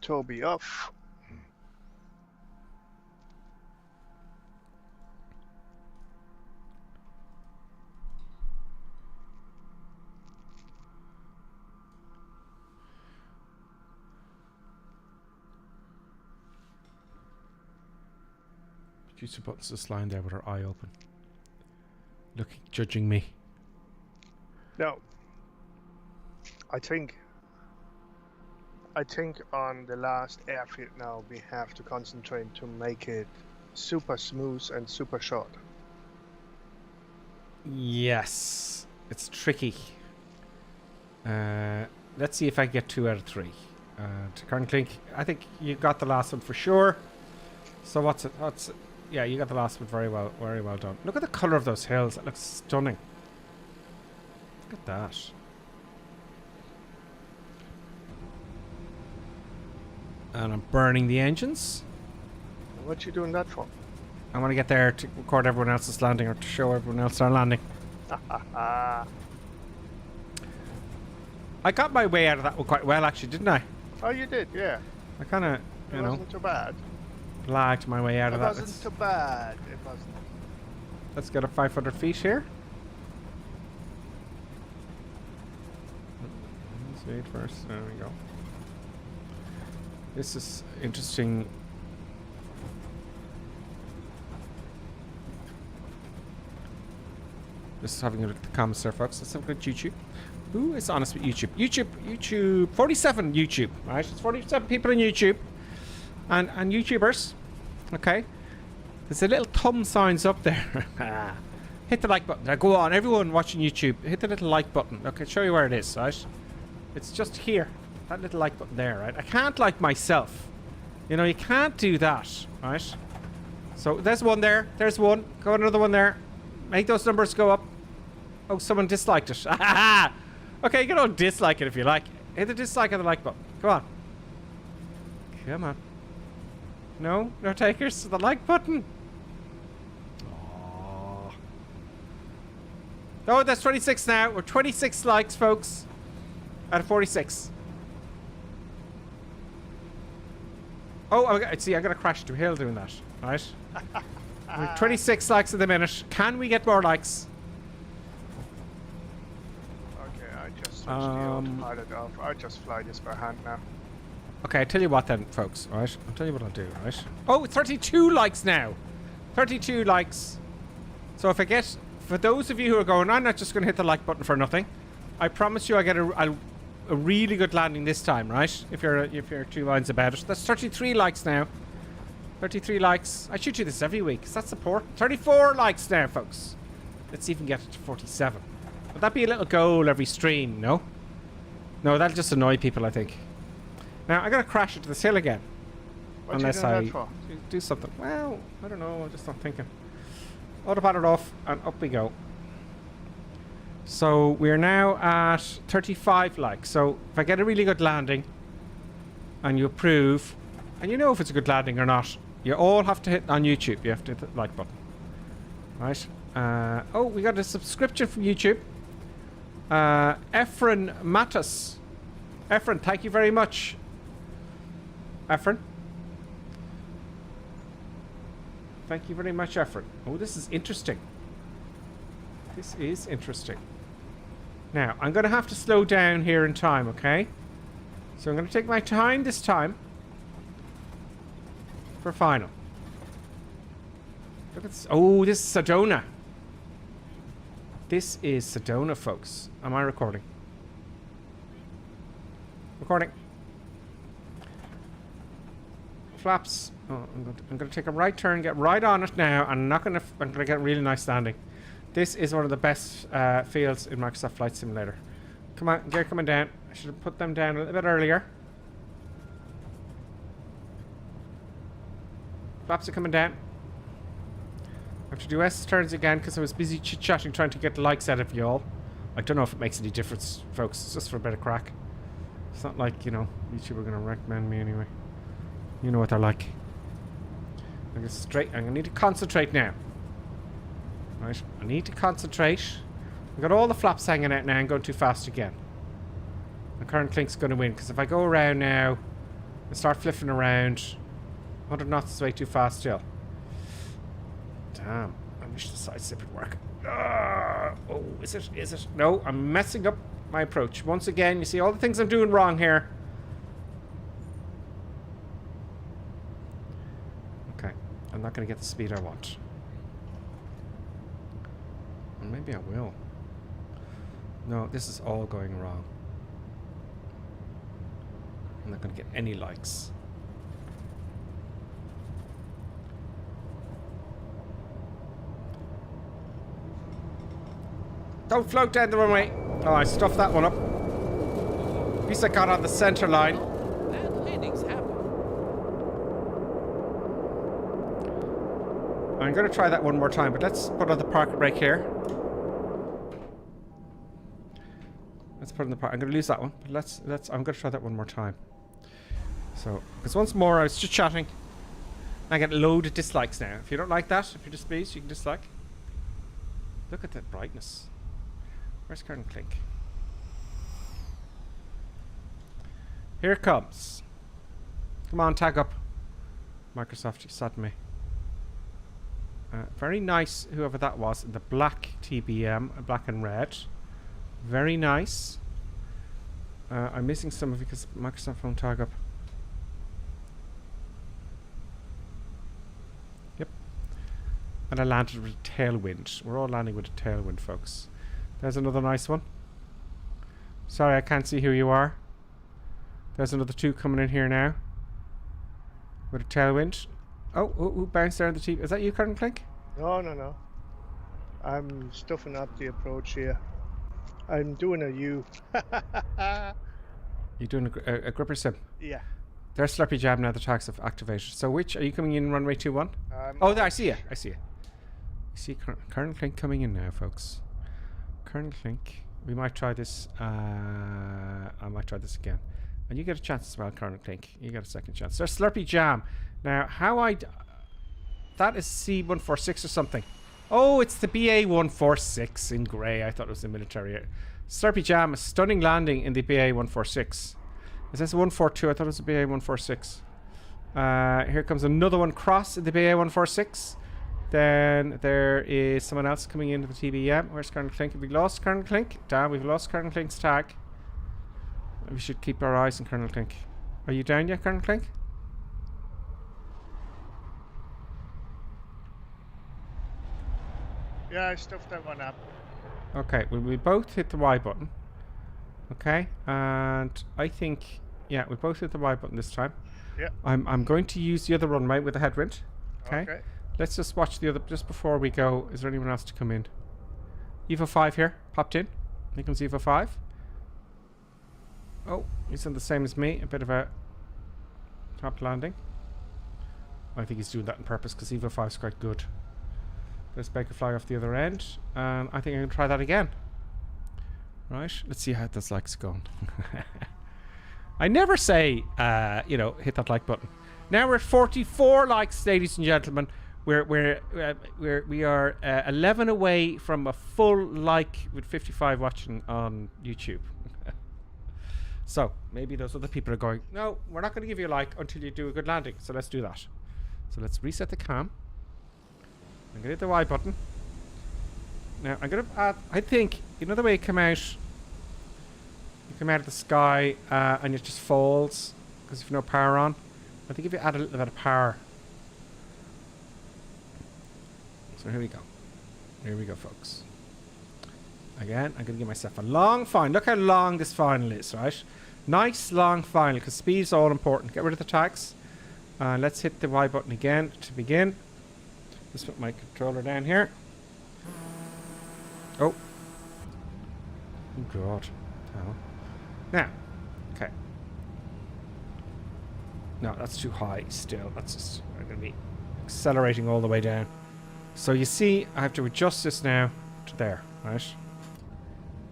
Toby off. Producer Buttons just lying there with her eye open. Looking, judging me. No. I think on the last airfield now we have to concentrate to make it super smooth and super short. Yes. It's tricky. Let's see if I get 2 out of 3. To Kern Clink, I think you got the last one for sure. So what's it? Yeah, you got the last one very well done. Look at the colour of those hills. That looks stunning. Look at that. And I'm burning the engines. What you doing that for? I want to get there to record everyone else's landing, or to show everyone else their landing. I got my way out of that one quite well, actually, didn't I? Oh, you did, yeah. I kind of, you know, wasn't too bad. lagged my way out of that. It wasn't too bad. It wasn't. Let's get up 500 feet here. Let's wait first. There we go. This is interesting. Just having a look at the comments there, folks. Let's have a look at YouTube. Who is honest with YouTube? YouTube. 47 YouTube, right? It's 47 people in YouTube. And YouTubers. Okay. There's a little thumb signs up there. Hit the like button. Now go on, everyone watching YouTube, hit the little like button. Okay, show you where it is, right? It's just here. That little like button there, right? I can't like myself. You know, you can't do that, right? So there's one there. There's one. Go another one there. Make those numbers go up. Oh, someone disliked it. Okay, you can all dislike it if you like. Hit the dislike on the like button. Come on. Come on. No? No takers to the like button? Aww. Oh, that's 26 now. We're 26 likes, folks. Out of 46. Oh, see, I'm going to crash into a hill doing that. Right? We're 26 likes at the minute. Can we get more likes? Okay, I just switched the autopilot off. I just fly this by hand now. Okay, I'll tell you what then, folks. Alright? I'll tell you what I'll do, right? Oh, 32 likes now! 32 likes. So if I get... For those of you who are going, I'm not just going to hit the like button for nothing. I promise you I get a really good landing this time, right? If you're 2 lines about it. That's 33 likes now. 33 likes. I should do this every week, because that's important. 34 likes now, folks. Let's even get it to 47. Would that be a little goal every stream, no? No, that'll just annoy people, I think. Now, I'm going to crash into this hill again. What unless you doing I that for? do something. Well, I don't know. I'm just not thinking. Autopilot off, and up we go. So, we're now at 35 likes. So, if I get a really good landing, and you approve, and you know if it's a good landing or not, you all have to hit on YouTube. You have to hit the like button. Right? Oh, we got a subscription from YouTube. Efren Matus. Efren, thank you very much. Efren. Thank you very much, Efren. Oh, this is interesting. This is interesting. Now, I'm going to have to slow down here in time, okay? So I'm going to take my time this time. for final. Look at this. Oh, this is Sedona. This is Sedona, folks. Am I recording? Recording. Flaps. Oh, I'm going to take a right turn, get right on it now. I'm going to get a really nice landing. This is one of the best fields in Microsoft Flight Simulator. Come on, gear coming down. I should have put them down a little bit earlier. Flaps are coming down. I have to do S turns again because I was busy chit-chatting trying to get the likes out of you all. I don't know if it makes any difference, folks. It's just for a bit of crack. It's not like, you know, YouTube are going to recommend me anyway. You know what they're like. I'm going to need to concentrate now. Right, I need to concentrate. I've got all the flaps hanging out now and going too fast again. The current clink's going to win because if I go around now and start flipping around, 100 knots is way too fast still. Damn, I wish the side slip would work. Oh, is it? Is it? No, I'm messing up my approach. Once again, you see all the things I'm doing wrong here. Okay, I'm not going to get the speed I want. Or maybe I will. No, this is all going wrong. I'm not going to get any likes. Don't float down the runway. Oh, I stuffed that one up. At least I got on the center line. I'm going to try that one more time, but let's put on the park brake here. Let's put on the park. I'm going to lose that one, but let's. I'm going to try that one more time. So, because once more I was just chatting. I get a load of dislikes now. If you don't like that, if you're displeased, you can dislike. Look at that brightness. Where's current clink? Here it comes. Come on, tag up. Microsoft, you sad me. Very nice, whoever that was. The black TBM, black and red. Very nice. I'm missing some of it because Microsoft won't tag up. Yep. And I landed with a tailwind. We're all landing with a tailwind, folks. There's another nice one. Sorry, I can't see who you are. There's another two coming in here now. With a tailwind. Oh, who bounced there in the T? Is that you, Curtin Clink? No. I'm stuffing up the approach here. I'm doing a U. You're doing a gripper sim? Yeah. There's Slurpy Jab now, the tags have activated. So which, are you coming in runway 21? Oh, there, I see you. I see you. You see Curtin Clink coming in now, folks. Curtin Clink. We might try this. I might try this again. And you get a chance as well, Curtin Clink. You get a second chance. There's Slurpy Jam. Now, that is C146 or something. Oh, it's the BA146 in grey. I thought it was the military. Slurpy Jam, a stunning landing in the BA146. Is this 142? I thought it was the BA146. Here comes another one cross in the BA146. Then there is someone else coming into the TBM. Where's Colonel Clink? Have we lost Colonel Clink? Damn, we've lost Colonel Clink's tag. We should keep our eyes on Colonel Clink. Are you down yet, Colonel Clink? Yeah, I stuffed that one up. Okay, well, we both hit the Y button. Okay, and I think, yeah, we both hit the Y button this time. Yeah. I'm going to use the other runway with the headwind. Okay. Let's just watch the other, just before we go. Is there anyone else to come in? Evo 5 here, popped in. Here comes Evo 5. Oh, he's on the same as me. A bit of a top landing. I think he's doing that on purpose because Evo 5 is quite good. There's Baker fly off the other end. And I think I can try that again. Right, let's see how this like's going. I never say, you know, hit that like button. Now we're at 44 likes, ladies and gentlemen. We are 11 away from a full like with 55 watching on YouTube. So maybe those other people are going, no, we're not going to give you a like until you do a good landing. So let's do that. So let's reset the cam. I'm going to hit the Y button. Now I'm going to add, I think, you know the way you come out? You come out of the sky and it just falls because you've no power on. I think if you add a little bit of power, So here we go. Here we go, folks. Again, I'm going to give myself a long final. Look how long this final is, right? Nice long final, because speed is all important. Get rid of the tags. Let's hit the Y button again to begin. Just put my controller down here. Oh. Oh, God. Oh. Now. Okay. No, that's too high still. That's just... I'm going to be accelerating all the way down. So you see, I have to adjust this now to there, right?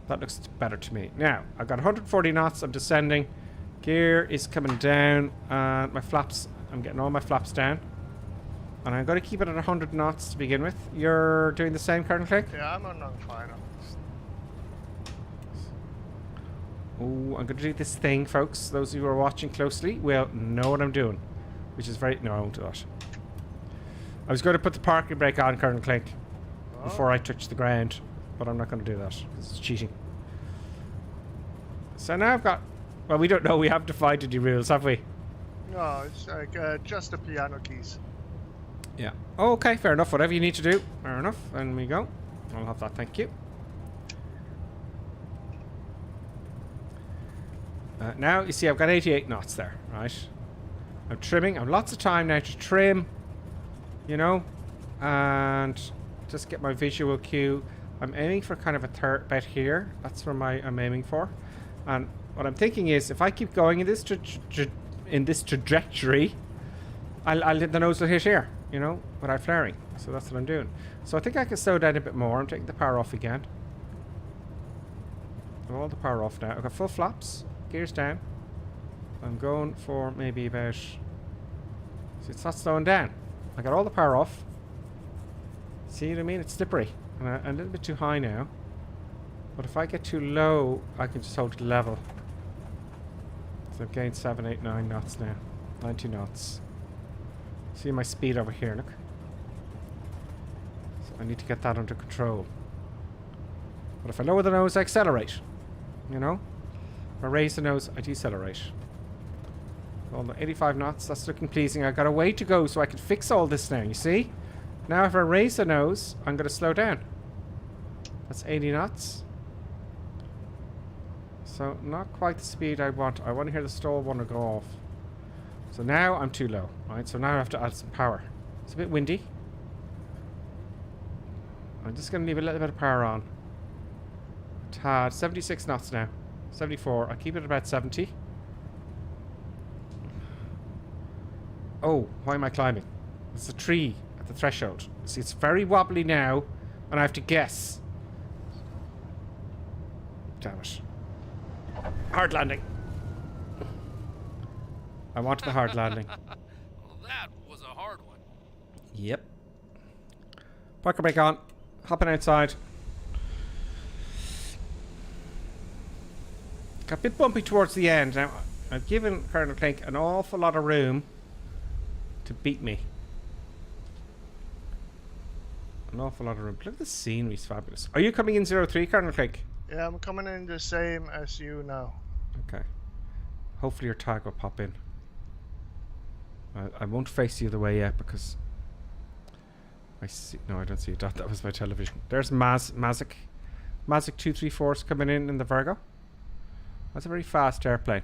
That looks better to me. Now, I've got 140 knots. I'm descending. Gear is coming down. And my flaps, I'm getting all my flaps down. And I'm going to keep it at 100 knots to begin with. You're doing the same, Colonel Click? Yeah, I'm on final. Oh, I'm going to do this thing, folks. Those of you who are watching closely will know what I'm doing. Which is very... No, I won't do that. I was going to put the parking brake on, Colonel Clink, before I touch the ground. But I'm not going to do that, because it's cheating. So now I've got... Well, we don't know. We haven't defined any rules, have we? No, it's like just the piano keys. Yeah. Okay, fair enough. Whatever you need to do. Fair enough. And we go. I'll have that, thank you. Now, you see, I've got 88 knots there, right? I'm trimming. I have lots of time now to trim, you know, and just get my visual cue. I'm aiming for kind of a third bit here. That's where I'm aiming for. And what I'm thinking is, if I keep going in this trajectory, the nose will hit here, you know, without flaring. So that's what I'm doing. So I think I can slow down a bit more. I'm taking the power off again. All the power off now. I've got full flaps. Gears down. I'm going for maybe about... See, it's not slowing down. I got all the power off. See what I mean? It's slippery. And a little bit too high now. But if I get too low, I can just hold it level. So I've gained 7, 8, 9 knots now. 90 knots. See my speed over here, look. So I need to get that under control. But if I lower the nose, I accelerate. You know? If I raise the nose, I decelerate. All the 85 knots, that's looking pleasing. I've got a way to go so I can fix all this now, you see? Now if I raise the nose, I'm going to slow down. That's 80 knots. So not quite the speed I want. I want to hear the stall one to go off. So now I'm too low, right? So now I have to add some power. It's a bit windy. I'm just going to leave a little bit of power on. Tad, 76 knots now. 74. I'll keep it at about 70. Oh, why am I climbing? There's a tree at the threshold. See, it's very wobbly now, and I have to guess. Damn it. Hard landing. I wanted the hard landing. Well, that was a hard one. Yep. Parker brake on. Hopping outside. Got a bit bumpy towards the end. Now, I've given Colonel Clink an awful lot of room to beat me. An awful lot of room. Look at the scenery, it's fabulous. Are you coming in 03, Colonel Clink? Yeah, I'm coming in the same as you now. Okay. Hopefully your tag will pop in. I won't face the other way yet because I see. No, I don't see a dot. That was my television. There's Mazik 234 is coming in the Virgo. That's a very fast airplane.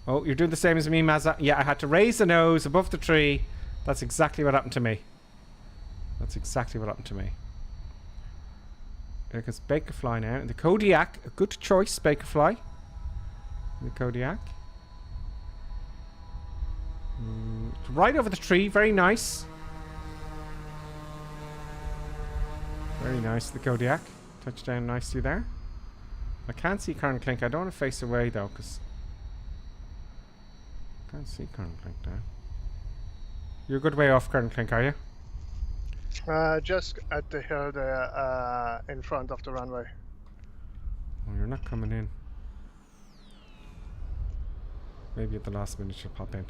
Oh, you're doing the same as me, Mazza. Yeah, I had to raise the nose above the tree. That's exactly what happened to me. That's exactly what happened to me. There goes Bakerfly now. And the Kodiak. A good choice, Bakerfly. The Kodiak. Right over the tree. Very nice. Very nice, the Kodiak. Touched down nicely there. I can't see Colonel Clink. I don't want to face away though, because I can't see Colonel Clink now. You're a good way off, Colonel Clink, are you? Just at the hill there, in front of the runway. Oh, you're not coming in. Maybe at the last minute you'll pop in.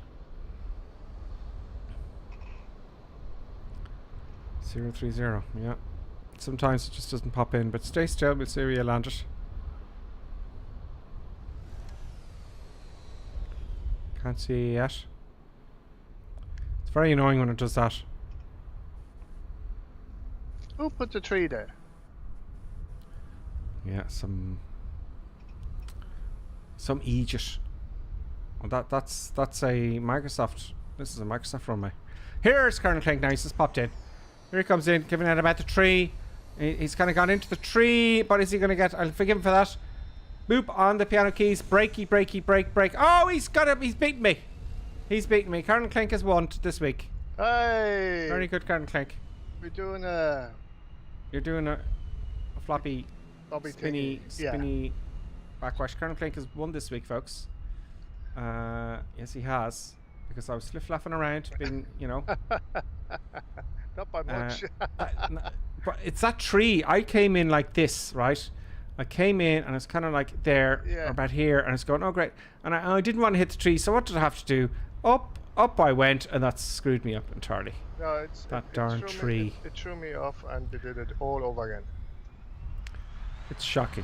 030, yeah. Sometimes it just doesn't pop in, but stay still, we'll see where you land it. Can't see yet. It's very annoying when it does that. Who put the tree there? Yeah, some idiot. Well, that's a Microsoft. This is a Microsoft run, mate. Here's Colonel Clink now. He's just popped in. Here he comes in, giving out about the tree. He's kind of gone into the tree, but is he going to get... I'll forgive him for that. Boop on the piano keys. Breaky, breaky, break, break. Oh, he's beaten me. He's beaten me. Colonel Clink has won this week. Hey! Very good, Colonel Clink. We're doing a... You're doing a floppy, spinny yeah. backwash. Colonel Clink has won this week, folks. Yes, he has. Because I was flip-flopping around, being, you know... Not by much. But it's that tree. I came in like this, right? I came in and it's kind of like there, or about here, and it's going, oh great. And I didn't want to hit the tree, so what did I have to do? Up I went, and that screwed me up entirely. No, it's that darn tree. It threw me off, and they did it all over again. It's shocking.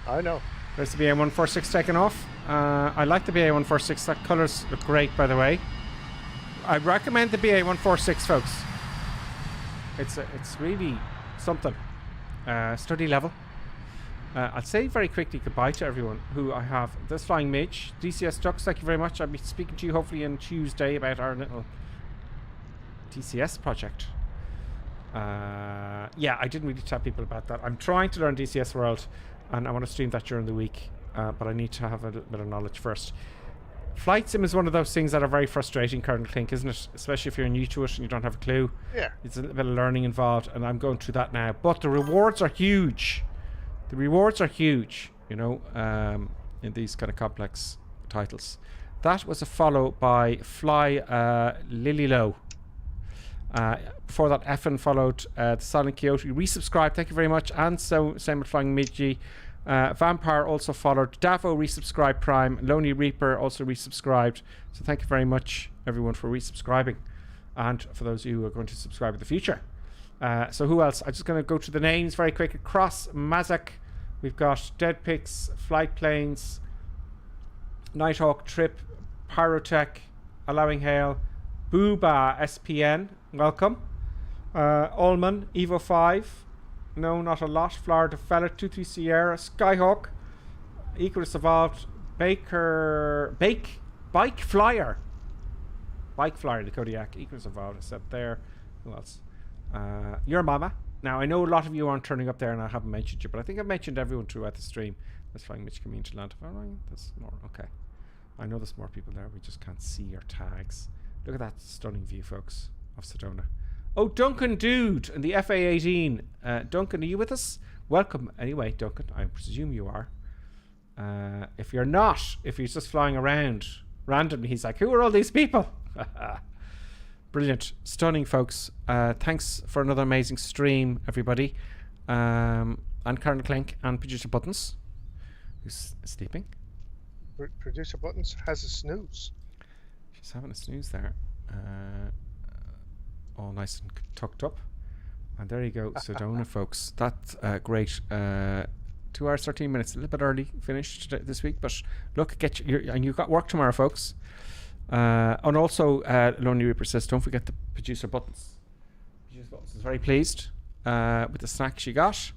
I know. There's the BA146 taken off. I like the BA146. That colours look great, by the way. I recommend the BA146, folks. It's really something. Study level. I'll say very quickly goodbye to everyone who I have. This Flying Midge, DCS Ducks, thank you very much. I'll be speaking to you hopefully on Tuesday about our little DCS project. Yeah, I didn't really tell people about that. I'm trying to learn DCS World, and I want to stream that during the week, but I need to have a little bit of knowledge first. Flight sim is one of those things that are very frustrating, Colonel Clink, isn't it? Especially if you're new to it and you don't have a clue. Yeah. It's a little bit of learning involved, and I'm going through that now. But the rewards are huge. The rewards are huge, you know, in these kind of complex titles. That was a follow by Fly Lily Low. Before that, Effin followed the Silent Coyote. Resubscribed, thank you very much. And so, same with Flying Midgie. Vampire also followed. Davo resubscribed Prime. Lonely Reaper also resubscribed. So thank you very much, everyone, for resubscribing. And for those of you who are going to subscribe in the future. So who else? I'm just going to go to the names very quick. Cross Mazak. We've got Dead Pix, Flight Planes, Nighthawk Trip, Pyrotech, Allowing Hail, Booba SPN, welcome. Allman, Evo 5, no, not a lot. Florida Fella, 23 Sierra, Skyhawk, Equus Evolved, Bike Flyer, the Kodiak, Equus Evolved, I said there. Who else? Your Mama. Now, I know a lot of you aren't turning up there and I haven't mentioned you, but I think I've mentioned everyone throughout the stream. That's Flying Mitch Community Land. That's more, okay. I know there's more people there. We just can't see your tags. Look at that stunning view, folks, of Sedona. Oh, Duncan Dude and the FA-18. Duncan, are you with us? Welcome. Anyway, Duncan, I presume you are. If you're not, if he's just flying around randomly, he's like, who are all these people? Brilliant. Stunning, folks. Thanks for another amazing stream, everybody. And Colonel Clink and Producer Buttons, who's sleeping. Producer Buttons has a snooze. She's having a snooze there. All nice and tucked up. And there you go, Sedona, folks. That's great. 2 hours, 13 minutes. A little bit early finished today, this week. But look, and you've got work tomorrow, folks. And also, Lonely Reaper says, don't forget the Producer Buttons. Producer Buttons is very pleased with the snack she got.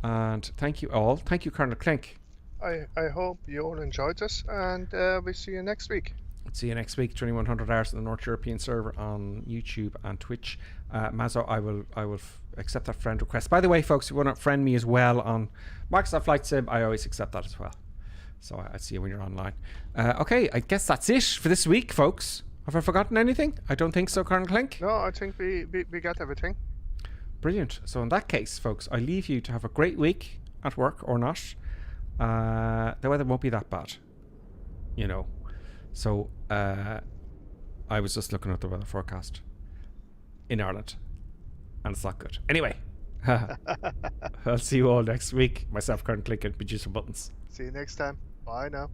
And thank you all. Thank you, Colonel Clink. I hope you all enjoyed this, and we'll see you next week. See you next week, 2100 hours on the North European server on YouTube and Twitch. Mazo, I will accept that friend request. By the way, folks, if you want to friend me as well on Microsoft Flight Sim, I always accept that as well. So I see you when you're online. Okay, I guess that's it for this week, folks. Have I forgotten anything? I don't think so, Colonel Clink. No, I think we got everything. Brilliant. So in that case, folks, I leave you to have a great week at work or not. The weather won't be that bad, you know. So I was just looking at the weather forecast in Ireland, and it's not good. Anyway, I'll see you all next week. Myself, Colonel Clink, and Producer Buttons. See you next time. Bye now.